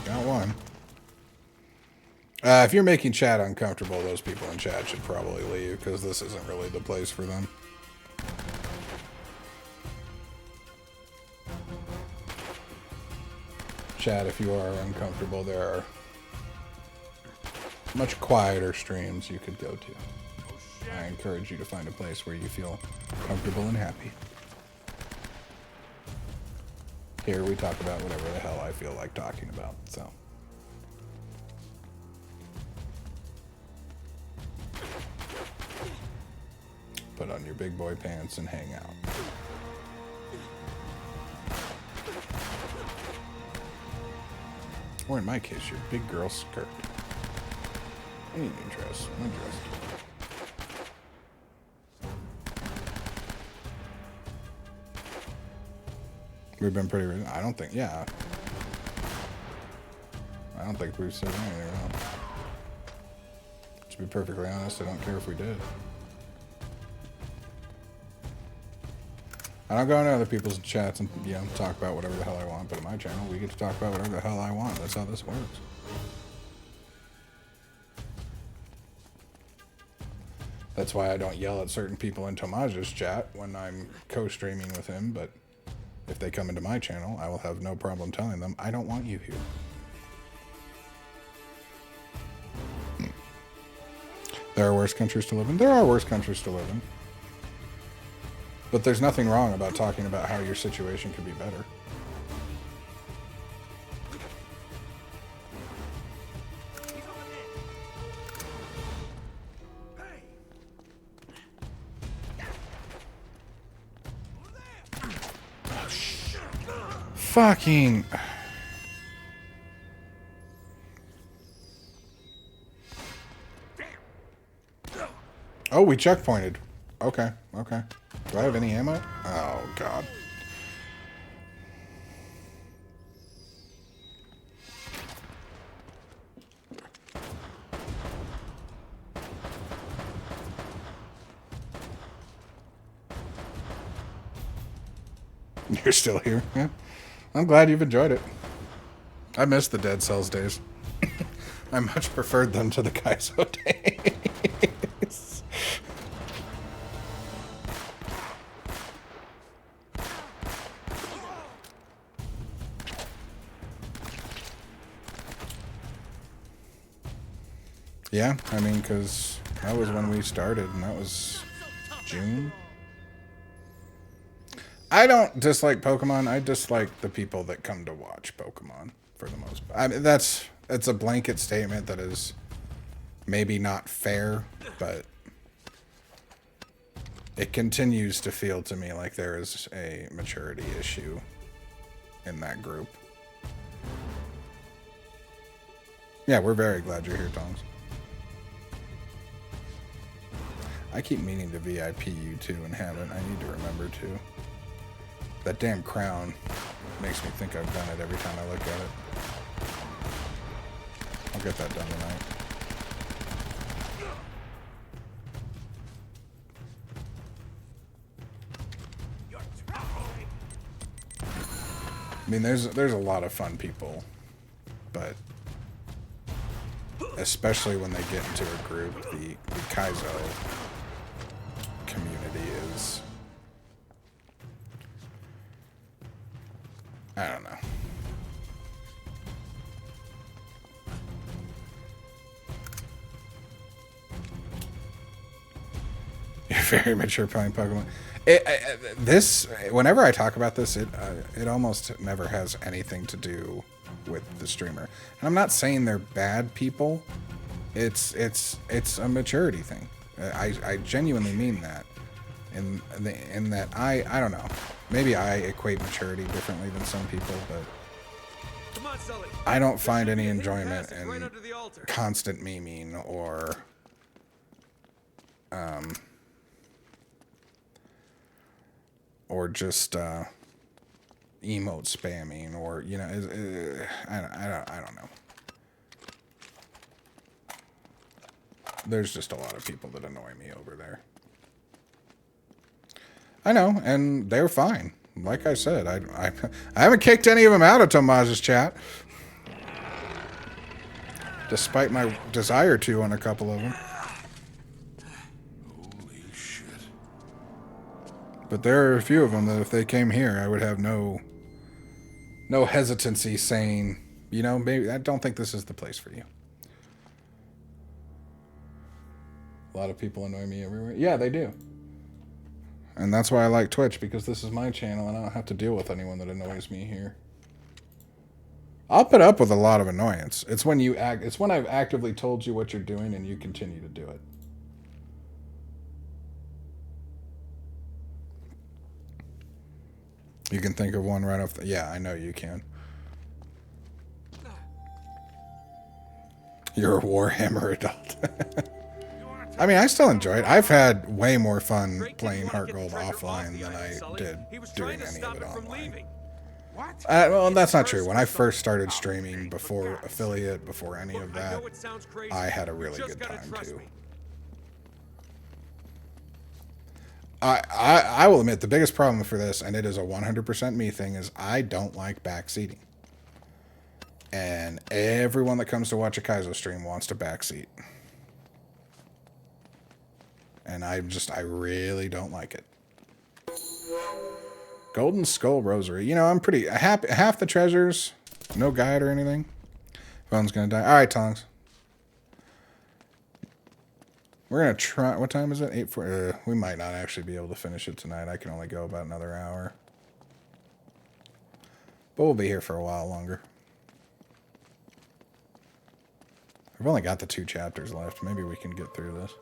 Got one. If you're making chat uncomfortable, those people in chat should probably leave, because this isn't really the place for them. Chat, if you are uncomfortable, there are much quieter streams you could go to. I encourage you to find a place where you feel comfortable and happy. Here we talk about whatever the hell I feel like talking about, so. Put on your big boy pants and hang out. Or in my case, your big girl skirt. Any new dress. My dress. We've been pretty... I don't think... Yeah. I don't think we've said anything wrong. To be perfectly honest, I don't care if we did. I don't go into other people's chats and, you know, talk about whatever the hell I want, but in my channel, we get to talk about whatever the hell I want. That's how this works. That's why I don't yell at certain people in Tomaj's chat when I'm co-streaming with him, but if they come into my channel, I will have no problem telling them, I don't want you here. There are worse countries to live in? There are worse countries to live in. But there's nothing wrong about talking about how your situation could be better. Fucking... Oh, we checkpointed. Okay, okay. Do I have any ammo? Oh, God. You're still here? Yeah. I'm glad you've enjoyed it. I miss the Dead Cells days. I much preferred them to the Kaizo days. Yeah, I mean, because that was when we started, and that was June. I don't dislike Pokemon. I dislike the people that come to watch Pokemon, for the most part. I mean, it's a blanket statement that is maybe not fair, but it continues to feel to me like there is a maturity issue in that group. Yeah, we're very glad you're here, Tongs. I keep meaning to VIP you too and haven't. I need to remember to. That damn crown makes me think I've done it every time I look at it. I'll get that done tonight. I mean, there's a lot of fun people, but especially when they get into a group, the Kaizo community is, I don't know. You're very mature playing Pokemon. Whenever I talk about this, it almost never has anything to do with the streamer. And I'm not saying they're bad people. It's a maturity thing. I genuinely mean that. In that I don't know. Maybe I equate maturity differently than some people, but I don't find any enjoyment in constant memeing or just emote spamming, or you know, I don't know. There's just a lot of people that annoy me over there. I know, and they're fine. Like I said, I haven't kicked any of them out of Tomaj's chat, despite my desire to on a couple of them. Holy shit. But there are a few of them that if they came here, I would have no hesitancy saying, you know, maybe I don't think this is the place for you. A lot of people annoy me everywhere. Yeah, they do. And that's why I like Twitch, because this is my channel and I don't have to deal with anyone that annoys me here. I'll put up with a lot of annoyance. It's when I've actively told you what you're doing and you continue to do it. You can think of one right off the... Yeah, I know you can. You're a Warhammer adult. I mean, I still enjoy it. I've had way more fun playing Heart Gold offline than I did doing any of it online. Well, that's not true. When I first started streaming, before affiliate, before any of that, I had a really good time too. I will admit the biggest problem for this, and it is a 100% me thing, is I don't like backseating. And everyone that comes to watch a Kaizo stream wants to backseat. And I really don't like it. Golden Skull Rosary. You know, I'm pretty happy. Half the treasures, no guide or anything. Phone's gonna die. All right, Tongs. We're gonna try. What time is it? 8:40. We might not actually be able to finish it tonight. I can only go about another hour. But we'll be here for a while longer. I've only got the 2 chapters left. Maybe we can get through this.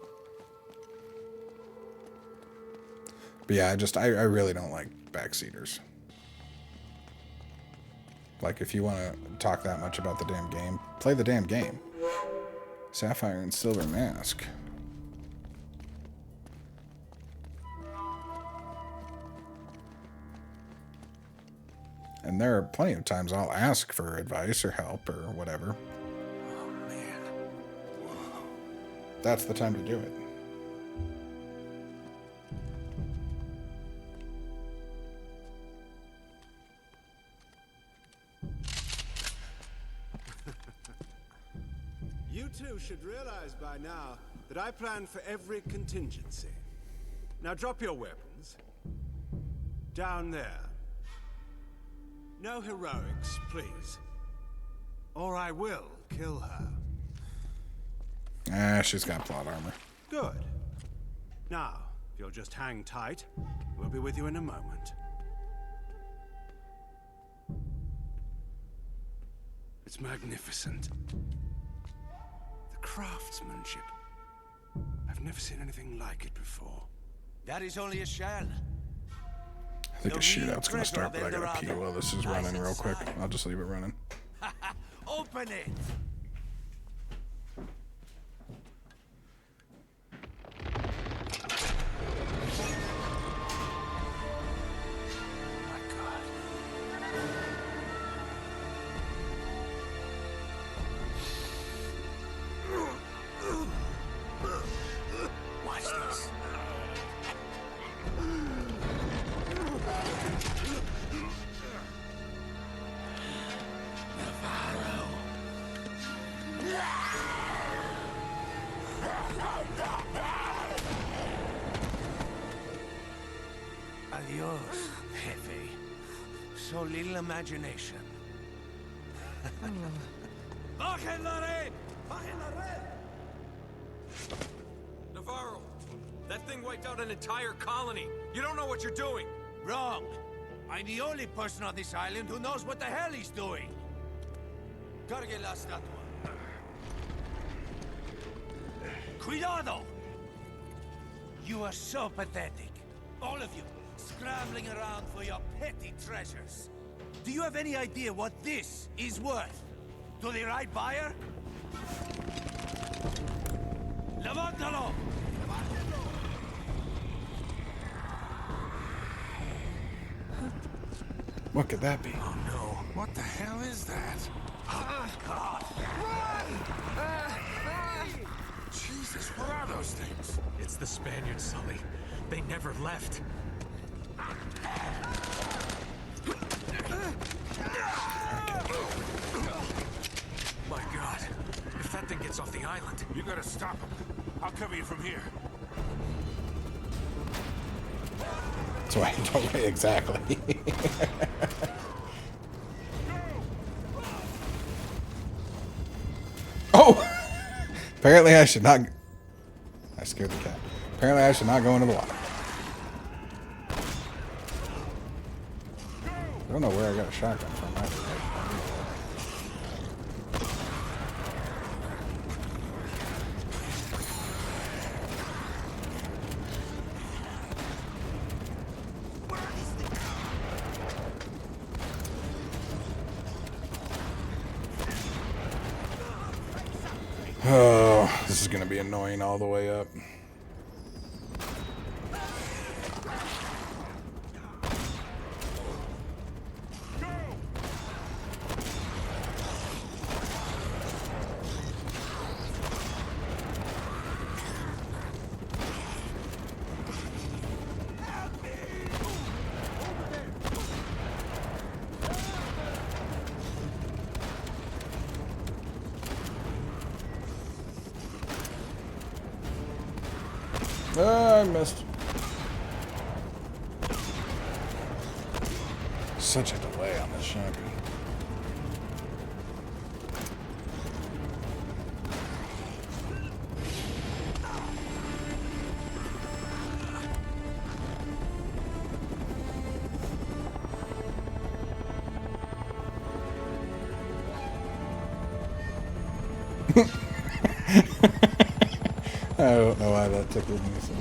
But yeah, I really don't like backseaters. Like, if you want to talk that much about the damn game, play the damn game. Sapphire and Silver Mask. And there are plenty of times I'll ask for advice or help or whatever. Oh, man. That's the time to do it. You two should realize by now that I plan for every contingency. Now drop your weapons. Down there. No heroics, please. Or I will kill her. Ah, she's got plot armor. Good. Now, if you'll just hang tight, we'll be with you in a moment. It's magnificent. The craftsmanship. I've never seen anything like it before. That is only a shell. I think a shootout's gonna start, but I gotta pee while this is running real quick. I'll just leave it running. Open it! My God. Watch this. Adios, Jefe. So little imagination. Bajen la red! Bajen la red! Navarro, that thing wiped out an entire colony. You don't know what you're doing. Wrong. I'm the only person on this island who knows what the hell he's doing. Cargue la estatua. Cuidado! You are so pathetic. All of you, scrambling around for your petty treasures. Do you have any idea what this is worth? To the right buyer? Levántalo! What could that be? Oh no. What the hell is that? Jesus, what are those things? It's the Spaniards, Sully. They never left. My God. If that thing gets off the island... You gotta stop him. I'll cover you from here. That's why I don't exactly. Oh! Apparently I should not... scared the cat. Apparently I should not go into the water. I don't know where I got a shotgun from either. Oh, this is going to be annoying all the way up. I missed. Such a delay on this shotgun. I don't know why that tickled me so.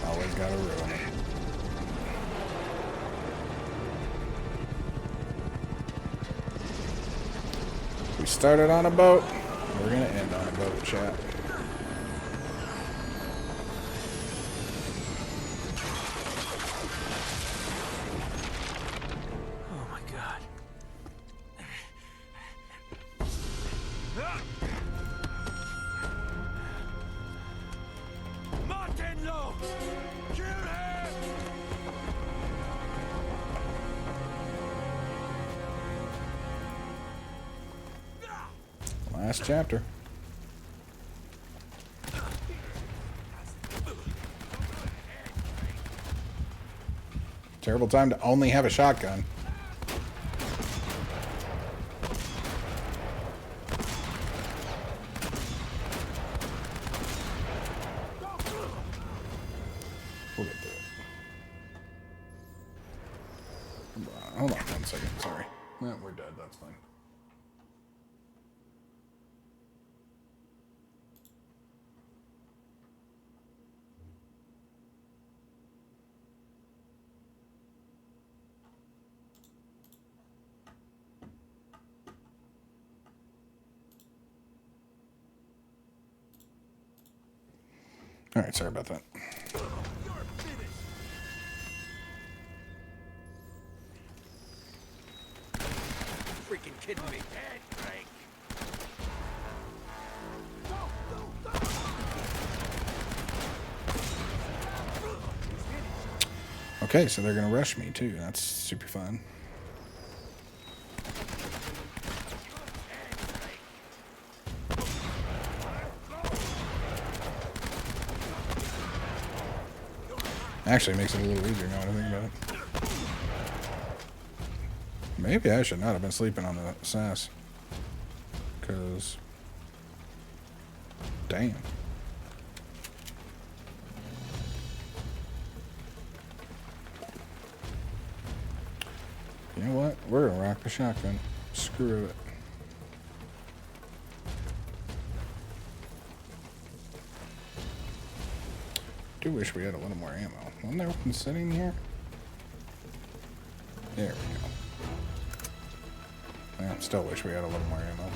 Always gotta ruin it. We started on a boat. We're gonna end on a boat, chat. Oh my god. Martenlo! Kill him! Last chapter. Terrible time to only have a shotgun. We'll get through it. Hold on 1 second, sorry. No, we're dead, that's fine. All right, sorry about that. Freaking kidding me. Head break. Okay, so they're gonna rush me too. That's super fun. Actually, makes it a little easier now that I think about it. Maybe I should not have been sleeping on the sass. Because... damn. You know what? We're gonna rock the shotgun. Screw it. I do wish we had a little more ammo. Wasn't there one sitting here? There we go. Well, still wish we had a little more ammo,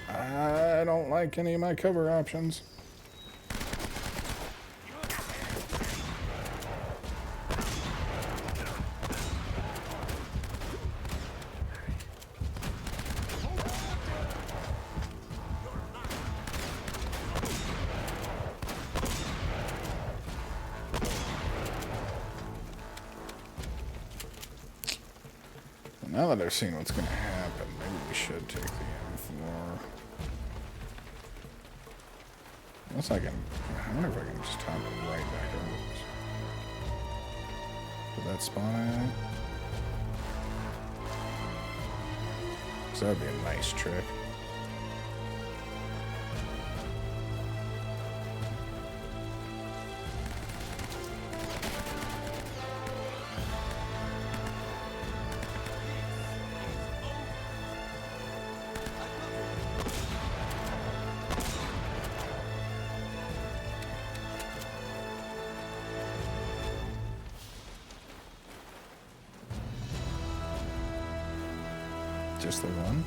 but... I don't like any of my cover options. Now that I've seen what's going to happen, maybe we should take the M4. Unless I can... I wonder if I can just top it right back up. Put that spawn at. Because that would be a nice trick. Just the one?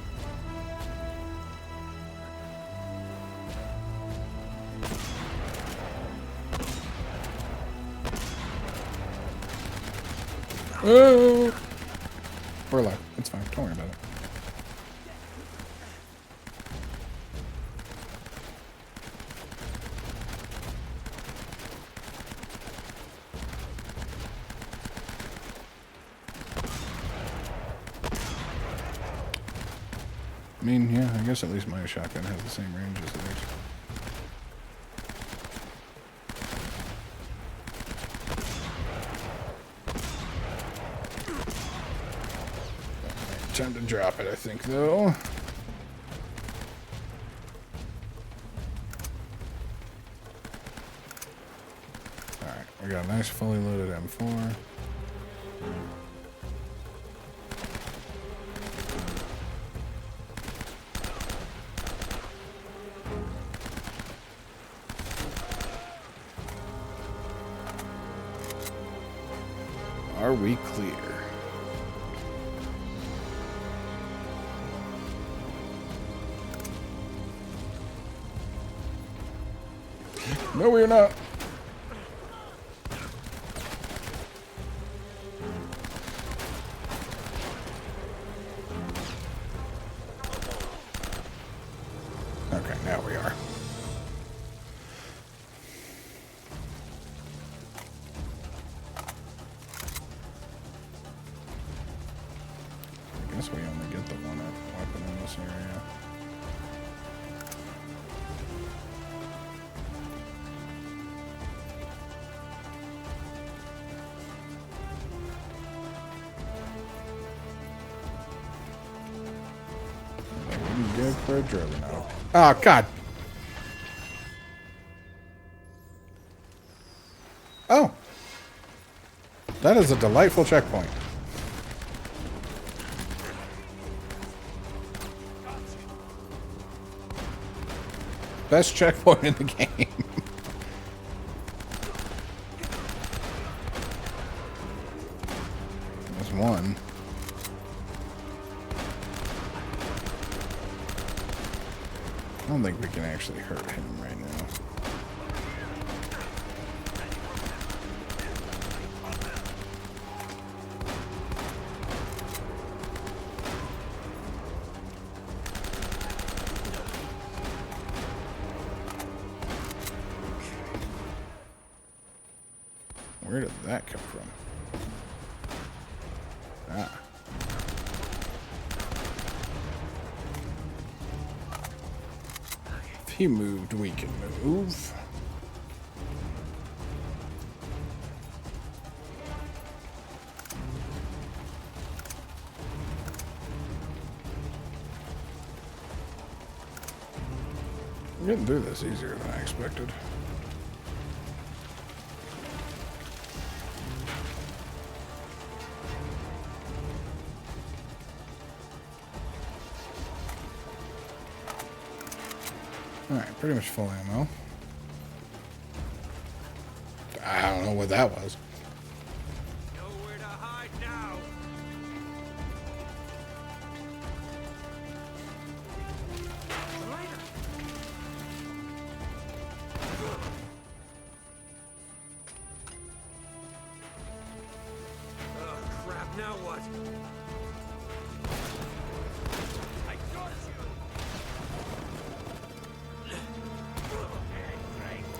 Oh! We're alive. It's fine. Don't worry about it. I mean, yeah, I guess at least my shotgun has the same range as theirs. Time to drop it, I think, though. Alright, we got a nice fully loaded M4. Are we clear? No, we're not. Okay, now we are. I guess we only get the one weapon in this area. Good for a Drogonaut. Oh, God. Oh. That is a delightful checkpoint. Best checkpoint in the game. There's one. I don't think we can actually hurt him right now. Where did that come from? Ah. If he moved, we can move. We're getting through this easier than I expected. Alright, pretty much full ammo. I don't know what that was. Nowhere to hide now. Oh, crap, now what? I got you.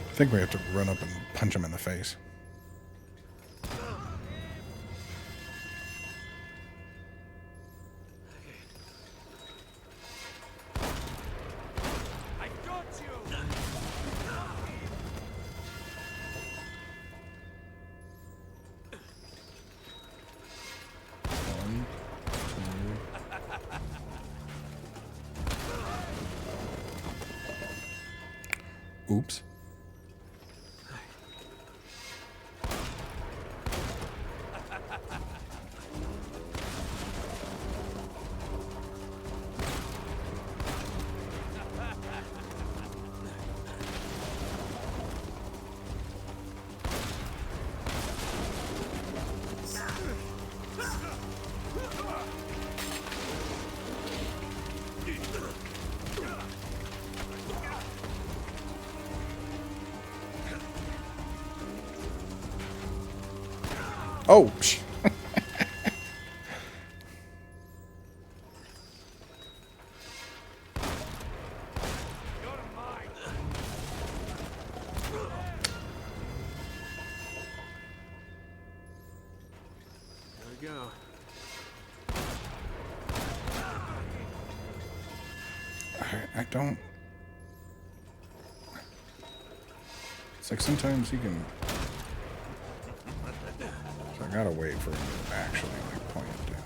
I think we have to run up and punch him in the face. Oops. Oh, psh. There we go. I don't. It's like sometimes you can. So I gotta wait for him to actually like point it down.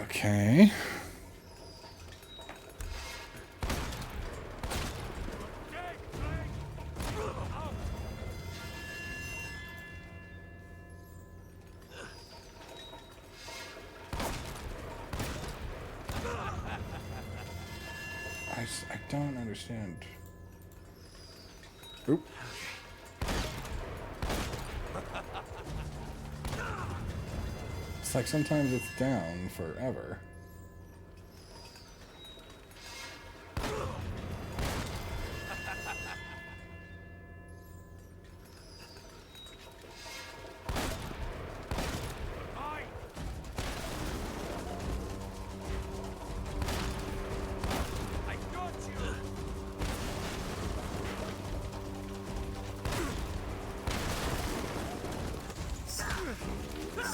Okay. I don't understand. Oop. It's like sometimes it's down forever.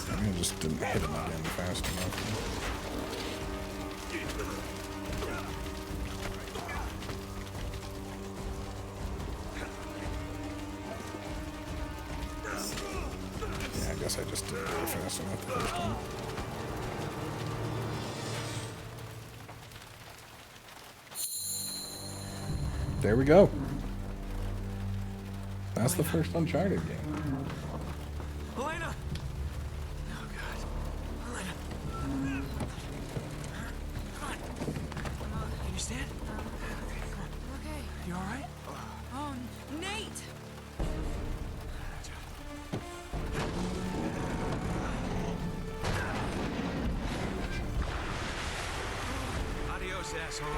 I just didn't hit him again fast enough. Yeah, I guess I just didn't do it fast enough the first time. There we go. That's the first Uncharted game. Elena! Oh, God. Elena. Come on. Can you stand? Okay, come on. Okay. You all right? Oh, Nate! Adios, asshole.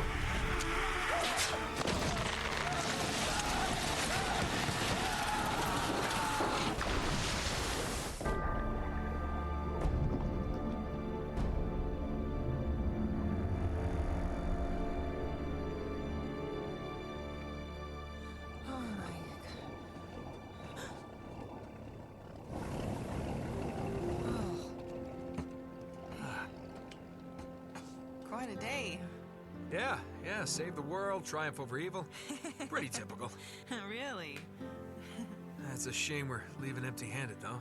Oh my. Quite a day. Yeah, save the world, triumph over evil. Pretty typical. Really? It's a shame we're leaving empty-handed, though.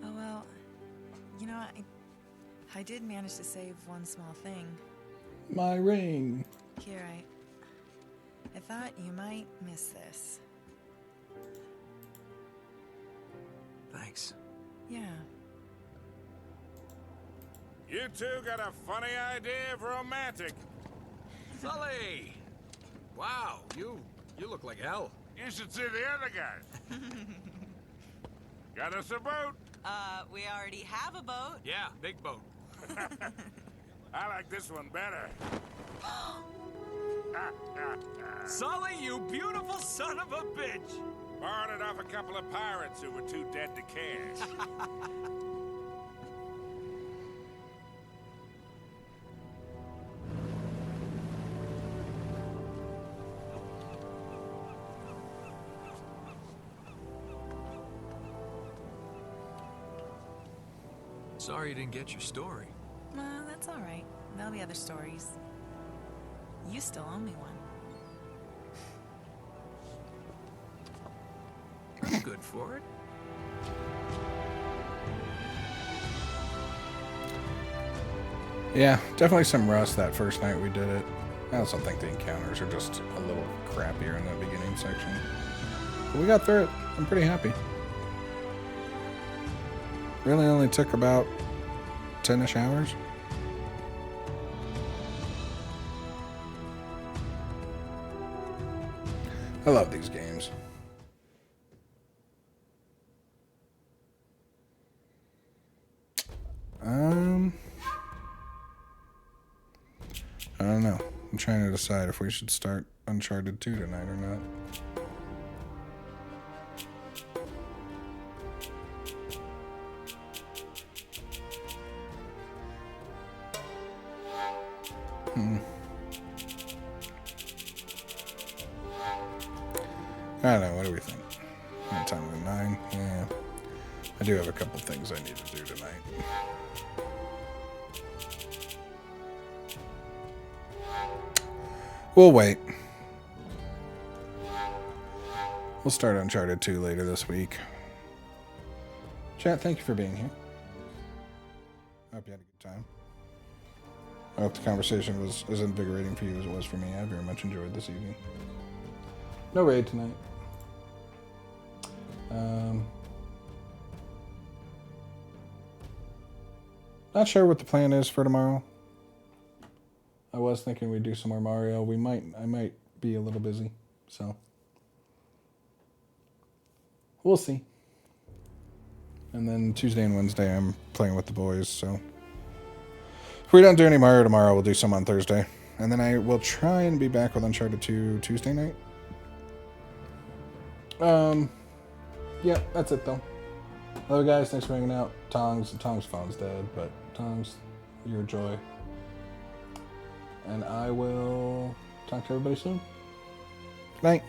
Oh well, you know, I did manage to save one small thing. My ring. Here, I thought you might miss this. Thanks. Yeah. You two got a funny idea of romantic. Sully! Wow, you look like hell. You should see the other guys. Got us a boat. We already have a boat. Yeah, big boat. I like this one better. Sully, you beautiful son of a bitch! Borrowed it off a couple of pirates who were too dead to care. sorry you didn't get your story. That's all right. There'll be other stories. You still owe me one. I'm good for it. Yeah, definitely some rust that first night we did it. I also think the encounters are just a little crappier in the beginning section. But we got through it. I'm pretty happy. Really only took about 10-ish hours. I love these games. I don't know. I'm trying to decide if we should start Uncharted 2 tonight or not. I don't know. What do we think? What time is it? 9? Yeah. I do have a couple things I need to do tonight. We'll wait. We'll start Uncharted 2 later this week. Chat, thank you for being here. I hope you had a good time. I hope the conversation was as invigorating for you as it was for me. I very much enjoyed this evening. No raid tonight. Not sure what the plan is for tomorrow. I was thinking we'd do some more Mario. I might be a little busy, so we'll see. And then Tuesday and Wednesday I'm playing with the boys, so if we don't do any Mario tomorrow, we'll do some on Thursday. And then I will try and be back with Uncharted 2 Tuesday night. Yeah, that's it though. Love you guys, thanks for hanging out. Tongs phone's dead, but Tongs, you're a joy. And I will talk to everybody soon. Good night.